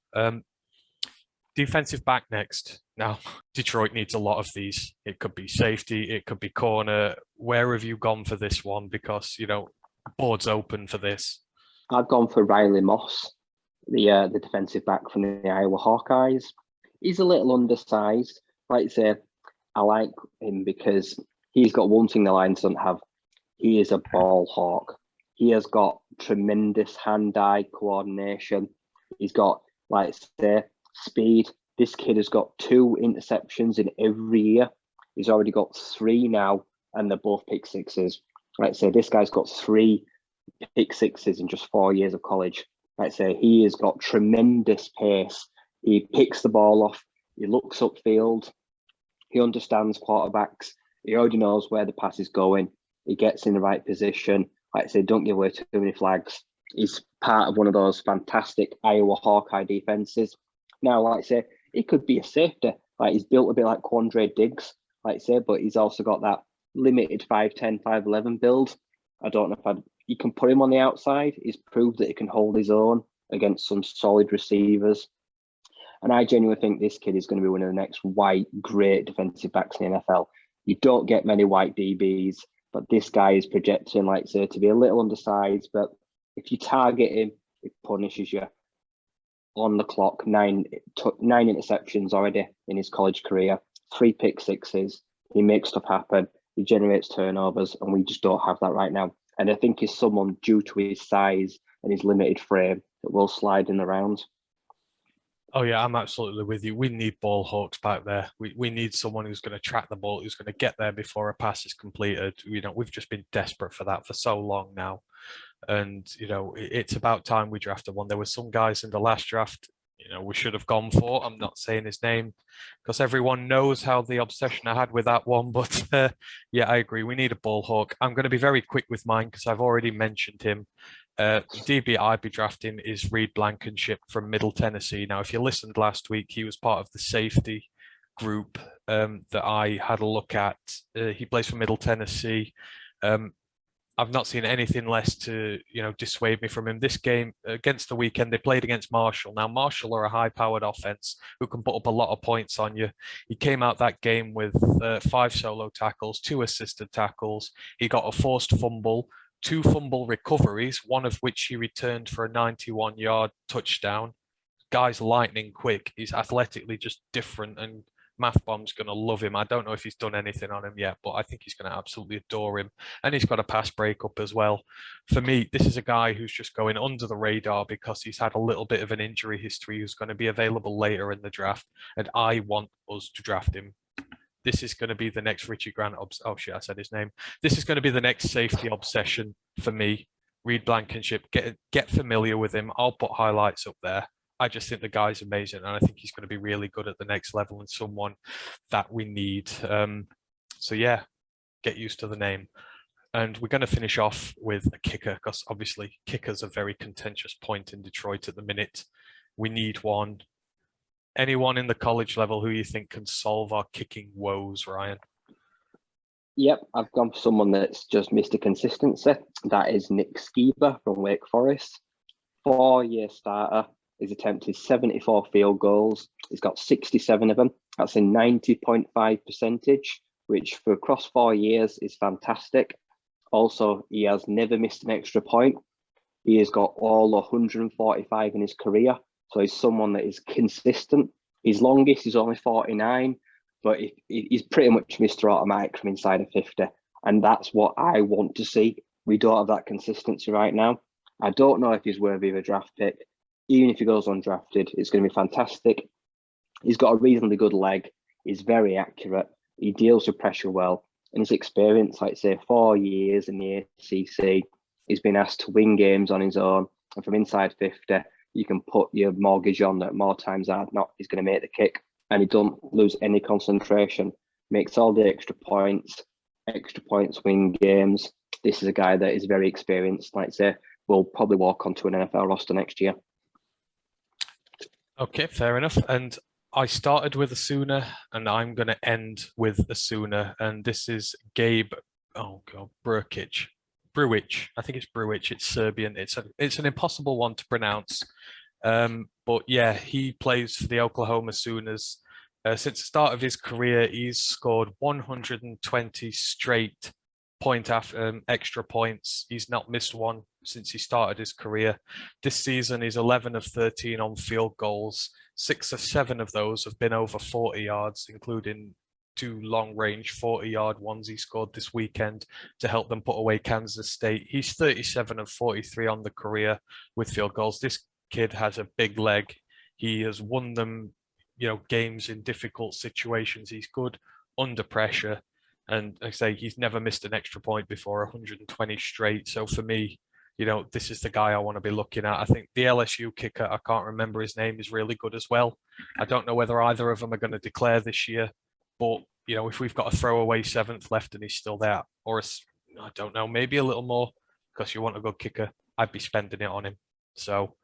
Defensive back next. Now, Detroit needs a lot of these. It could be safety, it could be corner. Where have you gone for this one? Because, you know, board's open for this. I've gone for Riley Moss, the defensive back from the Iowa Hawkeyes. He's a little undersized. Like I say, I like him because he's got one thing the Lions don't have. He is a ball hawk. He has got tremendous hand-eye coordination. He's got, like I say, speed. This kid has got 2 interceptions in every year. He's already got 3 now, and they're both pick sixes. Like I say, this guy's got 3 pick sixes in just 4 years of college. Like I say, he has got tremendous pace. He picks the ball off. He looks upfield. He understands quarterbacks. He already knows where the pass is going. He gets in the right position. Like I say, don't give away too many flags. He's part of one of those fantastic Iowa Hawkeye defenses. Now, like I say, he could be a safety. Like he's built a bit like Quandre Diggs, like I say, but he's also got that limited 5'10", 5'11" build. I don't know if you can put him on the outside. He's proved that he can hold his own against some solid receivers. And I genuinely think this kid is going to be one of the next white, great defensive backs in the NFL. You don't get many white DBs, but this guy is projecting, like I say, to be a little undersized. But if you target him, it punishes you. On the clock, 9 interceptions already in his college career, 3 pick sixes. He makes stuff happen. He generates turnovers, and we just don't have that right now. And I think he's someone due to his size and his limited frame that will slide in the rounds. Oh yeah, I'm absolutely with you. We need ball hawks back there. We need someone who's going to track the ball, who's going to get there before a pass is completed. You know, we've just been desperate for that for so long now. And, you know, it's about time we drafted one. There were some guys in the last draft, you know, we should have gone for. I'm not saying his name because everyone knows how the obsession I had with that one. But yeah, I agree. We need a ball hawk. I'm going to be very quick with mine because I've already mentioned him. DB I'd be drafting is Reed Blankenship from Middle Tennessee. Now, if you listened last week, he was part of the safety group that I had a look at. He plays for Middle Tennessee. I've not seen anything less to, dissuade me from him. This game against the weekend, they played against Marshall. Now, Marshall are a high-powered offense who can put up a lot of points on you. He came out that game with 5 solo tackles, 2 assisted tackles. He got a forced fumble, 2 fumble recoveries, one of which he returned for a 91-yard touchdown. Guy's lightning quick. He's athletically just different, and Math Bomb's going to love him. I don't know if he's done anything on him yet, but I think he's going to absolutely adore him. And he's got a pass breakup as well. For me, this is a guy who's just going under the radar because he's had a little bit of an injury history, who's going to be available later in the draft. And I want us to draft him. This is going to be the next Richie Grant. Oh shit, I said his name. This is going to be the next safety obsession for me. Reed Blankenship, get familiar with him. I'll put highlights up there. I just think the guy's amazing, and I think he's going to be really good at the next level and someone that we need. So yeah, get used to the name. And we're going to finish off with a kicker because obviously kicker's a very contentious point in Detroit at the minute. We need one. Anyone in the college level who you think can solve our kicking woes, Ryan? Yep, I've gone for someone that's just Mr. Consistency. That is Nick Skiba from Wake Forest. 4-year starter. He's attempted 74 field goals. He's got 67 of them. That's a 90.5%, which for across 4 years is fantastic. Also, he has never missed an extra point. He has got all 145 in his career. So he's someone that is consistent. His longest is only 49, but he's pretty much Mr. Automatic from inside of 50. And that's what I want to see. We don't have that consistency right now. I don't know if he's worthy of a draft pick. Even if he goes undrafted, it's going to be fantastic. He's got a reasonably good leg. He's very accurate. He deals with pressure well. And his experience, like say 4 years in the ACC, he's been asked to win games on his own. And from inside 50, you can put your mortgage on that more times than not, he's going to make the kick. And he don't lose any concentration. Makes all the extra points win games. This is a guy that is very experienced. Like say, will probably walk onto an NFL roster next year. Okay, fair enough. And I started with a Sooner, and I'm going to end with a Sooner. And this is Gabe, Brujic. I think it's Brujic. It's Serbian. It's an impossible one to pronounce. But yeah, he plays for the Oklahoma Sooners. Since the start of his career, he's scored 120 straight extra points. He's not missed one since he started his career. This season, he's 11 of 13 on field goals. 6 of 7 of those have been over 40 yards, including 2 long-range 40-yard ones he scored this weekend to help them put away Kansas State. He's 37 of 43 on the career with field goals. This kid has a big leg. He has won them, games in difficult situations. He's good under pressure. And like I say, he's never missed an extra point before, 120 straight. So for me, this is the guy I want to be looking at. I think the LSU kicker, I can't remember his name, is really good as well. I don't know whether either of them are going to declare this year, but if we've got a throwaway 7th left and he's still there, or I don't know, maybe a little more because you want a good kicker, I'd be spending it on him. So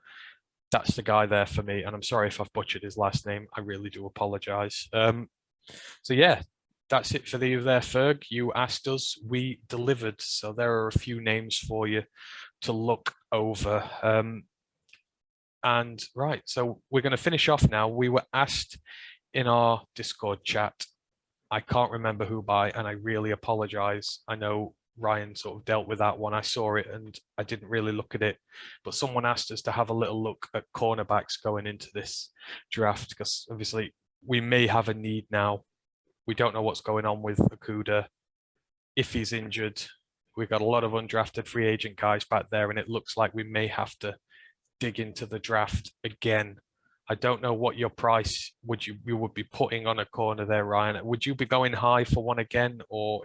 that's the guy there for me. And I'm sorry if I've butchered his last name. I really do apologize. So yeah, that's it for you there, Ferg. You asked us, we delivered. So there are a few names for you to look over. And right, so we're going to finish off now. We were asked in our Discord chat, I can't remember who by, and I really apologize. I know Ryan sort of dealt with that one. I saw it and I didn't really look at it, but someone asked us to have a little look at cornerbacks going into this draft because obviously we may have a need now. We don't know what's going on with Okudah. If he's injured, we've got a lot of undrafted free agent guys back there, and it looks like we may have to dig into the draft again. I don't know what your price you would be putting on a corner there, Ryan. Would you be going high for one again, or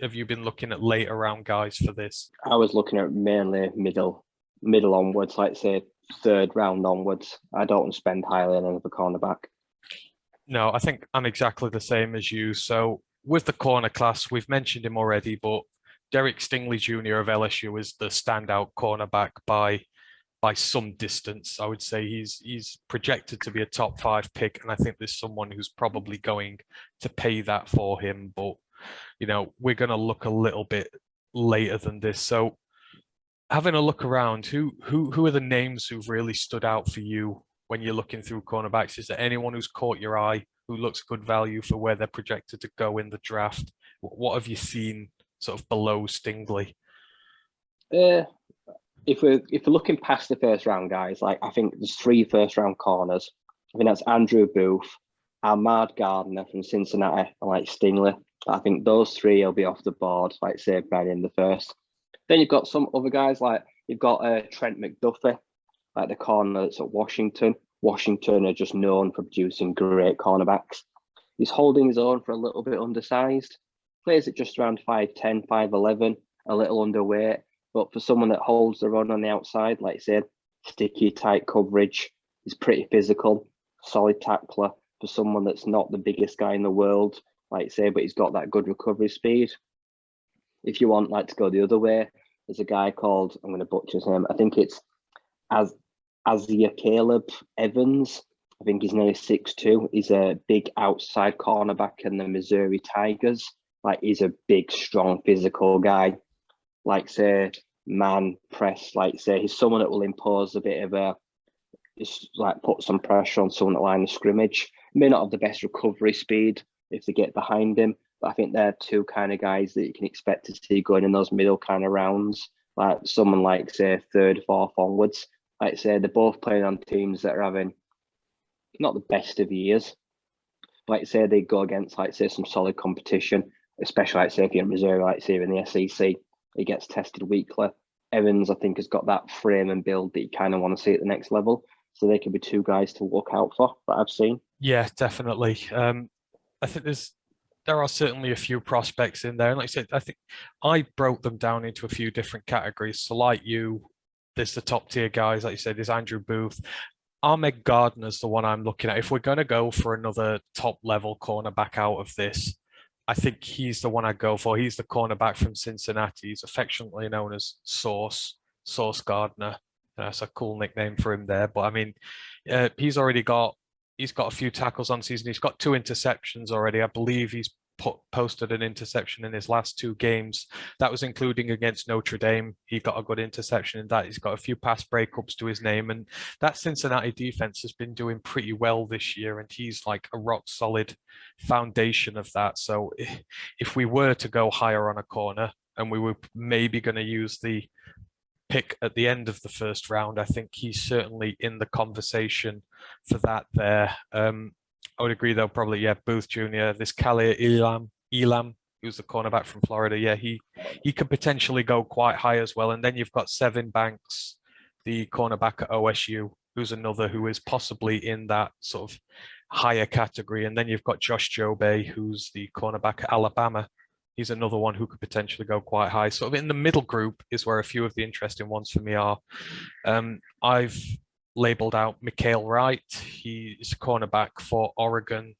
have you been looking at later round guys for this? I was looking at mainly middle onwards, like say 3rd round onwards. I don't want to spend highly on another cornerback. No, I think I'm exactly the same as you. So with the corner class, we've mentioned him already, but Derek Stingley Jr. of LSU is the standout cornerback by some distance. I would say he's projected to be a top 5 pick, and I think there's someone who's probably going to pay that for him. But we're going to look a little bit later than this. So having a look around, who are the names who've really stood out for you when you're looking through cornerbacks? Is there anyone who's caught your eye, who looks good value for where they're projected to go in the draft? What have you seen sort of below Stingley? If we're looking past the first round, guys, like I think there's 3 first round corners. I think that's Andrew Booth, Ahmad Gardner from Cincinnati, and like Stingley. I think those 3 will be off the board, like say right in the first. Then you've got some other guys, like you've got Trent McDuffie, like the corner that's at Washington. Washington are just known for producing great cornerbacks. He's holding his own for a little bit undersized. Plays at just around 5'10", 5'11", a little underweight. But for someone that holds their own on the outside, like I said, sticky, tight coverage, he's pretty physical, solid tackler for someone that's not the biggest guy in the world, like I say, but he's got that good recovery speed. If you want like to go the other way, there's a guy called, I'm going to butcher his name, I think it's Azia Caleb Evans. I think he's nearly 6'2". He's a big outside cornerback in the Missouri Tigers. Like he's a big, strong, physical guy. Like say man press, like say he's someone that will impose a bit of just like put some pressure on someone at line of scrimmage. May not have the best recovery speed if they get behind him, but I think they're 2 kind of guys that you can expect to see going in those middle kind of rounds. Like someone like say 3rd, 4th onwards. Like say they're both playing on teams that are having not the best of years. Like say they go against like say some solid competition, especially like say if you're in Missouri, like say in the SEC. He gets tested weekly. Evans, I think, has got that frame and build that you kind of want to see at the next level. So they could be 2 guys to look out for that I've seen. Yeah, definitely. I think there are certainly a few prospects in there. And like I said, I think I broke them down into a few different categories. So like you, there's the top tier guys, like you said, there's Andrew Booth. Ahmed Gardner's the one I'm looking at. If we're going to go for another top level cornerback out of this, I think he's the one I'd go for. He's the cornerback from Cincinnati. He's affectionately known as Sauce Gardner. That's a cool nickname for him there. But I mean, he's got a few tackles on season. He's got 2 interceptions already. I believe he's posted an interception in his last 2 games. That was including against Notre Dame. He got a good interception in that. He's got a few pass breakups to his name, and that Cincinnati defense has been doing pretty well this year, and he's like a rock solid foundation of that. So if we were to go higher on a corner and we were maybe going to use the pick at the end of the first round, I think he's certainly in the conversation for that there. I would agree, though, probably, yeah, Booth Jr., this Khalil Elam, who's the cornerback from Florida, yeah, he could potentially go quite high as well. And then you've got Sevin Banks, the cornerback at OSU, who's another who is possibly in that sort of higher category. And then you've got Josh Jobe, who's the cornerback at Alabama. He's another one who could potentially go quite high. Sort of in the middle group is where a few of the interesting ones for me are. I've labeled out Mikael Wright. He's a cornerback for Oregon.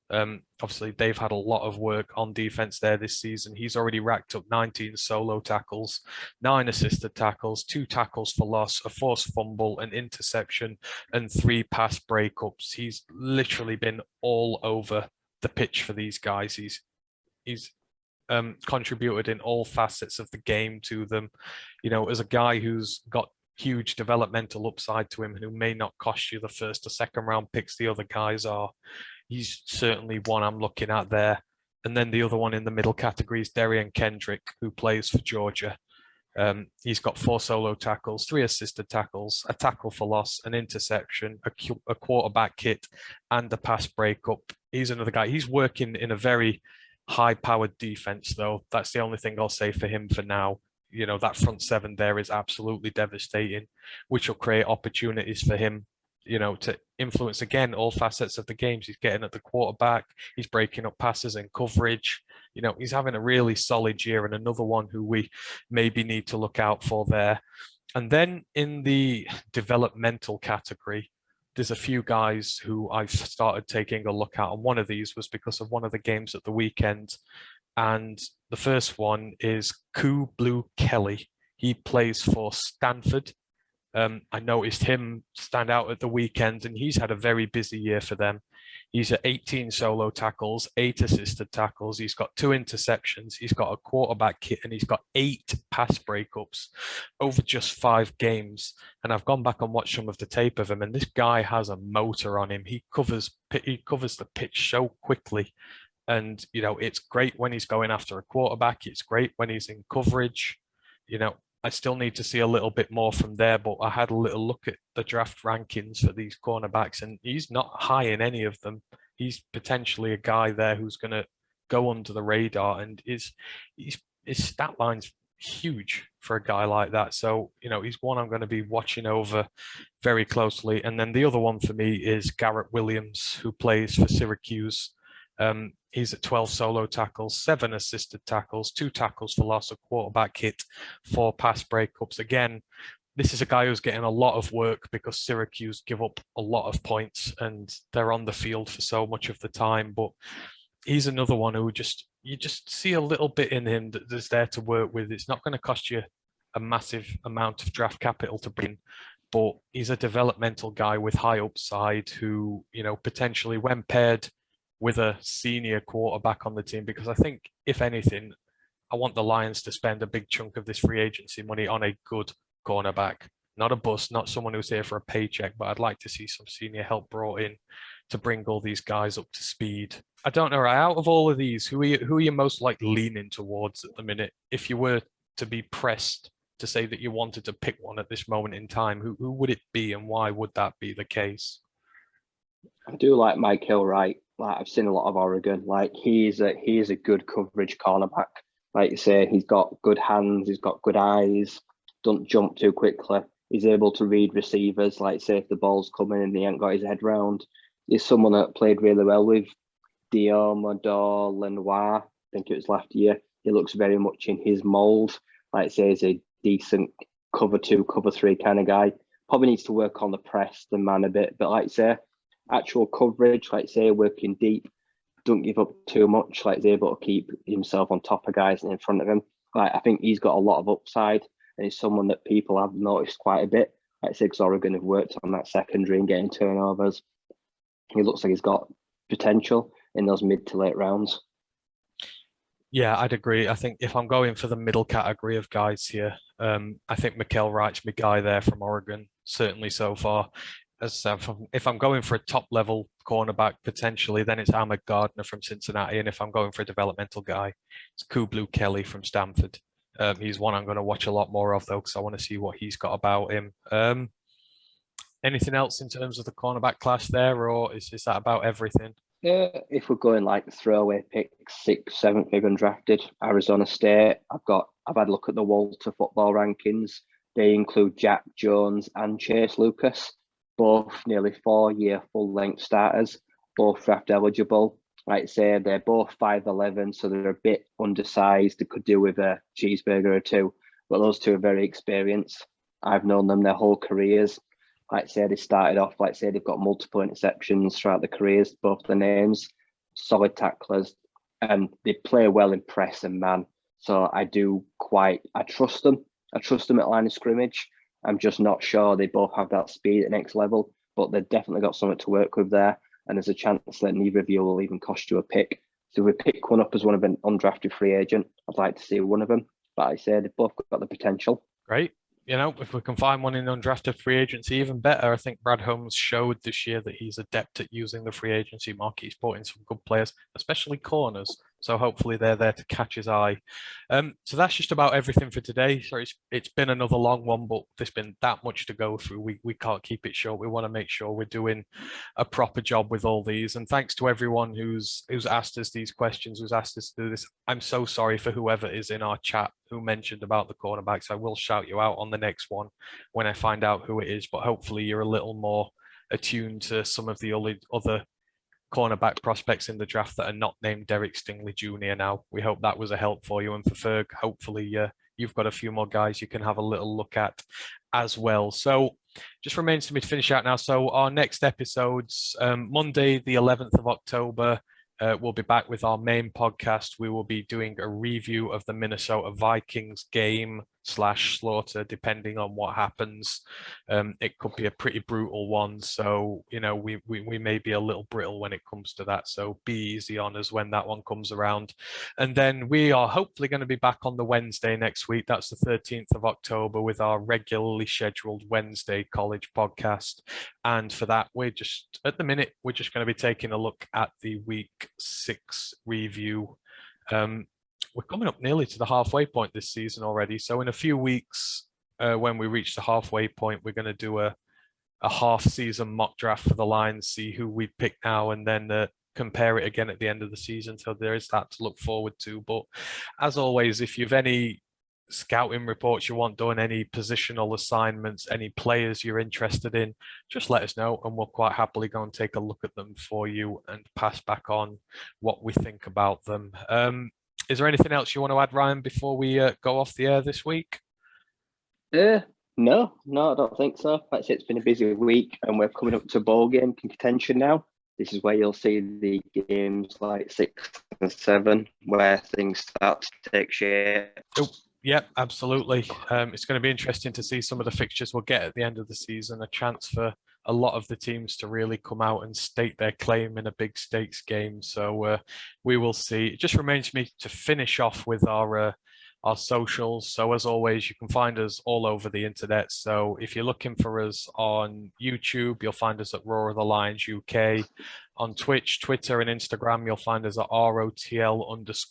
Obviously, they've had a lot of work on defense there this season. He's already racked up 19 solo tackles, 9 assisted tackles, 2 tackles for loss, a forced fumble, an interception, and 3 pass breakups. He's literally been all over the pitch for these guys. He's contributed in all facets of the game to them. As a guy who's got huge developmental upside to him, who may not cost you the 1st or 2nd round picks the other guys are, he's certainly one I'm looking at there. And then the other one in the middle category is Darian Kendrick, who plays for Georgia. He's got 4 solo tackles, 3 assisted tackles, a tackle for loss, an interception, a quarterback hit, and a pass breakup. He's another guy. He's working in a very high-powered defense, though. That's the only thing I'll say for him for now. That front 7 there is absolutely devastating, which will create opportunities for him, to influence, again, all facets of the games. He's getting at the quarterback. He's breaking up passes and coverage. He's having a really solid year, and another one who we maybe need to look out for there. And then in the developmental category, there's a few guys who I've started taking a look at, and one of these was because of one of the games at the weekend. And the first one is Blue Kelly. He plays for Stanford. I noticed him stand out at the weekend, and he's had a very busy year for them. He's at 18 solo tackles, 8 assisted tackles. He's got 2 interceptions. He's got a quarterback kit, and he's got 8 pass breakups over just 5 games. And I've gone back and watched some of the tape of him, and this guy has a motor on him. He covers the pitch so quickly. And, it's great when he's going after a quarterback. It's great when he's in coverage. I still need to see a little bit more from there, but I had a little look at the draft rankings for these cornerbacks, and he's not high in any of them. He's potentially a guy there who's going to go under the radar, and his stat line's huge for a guy like that. So, he's one I'm going to be watching over very closely. And then the other one for me is Garrett Williams, who plays for Syracuse. He's at 12 solo tackles, 7 assisted tackles, 2 tackles for loss, a quarterback hit, 4 pass breakups. Again, this is a guy who's getting a lot of work because Syracuse give up a lot of points and they're on the field for so much of the time. But he's another one who you just see a little bit in him that there's there to work with. It's not going to cost you a massive amount of draft capital to bring, but he's a developmental guy with high upside who, potentially when paired with a senior quarterback on the team, because I think, if anything, I want the Lions to spend a big chunk of this free agency money on a good cornerback, not a bust, not someone who's here for a paycheck, but I'd like to see some senior help brought in to bring all these guys up to speed. I don't know, out of all of these, who are you most leaning towards at the minute? If you were to be pressed to say that you wanted to pick one at this moment in time, who would it be, and why would that be the case? I do like Michael Wright. I've seen a lot of Oregon. He is a good coverage cornerback. Like you say, he's got good hands, he's got good eyes, don't jump too quickly. He's able to read receivers, say if the ball's coming and he ain't got his head round. He's someone that played really well with Diomedor Lenoir. I think it was last year. He looks very much in his mould. Like I say, he's a decent cover 2, cover 3 kind of guy. Probably needs to work on the press, the man a bit, but like I say, actual coverage, working deep, don't give up too much, able to keep himself on top of guys and in front of him. I think he's got a lot of upside, and he's someone that people have noticed quite a bit. Because Oregon have worked on that secondary and getting turnovers. He looks like he's got potential in those mid to late rounds. Yeah, I'd agree. I think if I'm going for the middle category of guys here, I think Mikel Wright's my guy there from Oregon, certainly so far. If I'm going for a top level cornerback potentially, then it's Ahmad Gardner from Cincinnati, and if I'm going for a developmental guy, it's Blue Kelly from Stanford. He's one I'm going to watch a lot more of though, because I want to see what he's got about him. Anything else in terms of the cornerback class there, or is that about everything? Yeah, if we're going throwaway picks, 6th, 7th, big undrafted, Arizona State. I've had a look at the Walter football rankings. They include Jack Jones and Chase Lucas, both nearly 4-year full-length starters, both draft eligible. Like I say, they're both 5'11", so they're a bit undersized. They could do with a cheeseburger or 2, but those 2 are very experienced. I've known them their whole careers. Like I say, they started off, they've got multiple interceptions throughout their careers, both the names, solid tacklers, and they play well in press and man. So I trust them. I trust them at line of scrimmage. I'm just not sure they both have that speed at next level, but they've definitely got something to work with there. And there's a chance that neither of you will even cost you a pick. So if we pick one up as one of an undrafted free agent, I'd like to see one of them. But I say they've both got the potential. Great. If we can find one in undrafted free agency, even better. I think Brad Holmes showed this year that he's adept at using the free agency market. He's brought in some good players, especially corners. So hopefully they're there to catch his eye. So that's just about everything for today. So it's been another long one, but there's been that much to go through. We can't keep it short. We want to make sure we're doing a proper job with all these. And thanks to everyone who's asked us these questions, who's asked us to do this. I'm so sorry for whoever is in our chat who mentioned about the cornerbacks. I will shout you out on the next one when I find out who it is, but hopefully you're a little more attuned to some of the other cornerback prospects in the draft that are not named Derek Stingley Jr. now. We hope that was a help for you. And for Ferg, hopefully you've got a few more guys you can have a little look at as well. So just remains for me to finish out now. So our next episodes, Monday, the 11th of October, we'll be back with our main podcast. We will be doing a review of the Minnesota Vikings game / slaughter, depending on what happens. It could be a pretty brutal one, so we may be a little brittle when it comes to that. So be easy on us when that one comes around. And then we are hopefully going to be back on the Wednesday next week. That's the 13th of October with our regularly scheduled Wednesday college podcast. And for that, we're just going to be taking a look at the week 6 review. We're coming up nearly to the halfway point this season already. So in a few weeks, when we reach the halfway point, we're going to do a half-season mock draft for the Lions, see who we pick now, and then compare it again at the end of the season. So there is that to look forward to. But as always, if you've any scouting reports you want done, any positional assignments, any players you're interested in, just let us know and we'll quite happily go and take a look at them for you and pass back on what we think about them. Is there anything else you want to add, Ryan, before we go off the air this week? No, I don't think so. Like I said, it's been a busy week and we're coming up to bowl game contention now. This is where you'll see the games like 6 and 7 where things start to take shape. Oh, yeah, absolutely. It's going to be interesting to see some of the fixtures we'll get at the end of the season, a chance for a lot of the teams to really come out and state their claim in a big stakes game. So we will see. It just remains me to finish off with our socials. So as always, you can find us all over the internet. So if you're looking for us on YouTube, you'll find us at Roar of the Lions UK. On Twitch, Twitter, and Instagram, you'll find us at ROTL_UK.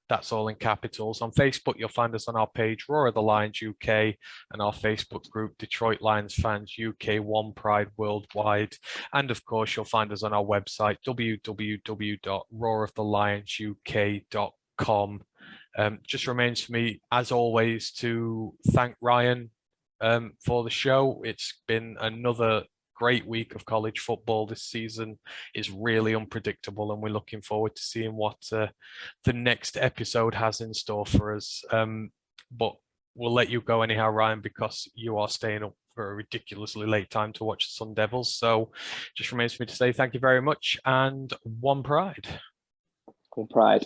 That's all in capitals. On Facebook, you'll find us on our page, Roar of the Lions UK, and our Facebook group, Detroit Lions Fans UK, One Pride Worldwide. And of course, you'll find us on our website, www.roarofthelionsuk.com. Just remains for me, as always, to thank Ryan for the show. It's been another great week of college football. This season is really unpredictable and we're looking forward to seeing what the next episode has in store for us. But we'll let you go anyhow, Ryan, because you are staying up for a ridiculously late time to watch the Sun Devils. So just remains for me to say thank you very much and one pride. One pride.